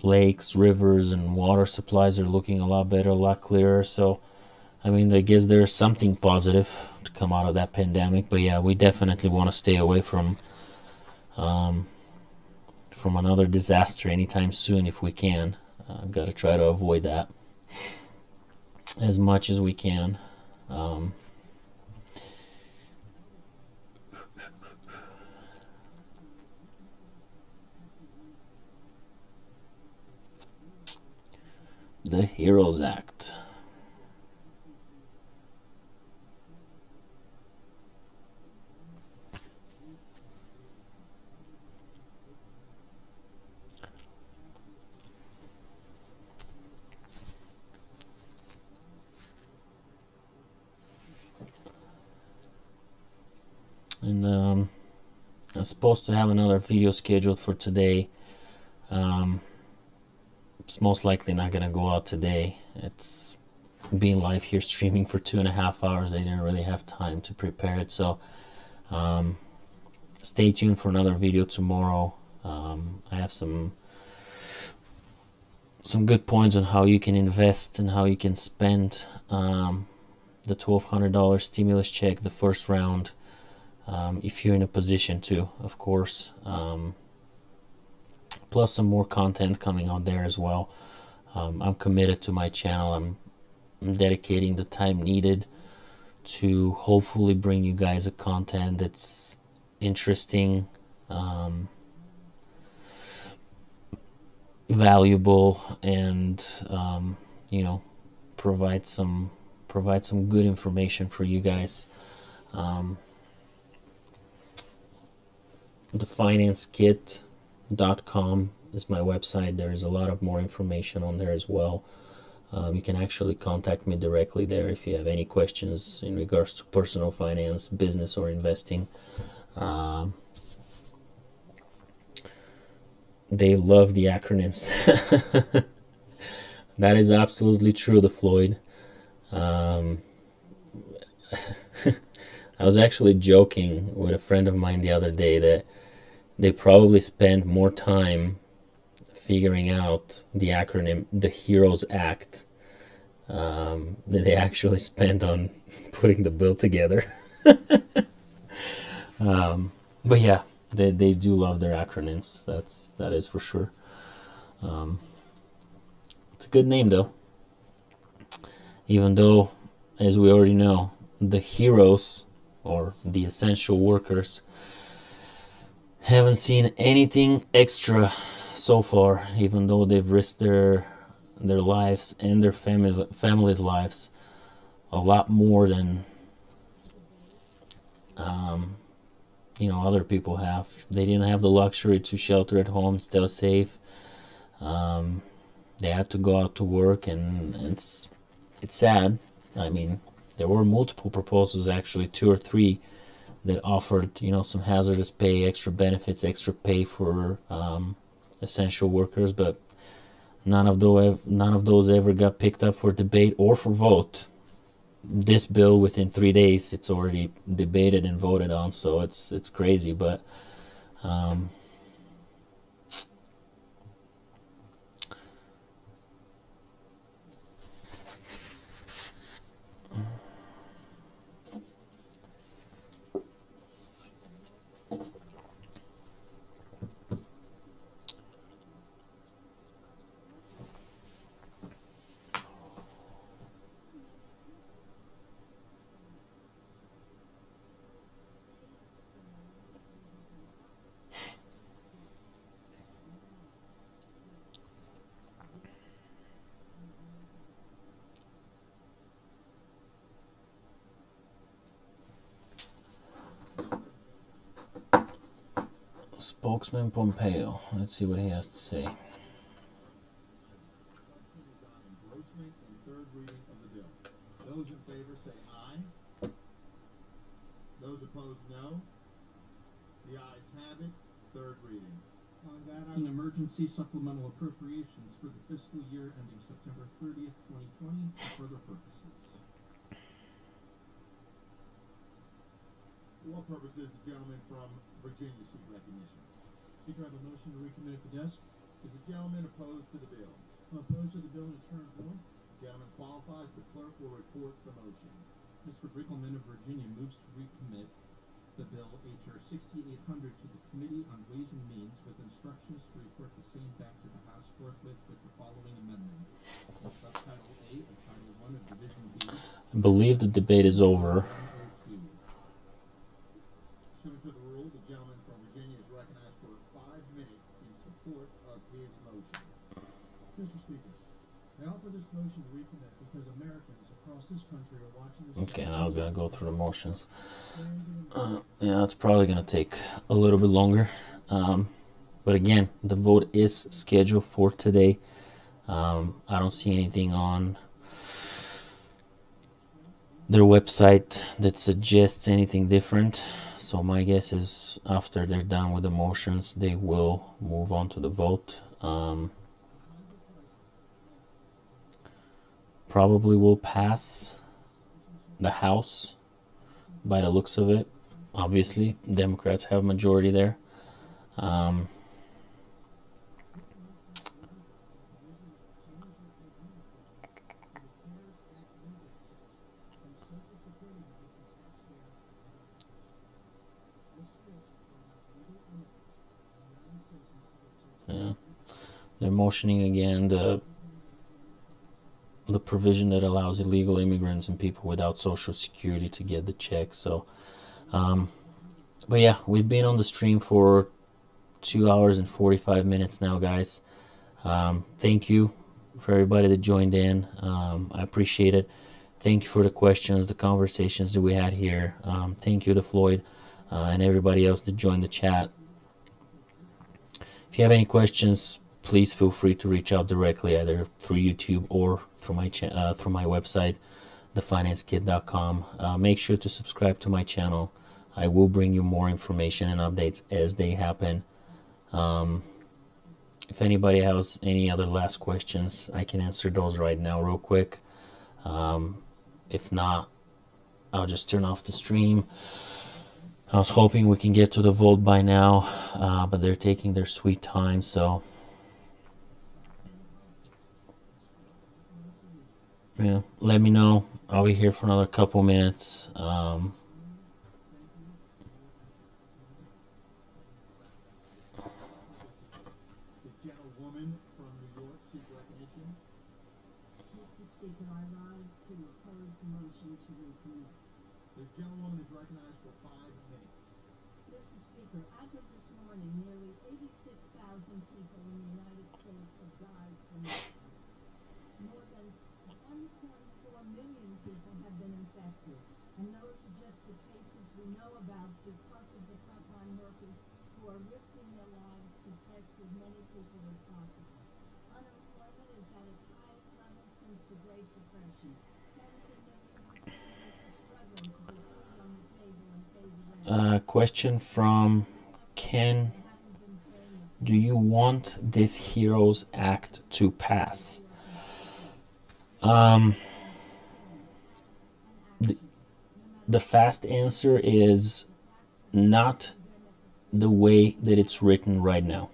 lakes, rivers, and water supplies are looking a lot better, a lot clearer. So I mean, I guess there's something positive to come out of that pandemic, but yeah, we definitely want to stay away from another disaster anytime soon if we can. Got to try to avoid that as much as we can. The HEROES Act. And I'm supposed to have another video scheduled for today. It's most likely not gonna go out today. It's been live here streaming for 2.5 hours. I didn't really have time to prepare it, so stay tuned for another video tomorrow. I have some good points on how you can invest and how you can spend the $1,200 stimulus check, the first round, if you're in a position to, of course. Plus some more content coming out there as well. I'm committed to my channel. I'm dedicating the time needed to hopefully bring you guys a content that's interesting, valuable, and you know, provide some good information for you guys. thefinancekit.com is my website. There is a lot of more information on there as well. You can actually contact me directly there if you have any questions in regards to personal finance, business, or investing. They love the acronyms. That is absolutely true, the Floyd. I was actually joking with a friend of mine the other day that they probably spend more time figuring out the acronym, the HEROES Act, than they actually spent on putting the bill together. But yeah, they do love their acronyms. That is for sure. It's a good name though. Even though, as we already know, the heroes or the essential workers haven't seen anything extra so far, even though they've risked their lives and their families' lives a lot more than other people have. They didn't have the luxury to shelter at home, stay safe. They had to go out to work, and it's sad. I mean, there were multiple proposals, actually 2 or 3, that offered some hazardous pay, extra benefits, extra pay for essential workers, but none of those ever got picked up for debate or for vote. This bill, within 3 days, it's already debated and voted on, so it's crazy. But Spokesman Pompeo, let's see what he has to say. Those in favor say aye. Those opposed, no. The ayes have it. Third reading. On that, an emergency supplemental appropriations for the fiscal year ending September 30th, 2020, for further purposes. For what purposes, the gentleman from Virginia seek recognition. Speaker, I have a motion to recommit at the desk. Is the gentleman opposed to the bill? Opposed to the bill in its current form? gentleman qualifies, the clerk will report the motion. Mr. Brickleman of Virginia moves to recommit the bill H.R. 6800 to the Committee on Ways and Means with instructions to report the same back to the House forthwith with the following amendment. In Subtitle A of Title I of Division B. I believe the debate is over. Pursuant to the rule, the gentleman from Virginia is recognized for 5 minutes in support of his motion. Mr. Speaker, I offer this motion to recommit because Americans across this country are watching this. Okay, now we're gonna go through the motions. Yeah, it's probably gonna take a little bit longer. But again, the vote is scheduled for today. I don't see anything on their website that suggests anything different. So my guess is after they're done with the motions, they will move on to the vote. Probably will pass the House by the looks of it. Obviously, Democrats have majority there. Yeah, they're motioning again the provision that allows illegal immigrants and people without Social Security to get the check. So, but yeah, we've been on the stream for 2 hours and 45 minutes now, guys. Thank you for everybody that joined in. I appreciate it. Thank you for the questions, the conversations that we had here. Thank you to Floyd and everybody else that joined the chat. If you have any questions, please feel free to reach out directly, either through YouTube or through my website, thefinancekid.com. Make sure to subscribe to my channel. I will bring you more information and updates as they happen. If anybody has any other last questions, I can answer those right now real quick. If not, I'll just turn off the stream. I was hoping we can get to the vote by now, but they're taking their sweet time, so yeah, let me know. I'll be here for another couple minutes. Question from Ken. Do you want this HEROES Act to pass? The fast answer is not the way that it's written right now.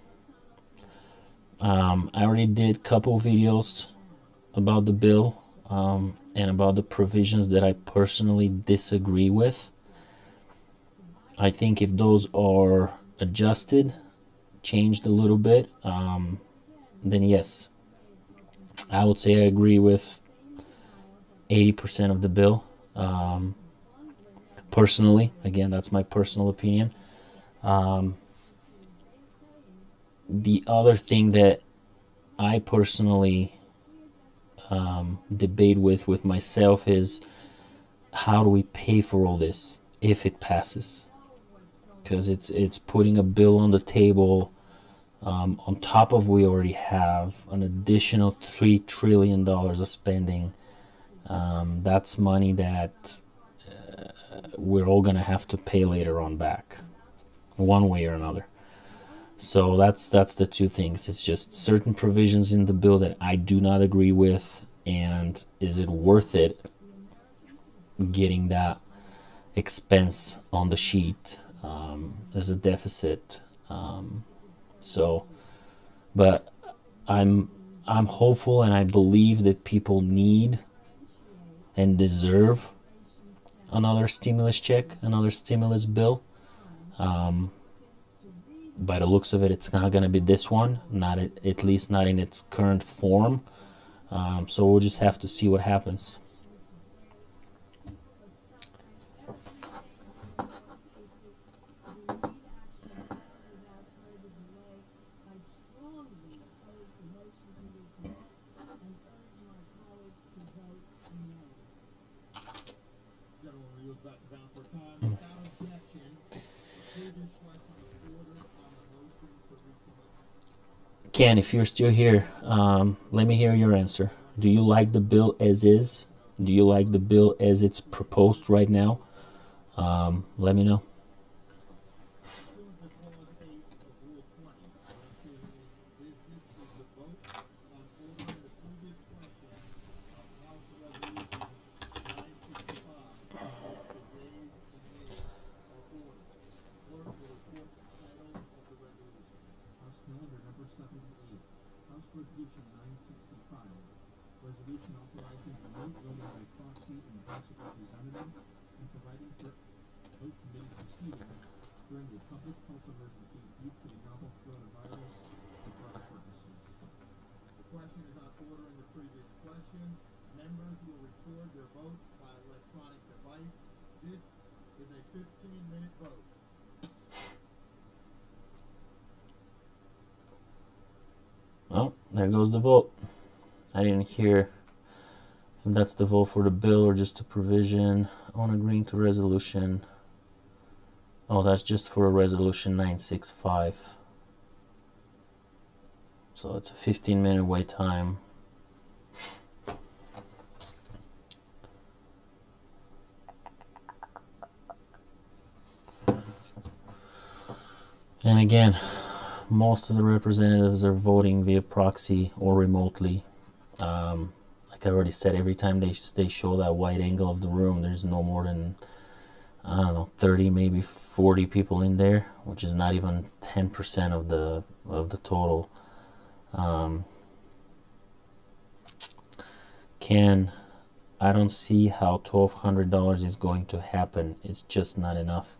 I already did a couple videos about the bill and about the provisions that I personally disagree with. I think if those are adjusted, changed a little bit, then yes, I would say I agree with 80% of the bill. Personally, again, that's my personal opinion. The other thing that I personally debate with myself is, how do we pay for all this if it passes? Because it's putting a bill on the table on top of we already have an additional $3 trillion of spending. That's money that we're all gonna have to pay later on back, one way or another. So that's the two things. It's just certain provisions in the bill that I do not agree with, and is it worth it getting that expense on the sheet? There's a deficit. But I'm I'm hopeful and I believe that people need and deserve another stimulus check, another stimulus bill. By the looks of it, it's not going to be this one, not at least not in its current form. So we'll just have to see what happens. Ken, if you're still here, let me hear your answer. Do you like the bill as is? Do you like the bill as it's proposed right now? Let me know. Well, there goes the vote. I didn't hear if that's the vote for the bill or just a provision on agreeing to resolution. Oh, that's just for a resolution 965. So it's a 15-minute wait time. And again, most of the representatives are voting via proxy or remotely. Like I already said, every time they show that wide angle of the room, there's no more than, I don't know, 30, maybe 40 people in there, which is not even 10% of the total. I don't see how $1,200 is going to happen. It's just not enough.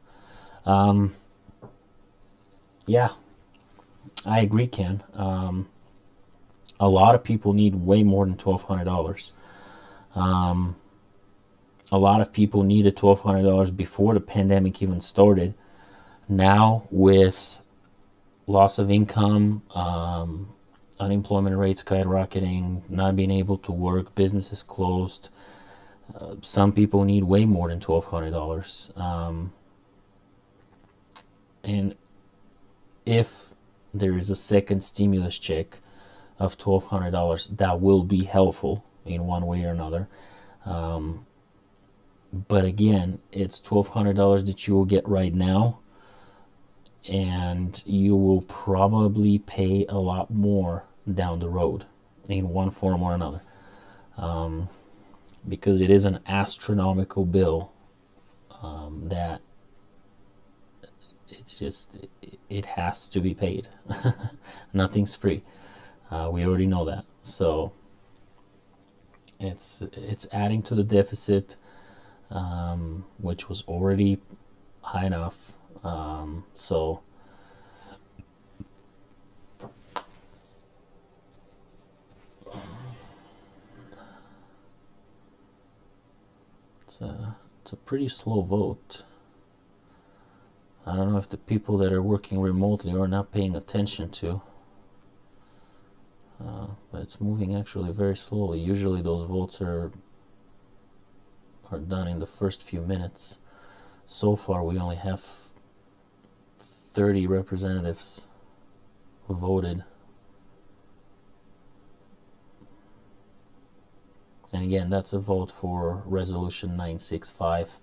Yeah, I agree, Ken. A lot of people need way more than $1,200. A lot of people needed $1,200 before the pandemic even started. Now, with loss of income, unemployment rate skyrocketing, not being able to work, businesses closed, some people need way more than $1,200. And if there is a second stimulus check of $1,200, that will be helpful in one way or another. But again, it's $1,200 that you will get right now, and you will probably pay a lot more down the road in one form or another, because it is an astronomical bill that it's just, it has to be paid. Nothing's free. We already know that. So it's adding to the deficit, which was already high enough. So it's a pretty slow vote. I don't know if the people that are working remotely are not paying attention to, but it's moving actually very slowly. Usually those votes are done in the first few minutes. So far we only have 30 representatives voted. And again, that's a vote for resolution 965.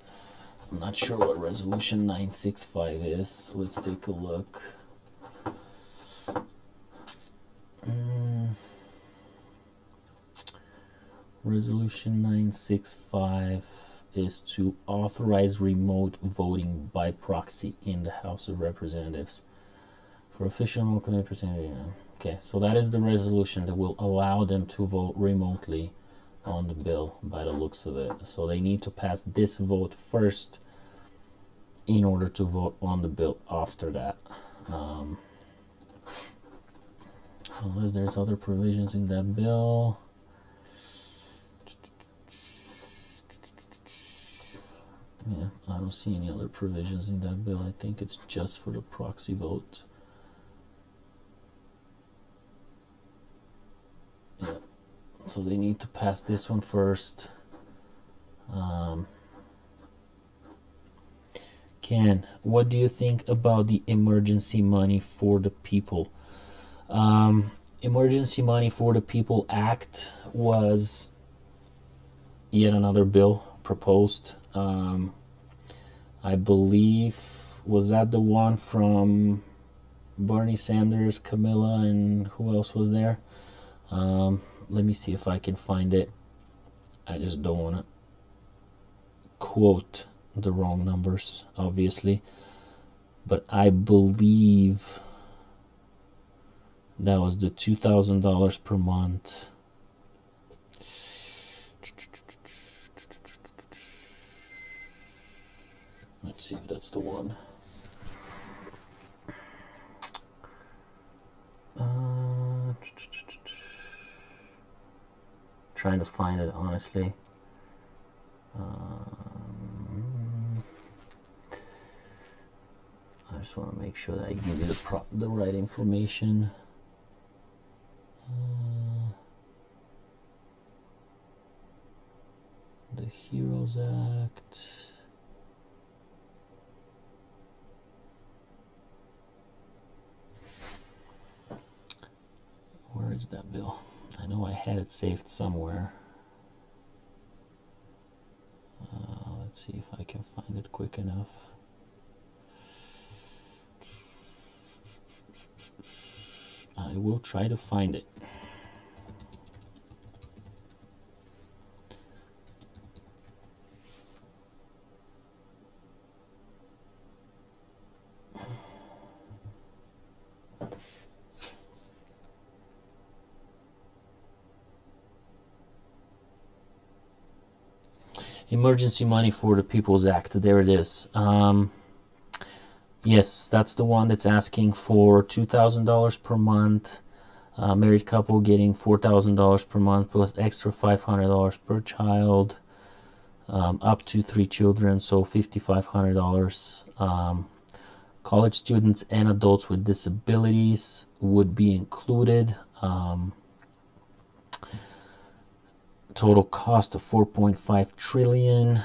I'm not sure what resolution 965 is. Let's take a look. Resolution 965 is to authorize remote voting by proxy in the House of Representatives for for official percentage. Okay, so that is the resolution that will allow them to vote remotely on the bill by the looks of it. So they need to pass this vote first in order to vote on the bill after that. Unless there's other provisions in that bill. Yeah, I don't see any other provisions in that bill. I think it's just for the proxy vote. Yeah, so they need to pass this one first. Ken, what do you think about the emergency money for the people? Emergency Money for the People Act was yet another bill proposed. I believe, was that the one from Bernie Sanders, Camilla, and who else was there? Let me see if I can find it. I just don't want to quote the wrong numbers, obviously. But I believe that was the $2,000 per month. Let's see if that's the one. Trying to find it, honestly. I just want to make sure that I give you the right information. The HEROES Act. Where is that bill? I know I had it saved somewhere. Let's see if I can find it quick enough. I will try to find it. Emergency Money for the People's Act. There it is. Yes, that's the one that's asking for $2,000 per month. Married couple getting $4,000 per month plus extra $500 per child. Up to 3 children, so $5,500. College students and adults with disabilities would be included. Total cost of $4.5 trillion.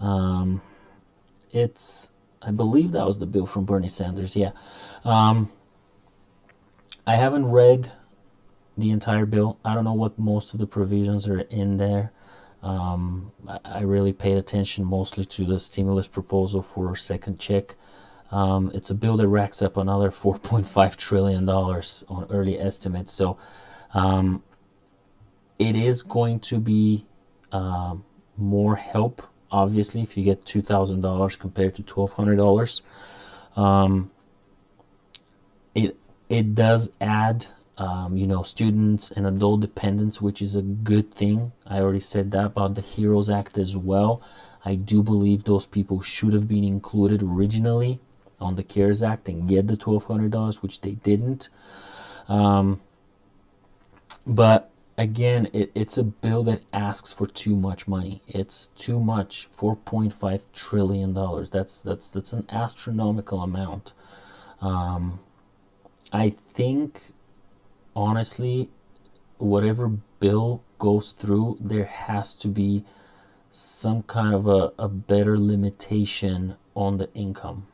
I believe that was the bill from Bernie Sanders. Yeah. I haven't read the entire bill. I don't know what most of the provisions are in there. I really paid attention mostly to the stimulus proposal for second check. It's a bill that racks up another $4.5 trillion on early estimates. So it is going to be more help, obviously, if you get $2,000 compared to $1,200. It does add students and adult dependents, which is a good thing. I already said that about the HEROES Act as well. I do believe those people should have been included originally on the CARES Act and get the $1,200, which they didn't. But again, it's a bill that asks for too much money. It's too much. $4.5 trillion. That's an astronomical amount. I think, honestly, whatever bill goes through, there has to be some kind of a better limitation on the income.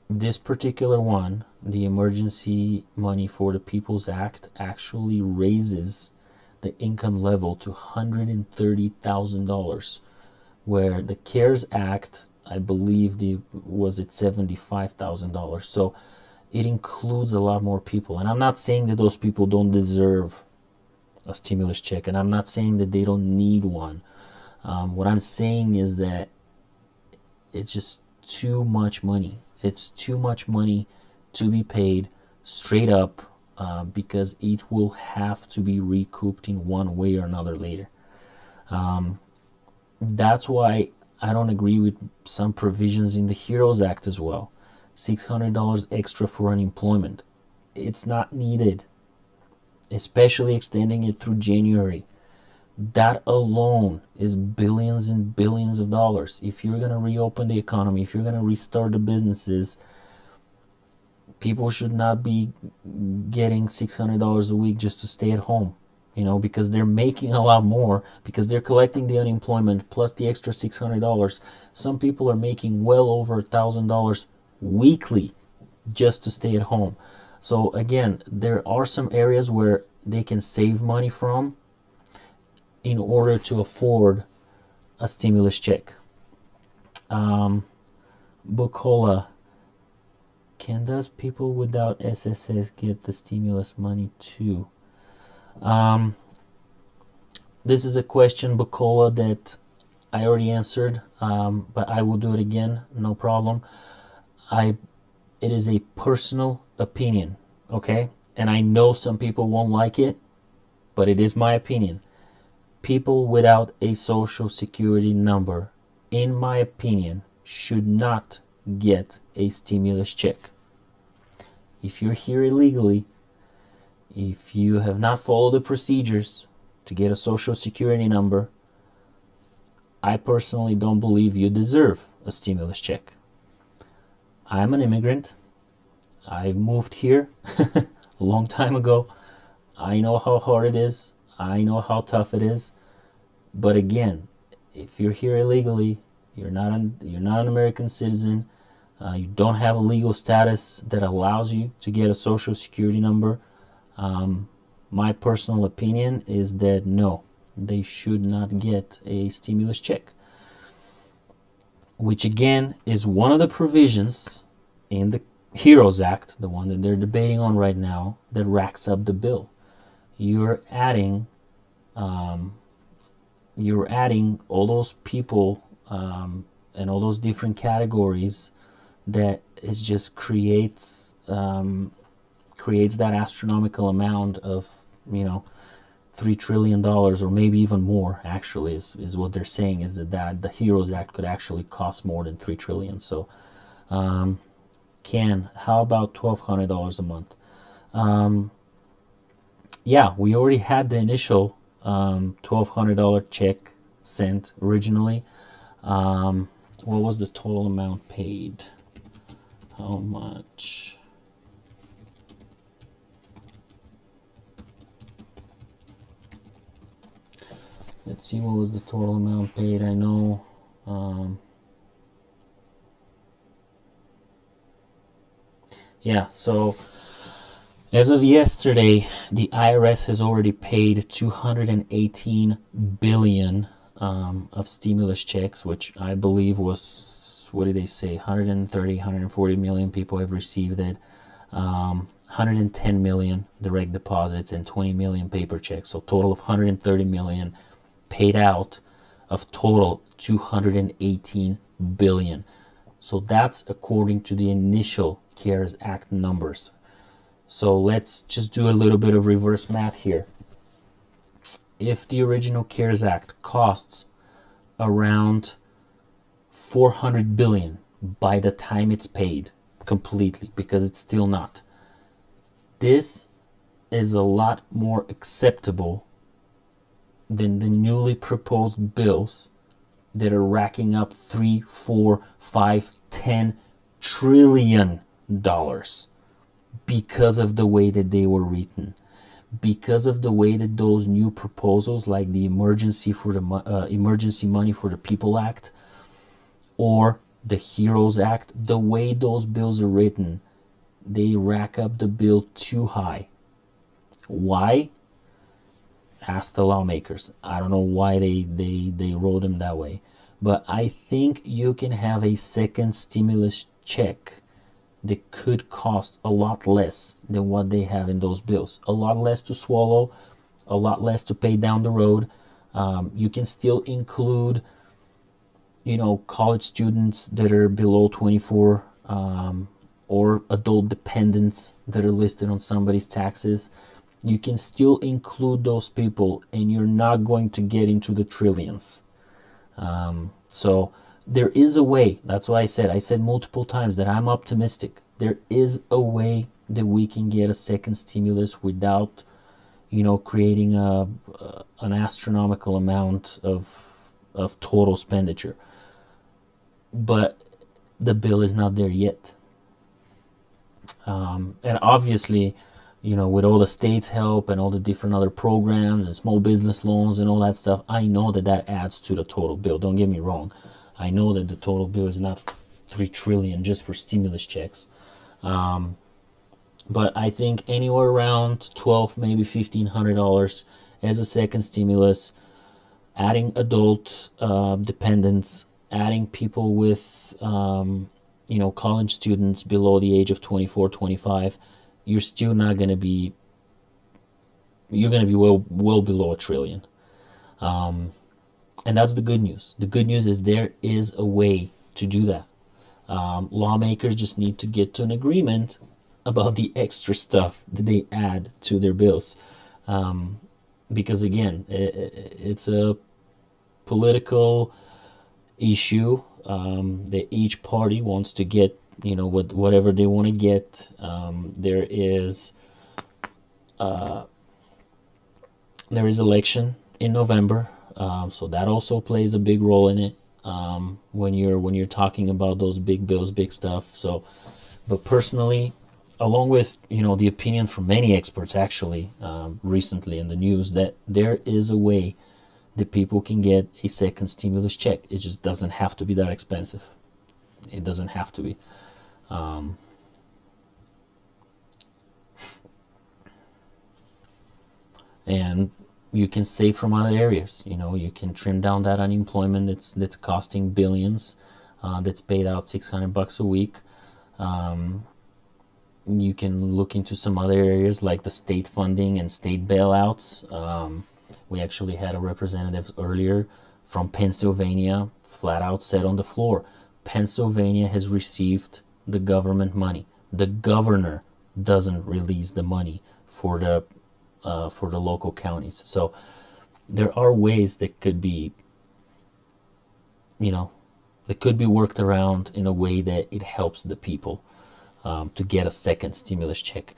This particular one, the Emergency Money for the People's Act, actually raises the income level to $130,000, where the CARES Act, I believe, was at $75,000. So it includes a lot more people. And I'm not saying that those people don't deserve a stimulus check, and I'm not saying that they don't need one. What I'm saying is that it's just too much money. It's too much money to be paid straight up because it will have to be recouped in one way or another later. That's why I don't agree with some provisions in the HEROES Act as well. $600 extra for unemployment. It's not needed, especially extending it through January. That alone is billions and billions of dollars. If you're going to reopen the economy, if you're going to restart the businesses, people should not be getting $600 a week just to stay at home, because they're making a lot more, because they're collecting the unemployment plus the extra $600. Some people are making well over $1,000 weekly just to stay at home. So again, there are some areas where they can save money from in order to afford a stimulus check. Bukola, does people without SSS get the stimulus money too? This is a question, Bukola, that I already answered, but I will do it again, no problem. It is a personal opinion, okay? And I know some people won't like it, but it is my opinion. People without a social security number, in my opinion, should not get a stimulus check. If you're here illegally, if you have not followed the procedures to get a social security number, I personally don't believe you deserve a stimulus check. I'm an immigrant. I moved here a long time ago. I know how hard it is. I know how tough it is. But again, if you're here illegally, you're not an American citizen, you don't have a legal status that allows you to get a social security number, my personal opinion is that no, they should not get a stimulus check. Which again is one of the provisions in the HEROES Act, the one that they're debating on right now, that racks up the bill. You're adding all those people and all those different categories that it just creates that astronomical amount of $3 trillion, or maybe even more. Actually, is what they're saying, is that the HEROES Act could actually cost more than $3 trillion. So, how about $1,200 a month? Yeah, we already had the initial $1,200 check sent originally. What was the total amount paid? How much? Let's see, what was the total amount paid? I know yeah, so as of yesterday, the IRS has already paid $218 billion of stimulus checks, which I believe was, what did they say, 140 million people have received it, 110 million direct deposits, and 20 million paper checks. So total of 130 million paid out of total 218 billion. So that's according to the initial CARES Act numbers. So let's just do a little bit of reverse math here. If the original CARES Act costs around 400 billion by the time it's paid completely, because it's still not, this is a lot more acceptable than the newly proposed bills that are racking up 3, 4, 5, 10 trillion dollars because of the way that they were written, because of the way that those new proposals, like the emergency money for the People Act or the HEROES Act, the way those bills are written, they rack up the bill too high. Why? Ask the lawmakers. I don't know why they wrote them that way. But I think you can have a second stimulus check that could cost a lot less than what they have in those bills. A lot less to swallow, a lot less to pay down the road. You can still include college students that are below 24, or adult dependents that are listed on somebody's taxes, you can still include those people and you're not going to get into the trillions. So there is a way. That's why I said multiple times that I'm optimistic. There is a way that we can get a second stimulus without, creating an astronomical amount of total expenditure. But the bill is not there yet. And obviously, with all the state's help and all the different other programs and small business loans and all that stuff, I know that adds to the total bill. Don't get me wrong. I know that the total bill is not $3 trillion just for stimulus checks. But I think anywhere around $1,200, maybe $1,500 as a second stimulus, adding adult dependents, adding people with college students below the age of 24, 25, you're still not going to be, you're going to be well below $1 trillion. And that's the good news. The good news is there is a way to do that. Lawmakers just need to get to an agreement about the extra stuff that they add to their bills. Because again, it's a political issue that each party wants to get, whatever they want to get. There is election in November, so that also plays a big role in it. When you're talking about those big bills, big stuff. So, but personally, along with the opinion from many experts actually recently in the news, that there is a way that people can get a second stimulus check. It just doesn't have to be that expensive. It doesn't have to be. And you can save from other areas. You can trim down that unemployment that's costing billions, that's paid out $600 a week. You can look into some other areas like the state funding and state bailouts. We actually had a representative earlier from Pennsylvania flat out said on the floor, Pennsylvania has received the government money. The governor doesn't release the money for the local counties. So there are ways that could be, that could be worked around in a way that it helps the people to get a second stimulus check.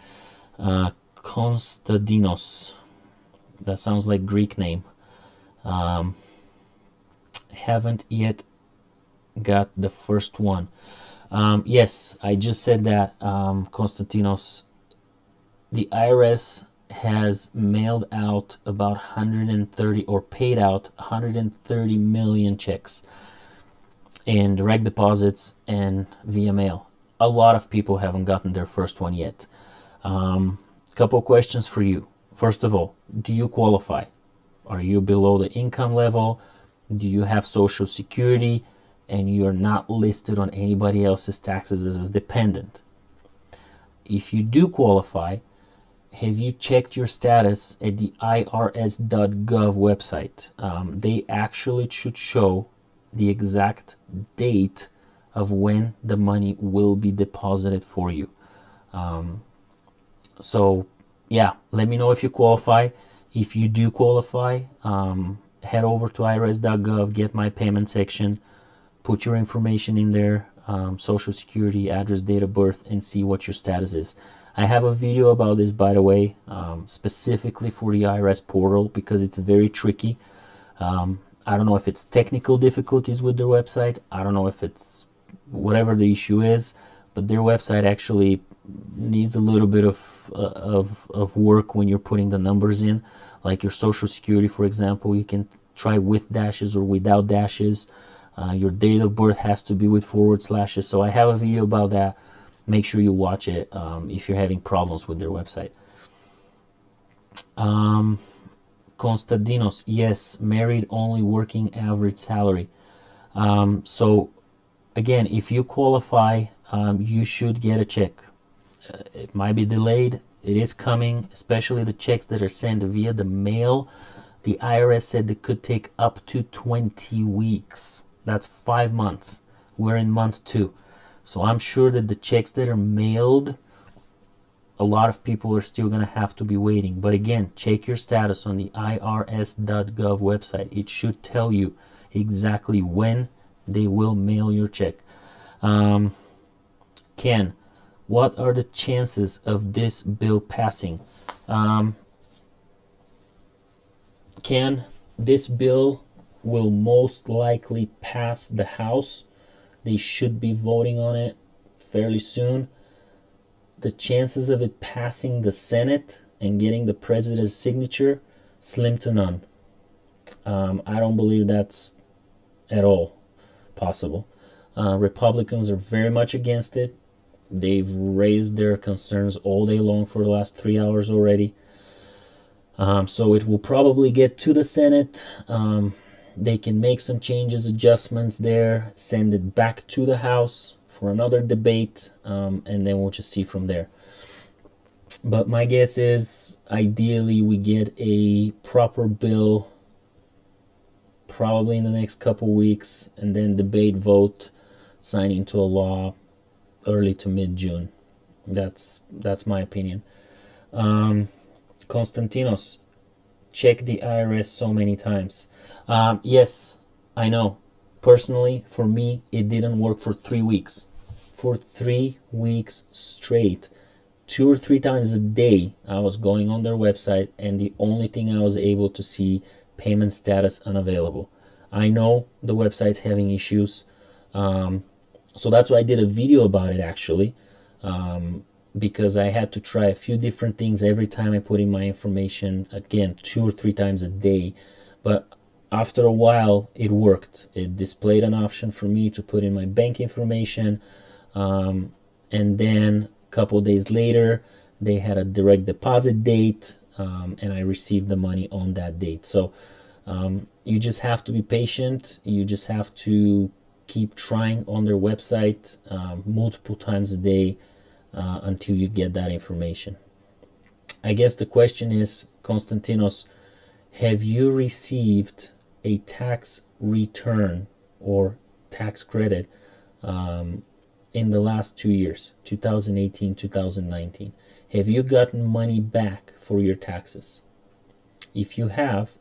Konstantinos, that sounds like Greek name. Haven't yet got the first one. Yes, I just said that, Konstantinos. The IRS has mailed out about 130 or paid out 130 million checks in direct deposits and via mail. A lot of people haven't gotten their first one yet. Couple questions for you. First of all, do you qualify? Are you below the income level? Do you have Social Security and you're not listed on anybody else's taxes as a dependent? If you do qualify, have you checked your status at the IRS.gov website? They actually should show the exact date of when the money will be deposited for you. So yeah, let me know if you qualify. If you do qualify, head over to irs.gov, get my payment section, put your information in there, Social Security, address, date of birth, and see what your status is. I have a video about this, by the way, specifically for the IRS portal because it's very tricky. I don't know if it's technical difficulties with their website. I don't know if it's whatever the issue is, but their website actually needs a little bit of work when you're putting the numbers in. Like your Social Security, for example, you can try with dashes or without dashes. Your date of birth has to be with forward slashes. So I have a video about that. Make sure you watch it if you're having problems with their website. Konstantinos, yes, married only, working average salary. So again, if you qualify, you should get a check. It might be delayed. It is coming, especially the checks that are sent via the mail. The IRS said it could take up to 20 weeks That's 5 months. We're in month 2. So I'm sure that the checks that are mailed, a lot of people are still going to have to be waiting. But again, check your status on the irs.gov website. It should tell you exactly when they will mail your check. Ken, what are the chances of this bill passing? Ken, this bill will most likely pass the House. They should be voting on it fairly soon. The chances of it passing the Senate and getting the president's signature, slim to none. I don't believe that's at all possible. Republicans are very much against it. They've raised their concerns all day long for the last 3 hours already. So it will probably get to the Senate. They can make some changes, adjustments there, send it back to the House for another debate, and then we'll just see from there. But my guess is ideally we get a proper bill probably in the next couple weeks, and then debate, vote, sign into a law early to mid-June. That's my opinion. Konstantinos, check the IRS so many times. Yes, I know. Personally, for me, it didn't work for 3 weeks. For 3 weeks straight, 2 or 3 times a day, I was going on their website, and the only thing I was able to see, payment status unavailable. I know the website's having issues, so that's why I did a video about it actually, because I had to try a few different things every time I put in my information, again 2 or 3 times a day. But after a while it worked. It displayed an option for me to put in my bank information, and then a couple days later they had a direct deposit date, and I received the money on that date. So you just have to be patient. You just have to keep trying on their website multiple times a day until you get that information. I guess the question is, Konstantinos, have you received a tax return or tax credit in the last 2 years, 2018, 2019? Have you gotten money back for your taxes? If you have,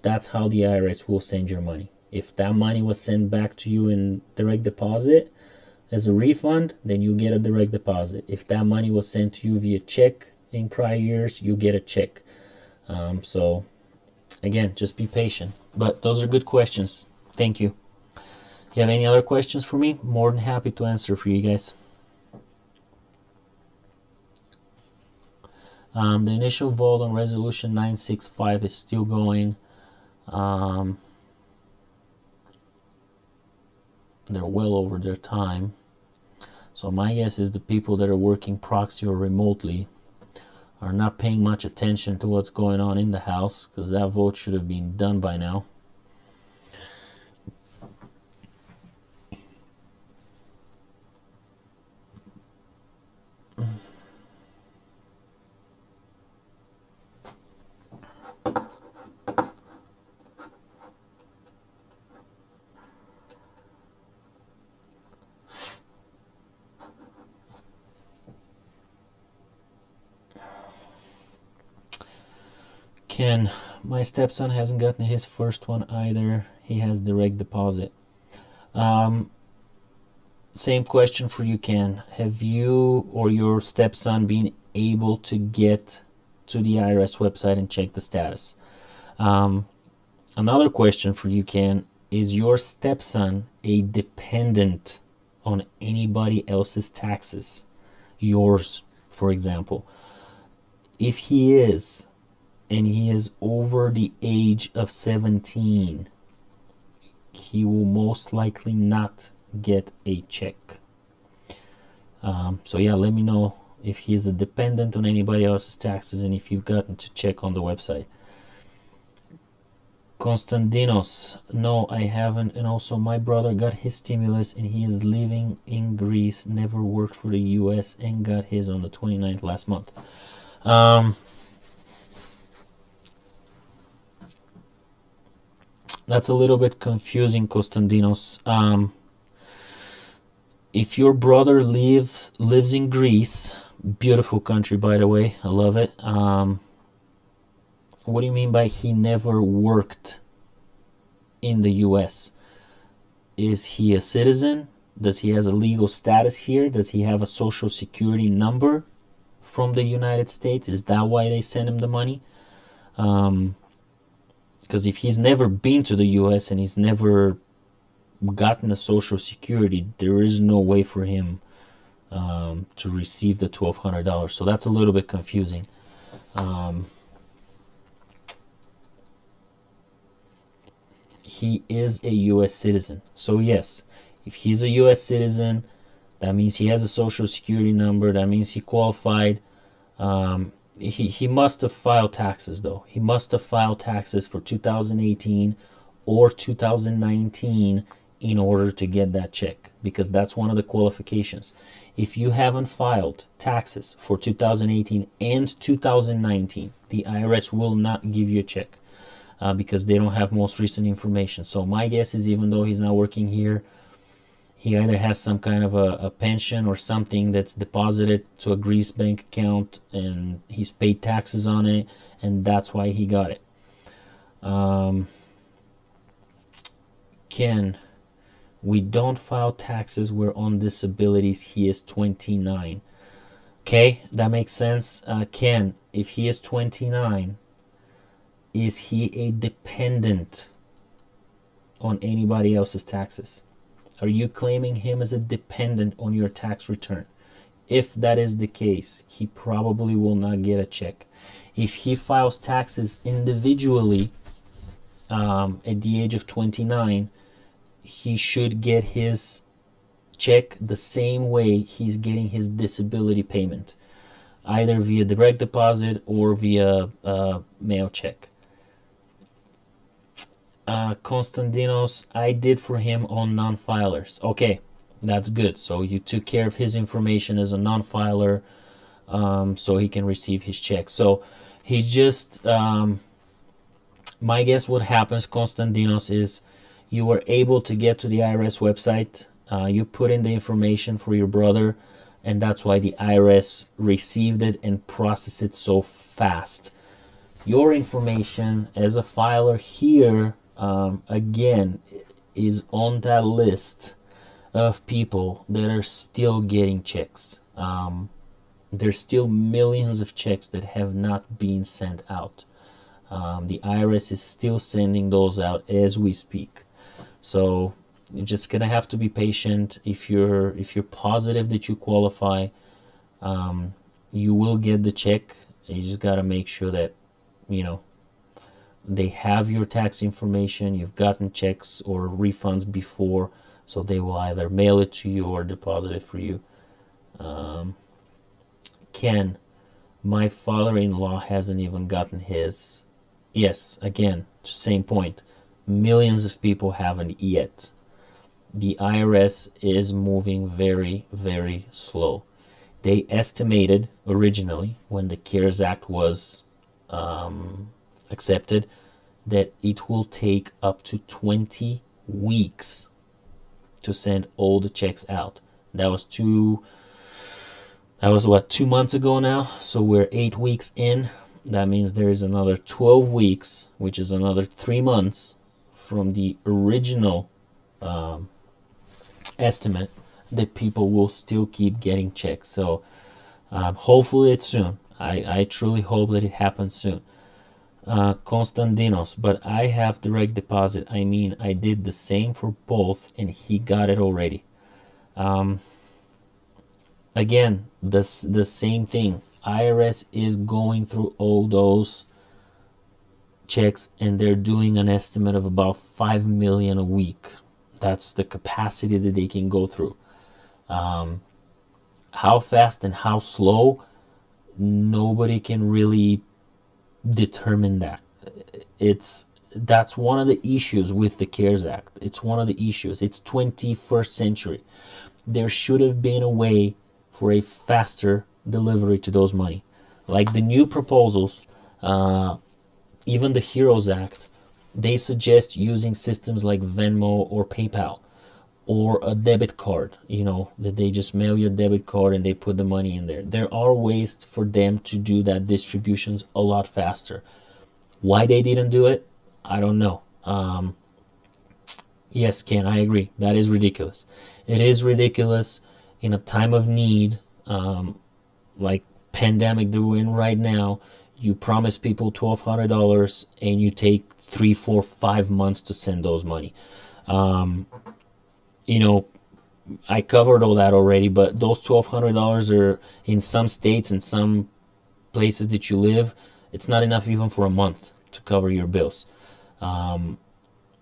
that's how the IRS will send your money. If that money was sent back to you in direct deposit as a refund, then you get a direct deposit. If that money was sent to you via check in prior years, you get a check. So again, just be patient. But those are good questions. Thank you. You have any other questions for me? More than happy to answer for you guys. The initial vote on Resolution 965 is still going. They're well over their time. So my guess is the people that are working proxy or remotely are not paying much attention to what's going on in the House, because that vote should have been done by now. Ken, my stepson hasn't gotten his first one either. He has direct deposit. Same question for you, Ken. Have you or your stepson been able to get to the IRS website and check the status? Another question for you, Ken. Is your stepson a dependent on anybody else's taxes? Yours, for example. If he is, and he is over the age of 17, he will most likely not get a check. So yeah, let me know if he's a dependent on anybody else's taxes and if you've gotten to check on the website. Konstantinos, no, I haven't. And also my brother got his stimulus and he is living in Greece, never worked for the US, and got his on the 29th last month. That's a little bit confusing, Konstantinos. If your brother lives in Greece, beautiful country, by the way, I love it. What do you mean by he never worked in the U.S.? Is he a citizen? Does he have a legal status here? Does he have a social security number from the United States? Is that why they send him the money? Because if he's never been to the U.S. and he's never gotten a social security, there is no way for him to receive the $1,200. So that's a little bit confusing. He is a U.S. citizen. So yes, if he's a U.S. citizen, that means he has a social security number. That means he qualified. He must have filed taxes, though. He must have filed taxes for 2018 or 2019 in order to get that check, because that's one of the qualifications. If you haven't filed taxes for 2018 and 2019, the IRS will not give you a check because they don't have most recent information. So my guess is, even though he's not working here, he either has some kind of a pension or something that's deposited to a Greece bank account and he's paid taxes on it, and that's why he got it. Ken, we don't file taxes. We're on disabilities. He is 29. Okay, that makes sense. Ken, if he is 29, is he a dependent on anybody else's taxes? Are you claiming him as a dependent on your tax return? If that is the case, he probably will not get a check. If he files taxes individually at the age of 29, he should get his check the same way he's getting his disability payment, either via direct deposit or via mail check. Konstantinos, I did for him on non-filers. Okay, that's good. So you took care of his information as a non-filer, so he can receive his check. So he just, my guess what happens, Konstantinos, is you were able to get to the IRS website. You put in the information for your brother, and that's why the IRS received it and processed it so fast. Your information as a filer here, again, is on that list of people that are still getting checks. There's still millions of checks that have not been sent out. The IRS is still sending those out as we speak. So you're just gonna have to be patient. If you're positive that you qualify, you will get the check. You just gotta make sure that, you know, they have your tax information. You've gotten checks or refunds before, so they will either mail it to you or deposit it for you. Ken, my father-in-law hasn't even gotten his. Yes, again, same point. Millions of people haven't yet. The IRS is moving very, very slow. They estimated originally, when the CARES Act was accepted, that it will take up to 20 weeks to send all the checks out. That was 2 months ago now, so we're 8 weeks in. That means there is another 12 weeks, which is another 3 months from the original estimate, that people will still keep getting checks. So hopefully it's soon. I truly hope that it happens soon. Konstantinos, but I have direct deposit. I mean, I did the same for both and he got it already. Again, the same thing. IRS is going through all those checks and they're doing an estimate of about 5 million a week. That's the capacity that they can go through. How fast and how slow, nobody can really determine that. That's one of the issues with the CARES Act. It's one of the issues. It's 21st century. There should have been a way for a faster delivery to those money. Like the new proposals, even the HEROES Act, they suggest using systems like Venmo or PayPal or a debit card, that they just mail you a debit card and they put the money in there. There are ways for them to do that distributions a lot faster. Why they didn't do it, I don't know. Yes, Ken, I agree. That is ridiculous. It is ridiculous in a time of need, like pandemic that we're in right now. You promise people $1,200 and you take 3, 4, 5 months to send those money. I covered all that already, but those $1,200 are in some states and some places that you live. It's not enough even for a month to cover your bills. And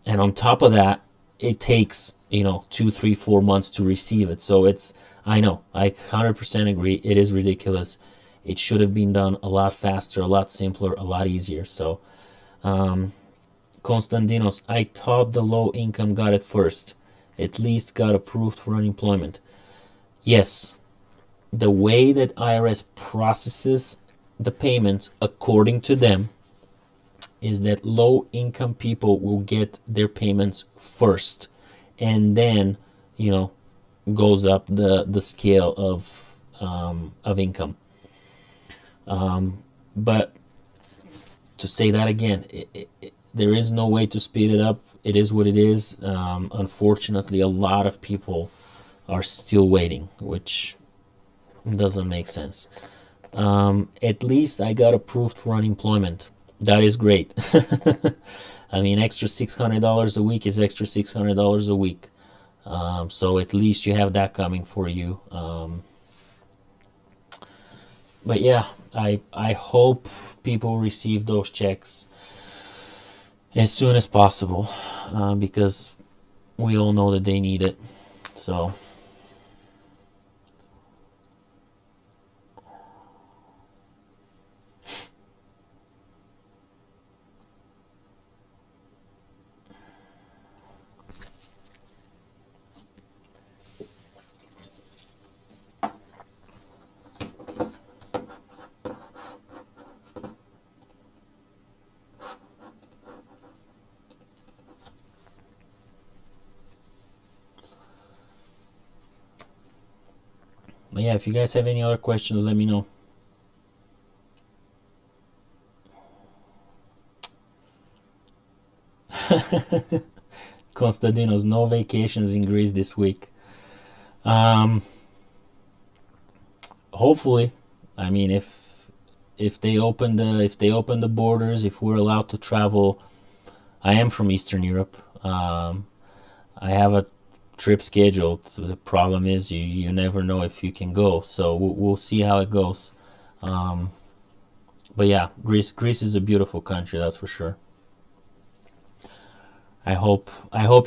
on top of that, it takes, 2, 3, 4 months to receive it. So I know, I 100% agree. It is ridiculous. It should have been done a lot faster, a lot simpler, a lot easier. So, Konstantinos, I thought the low income got it first. At least got approved for unemployment. Yes, the way that IRS processes the payments, according to them, is that low income people will get their payments first, and then goes up the scale of income. But to say that again, there is no way to speed it up. It is what it is. Unfortunately, a lot of people are still waiting, which doesn't make sense. At least I got approved for unemployment. That is great. I mean, extra $600 a week is extra $600 a week. So at least you have that coming for you. But yeah, I hope people receive those checks as soon as possible, because we all know that they need it. So yeah, if you guys have any other questions, let me know. Konstantinos, no vacations in Greece this week. Hopefully, I mean, if they open the borders, if we're allowed to travel. I am from Eastern Europe. I have a trip scheduled. The problem is you never know if you can go, so we'll see how it goes. But yeah, Greece is a beautiful country, that's for sure. I hope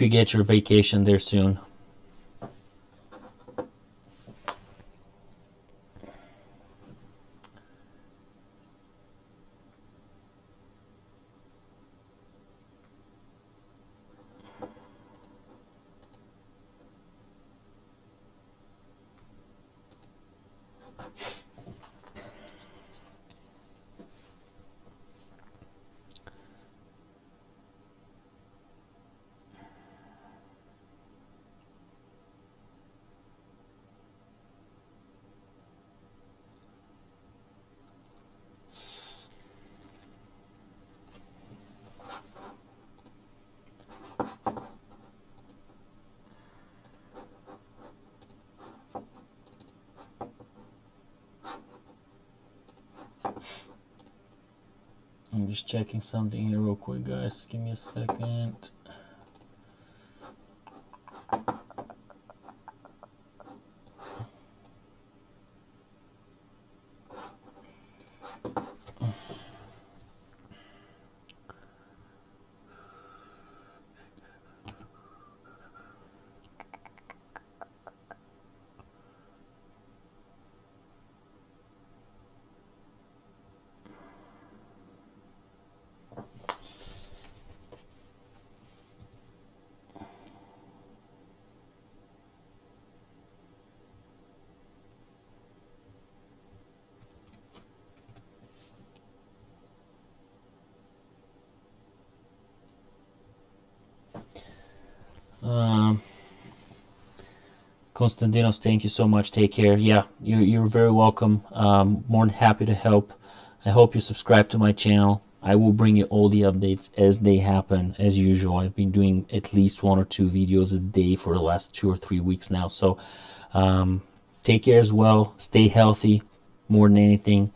you get your vacation there soon. I'm just checking something here real quick, guys. Give me a second. Konstantinos, thank you so much. Take care. Yeah, you're very welcome. More than happy to help. I hope you subscribe to my channel. I will bring you all the updates as they happen, as usual. I've been doing at least 1 or 2 videos a day for the last 2 or 3 weeks now. So take care as well. Stay healthy more than anything.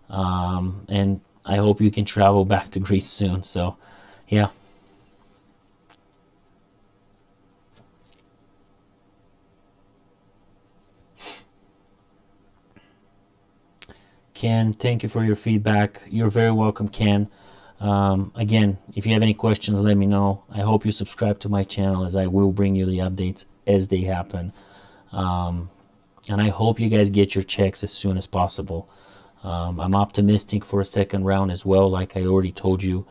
And I hope you can travel back to Greece soon. So, yeah. Ken, thank you for your feedback. You're very welcome, Ken. Again, if you have any questions, let me know. I hope you subscribe to my channel, as I will bring you the updates as they happen. And I hope you guys get your checks as soon as possible. I'm optimistic for a second round as well. Like I already told you,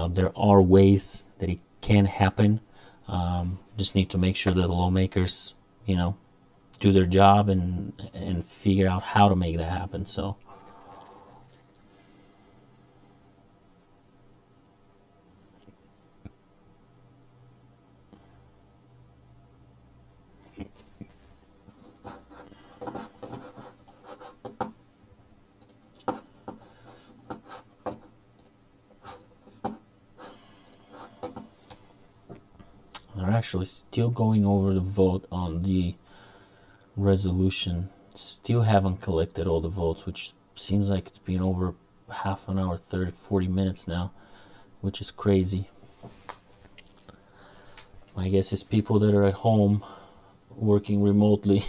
there are ways that it can happen. Just need to make sure that the lawmakers, do their job and figure out how to make that happen. So. They're actually still going over the vote on the resolution. Still haven't collected all the votes, which seems like it's been over half an hour, 30, 40 minutes now, which is crazy. I guess it's people that are at home working remotely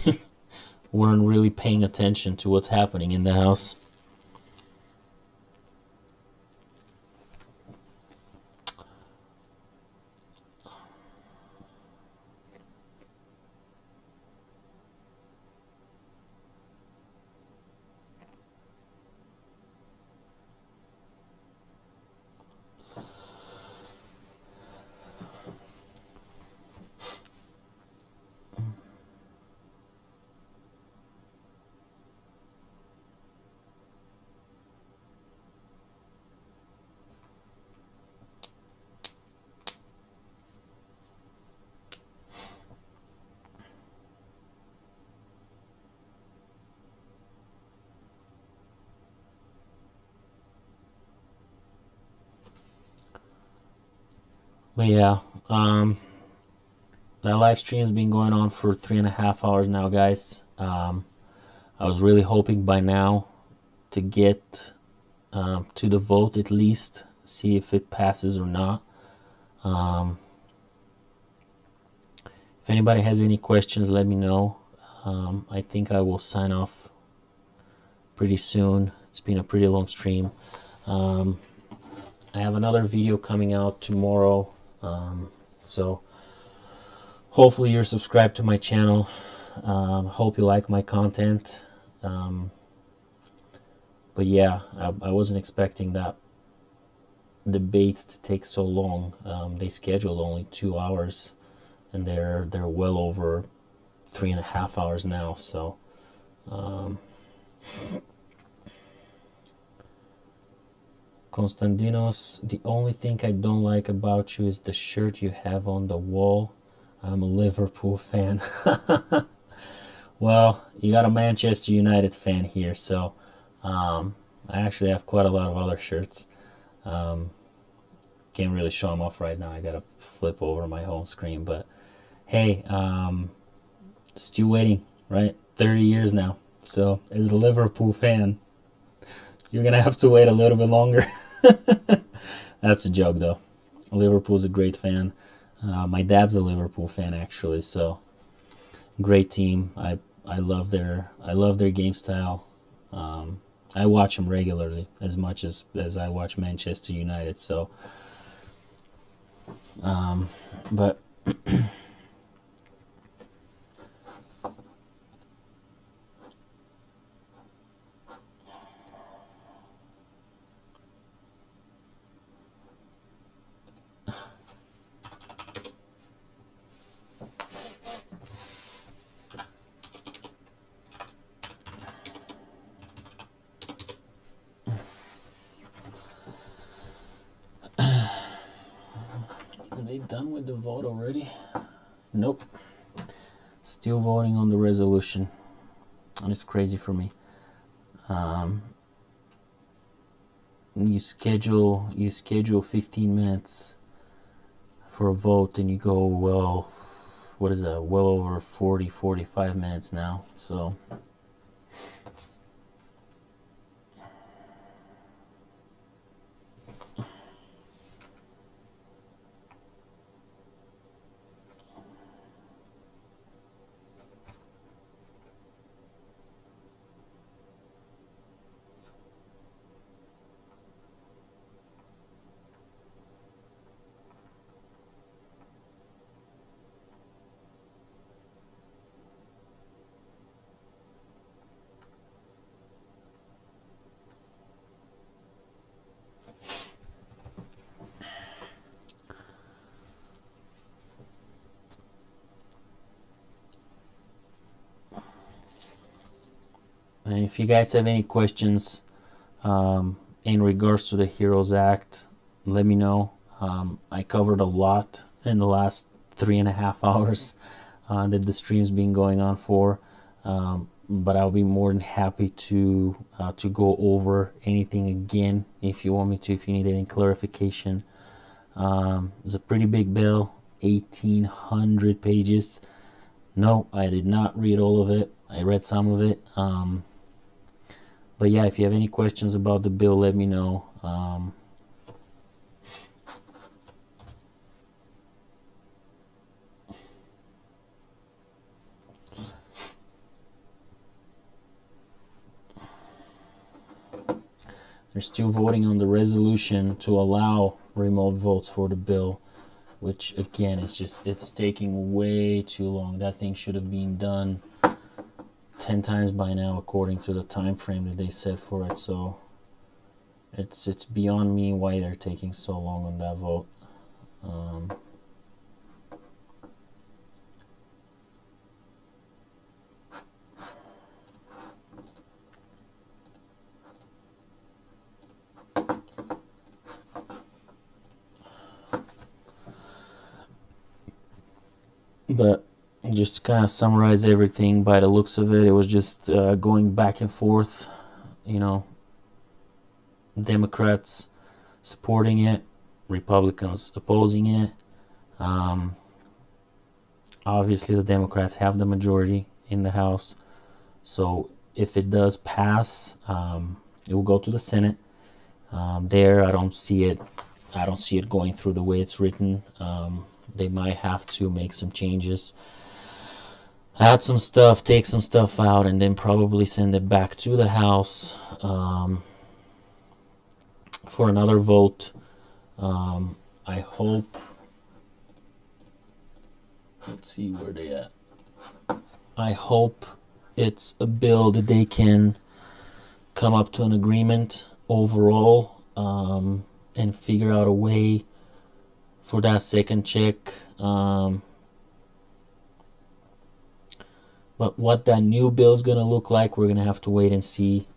weren't really paying attention to what's happening in the house. But yeah, that live stream has been going on for 3.5 hours now, guys. I was really hoping by now to get to the vote at least, see if it passes or not. If anybody has any questions, let me know. I think I will sign off pretty soon. It's been a pretty long stream. I have another video coming out tomorrow. So hopefully you're subscribed to my channel. Hope you like my content. But yeah, I wasn't expecting that debate to take so long. They scheduled only 2 hours, and they're well over 3.5 hours now. So Konstantinos, the only thing I don't like about you is the shirt you have on the wall. I'm a Liverpool fan. Well, you got a Manchester United fan here, so I actually have quite a lot of other shirts. Can't really show them off right now. I gotta flip over my home screen, but hey, still waiting, right? 30 years now. So as a Liverpool fan, you're gonna have to wait a little bit longer. That's a joke, though. Liverpool's a great fan. My dad's a Liverpool fan, actually. So great team. I love their game style. I watch them regularly, as much as I watch Manchester United. So, but. Are they done with the vote already? Nope. Still voting on the resolution, and it's crazy for me. You schedule 15 minutes for a vote, and you go, well, what is that? Well over 45 minutes now. So and if you guys have any questions in regards to the HEROES Act, let me know. I covered a lot in the last 3.5 hours that the stream's been going on for, but I'll be more than happy to go over anything again if you want me to, if you need any clarification. It's a pretty big bill, 1,800 pages. No, I did not read all of it. I read some of it. But yeah, if you have any questions about the bill, let me know. They're still voting on the resolution to allow remote votes for the bill, which again is it's taking way too long. That thing should have been done 10 times by now according to the time frame that they set for it. So it's beyond me why they're taking so long on that vote. But just to kind of summarize everything, by the looks of it, it was just going back and forth, you know, Democrats supporting it, Republicans opposing it. Obviously, the Democrats have the majority in the House, so if it does pass, it will go to the Senate. There, I don't see it going through the way it's written. They might have to make some changes, add some stuff, take some stuff out, and then probably send it back to the House for another vote. I hope, let's see where they at. I hope it's a bill that they can come up to an agreement overall, and figure out a way for that second check. But what that new bill is going to look like, we're going to have to wait and see.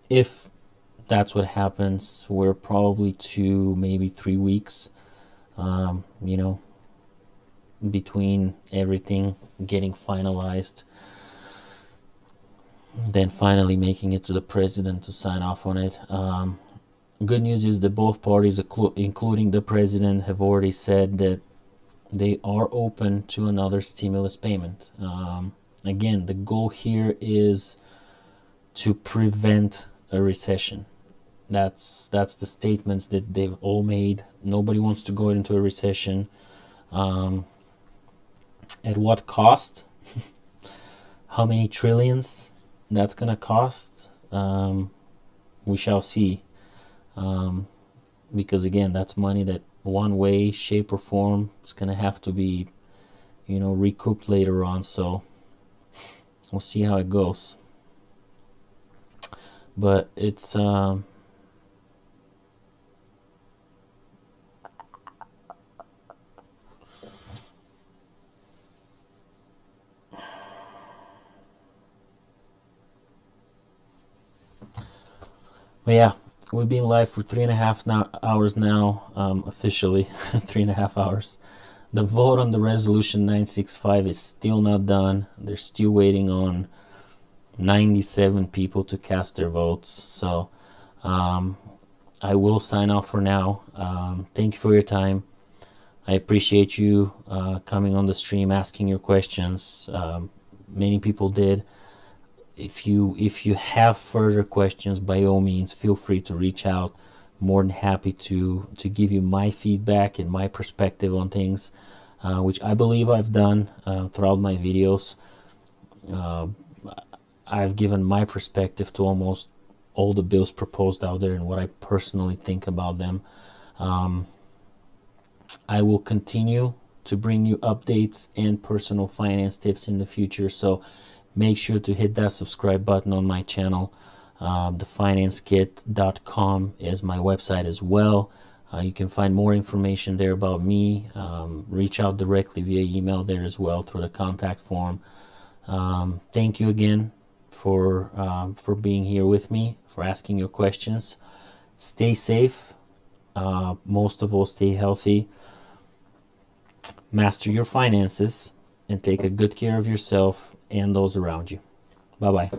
If that's what happens, we're probably 2, maybe 3 weeks, you know, between everything getting finalized, then finally making it to the president to sign off on it. Good news is that both parties, including the president, have already said that they are open to another stimulus payment. Again, the goal here is to prevent a recession. That's the statements that they've all made. Nobody wants to go into a recession. At what cost? How many trillions that's gonna cost? We shall see. Because again, that's money that one way, shape, or form is gonna have to be, you know, recouped later on. So we'll see how it goes. But it's but yeah, we've been live for 3.5 hours now, officially 3.5 hours. The vote on the resolution 965 is still not done. They're still waiting on 97 people to cast their votes. So I will sign off for now. Thank you for your time. I appreciate you coming on the stream, asking your questions. Many people did. If you have further questions, by all means, feel free to reach out. More than happy to give you my feedback and my perspective on things, which I believe I've done throughout my videos. I've given my perspective to almost all the bills proposed out there and what I personally think about them. I will continue to bring you updates and personal finance tips in the future, so make sure to hit that subscribe button on my channel. thefinancekit.com is my website as well. You can find more information there about me. Reach out directly via email there as well through the contact form. Thank you again for being here with me, for asking your questions. Stay safe. Most of all, stay healthy. Master your finances and take a good care of yourself and those around you. Bye-bye.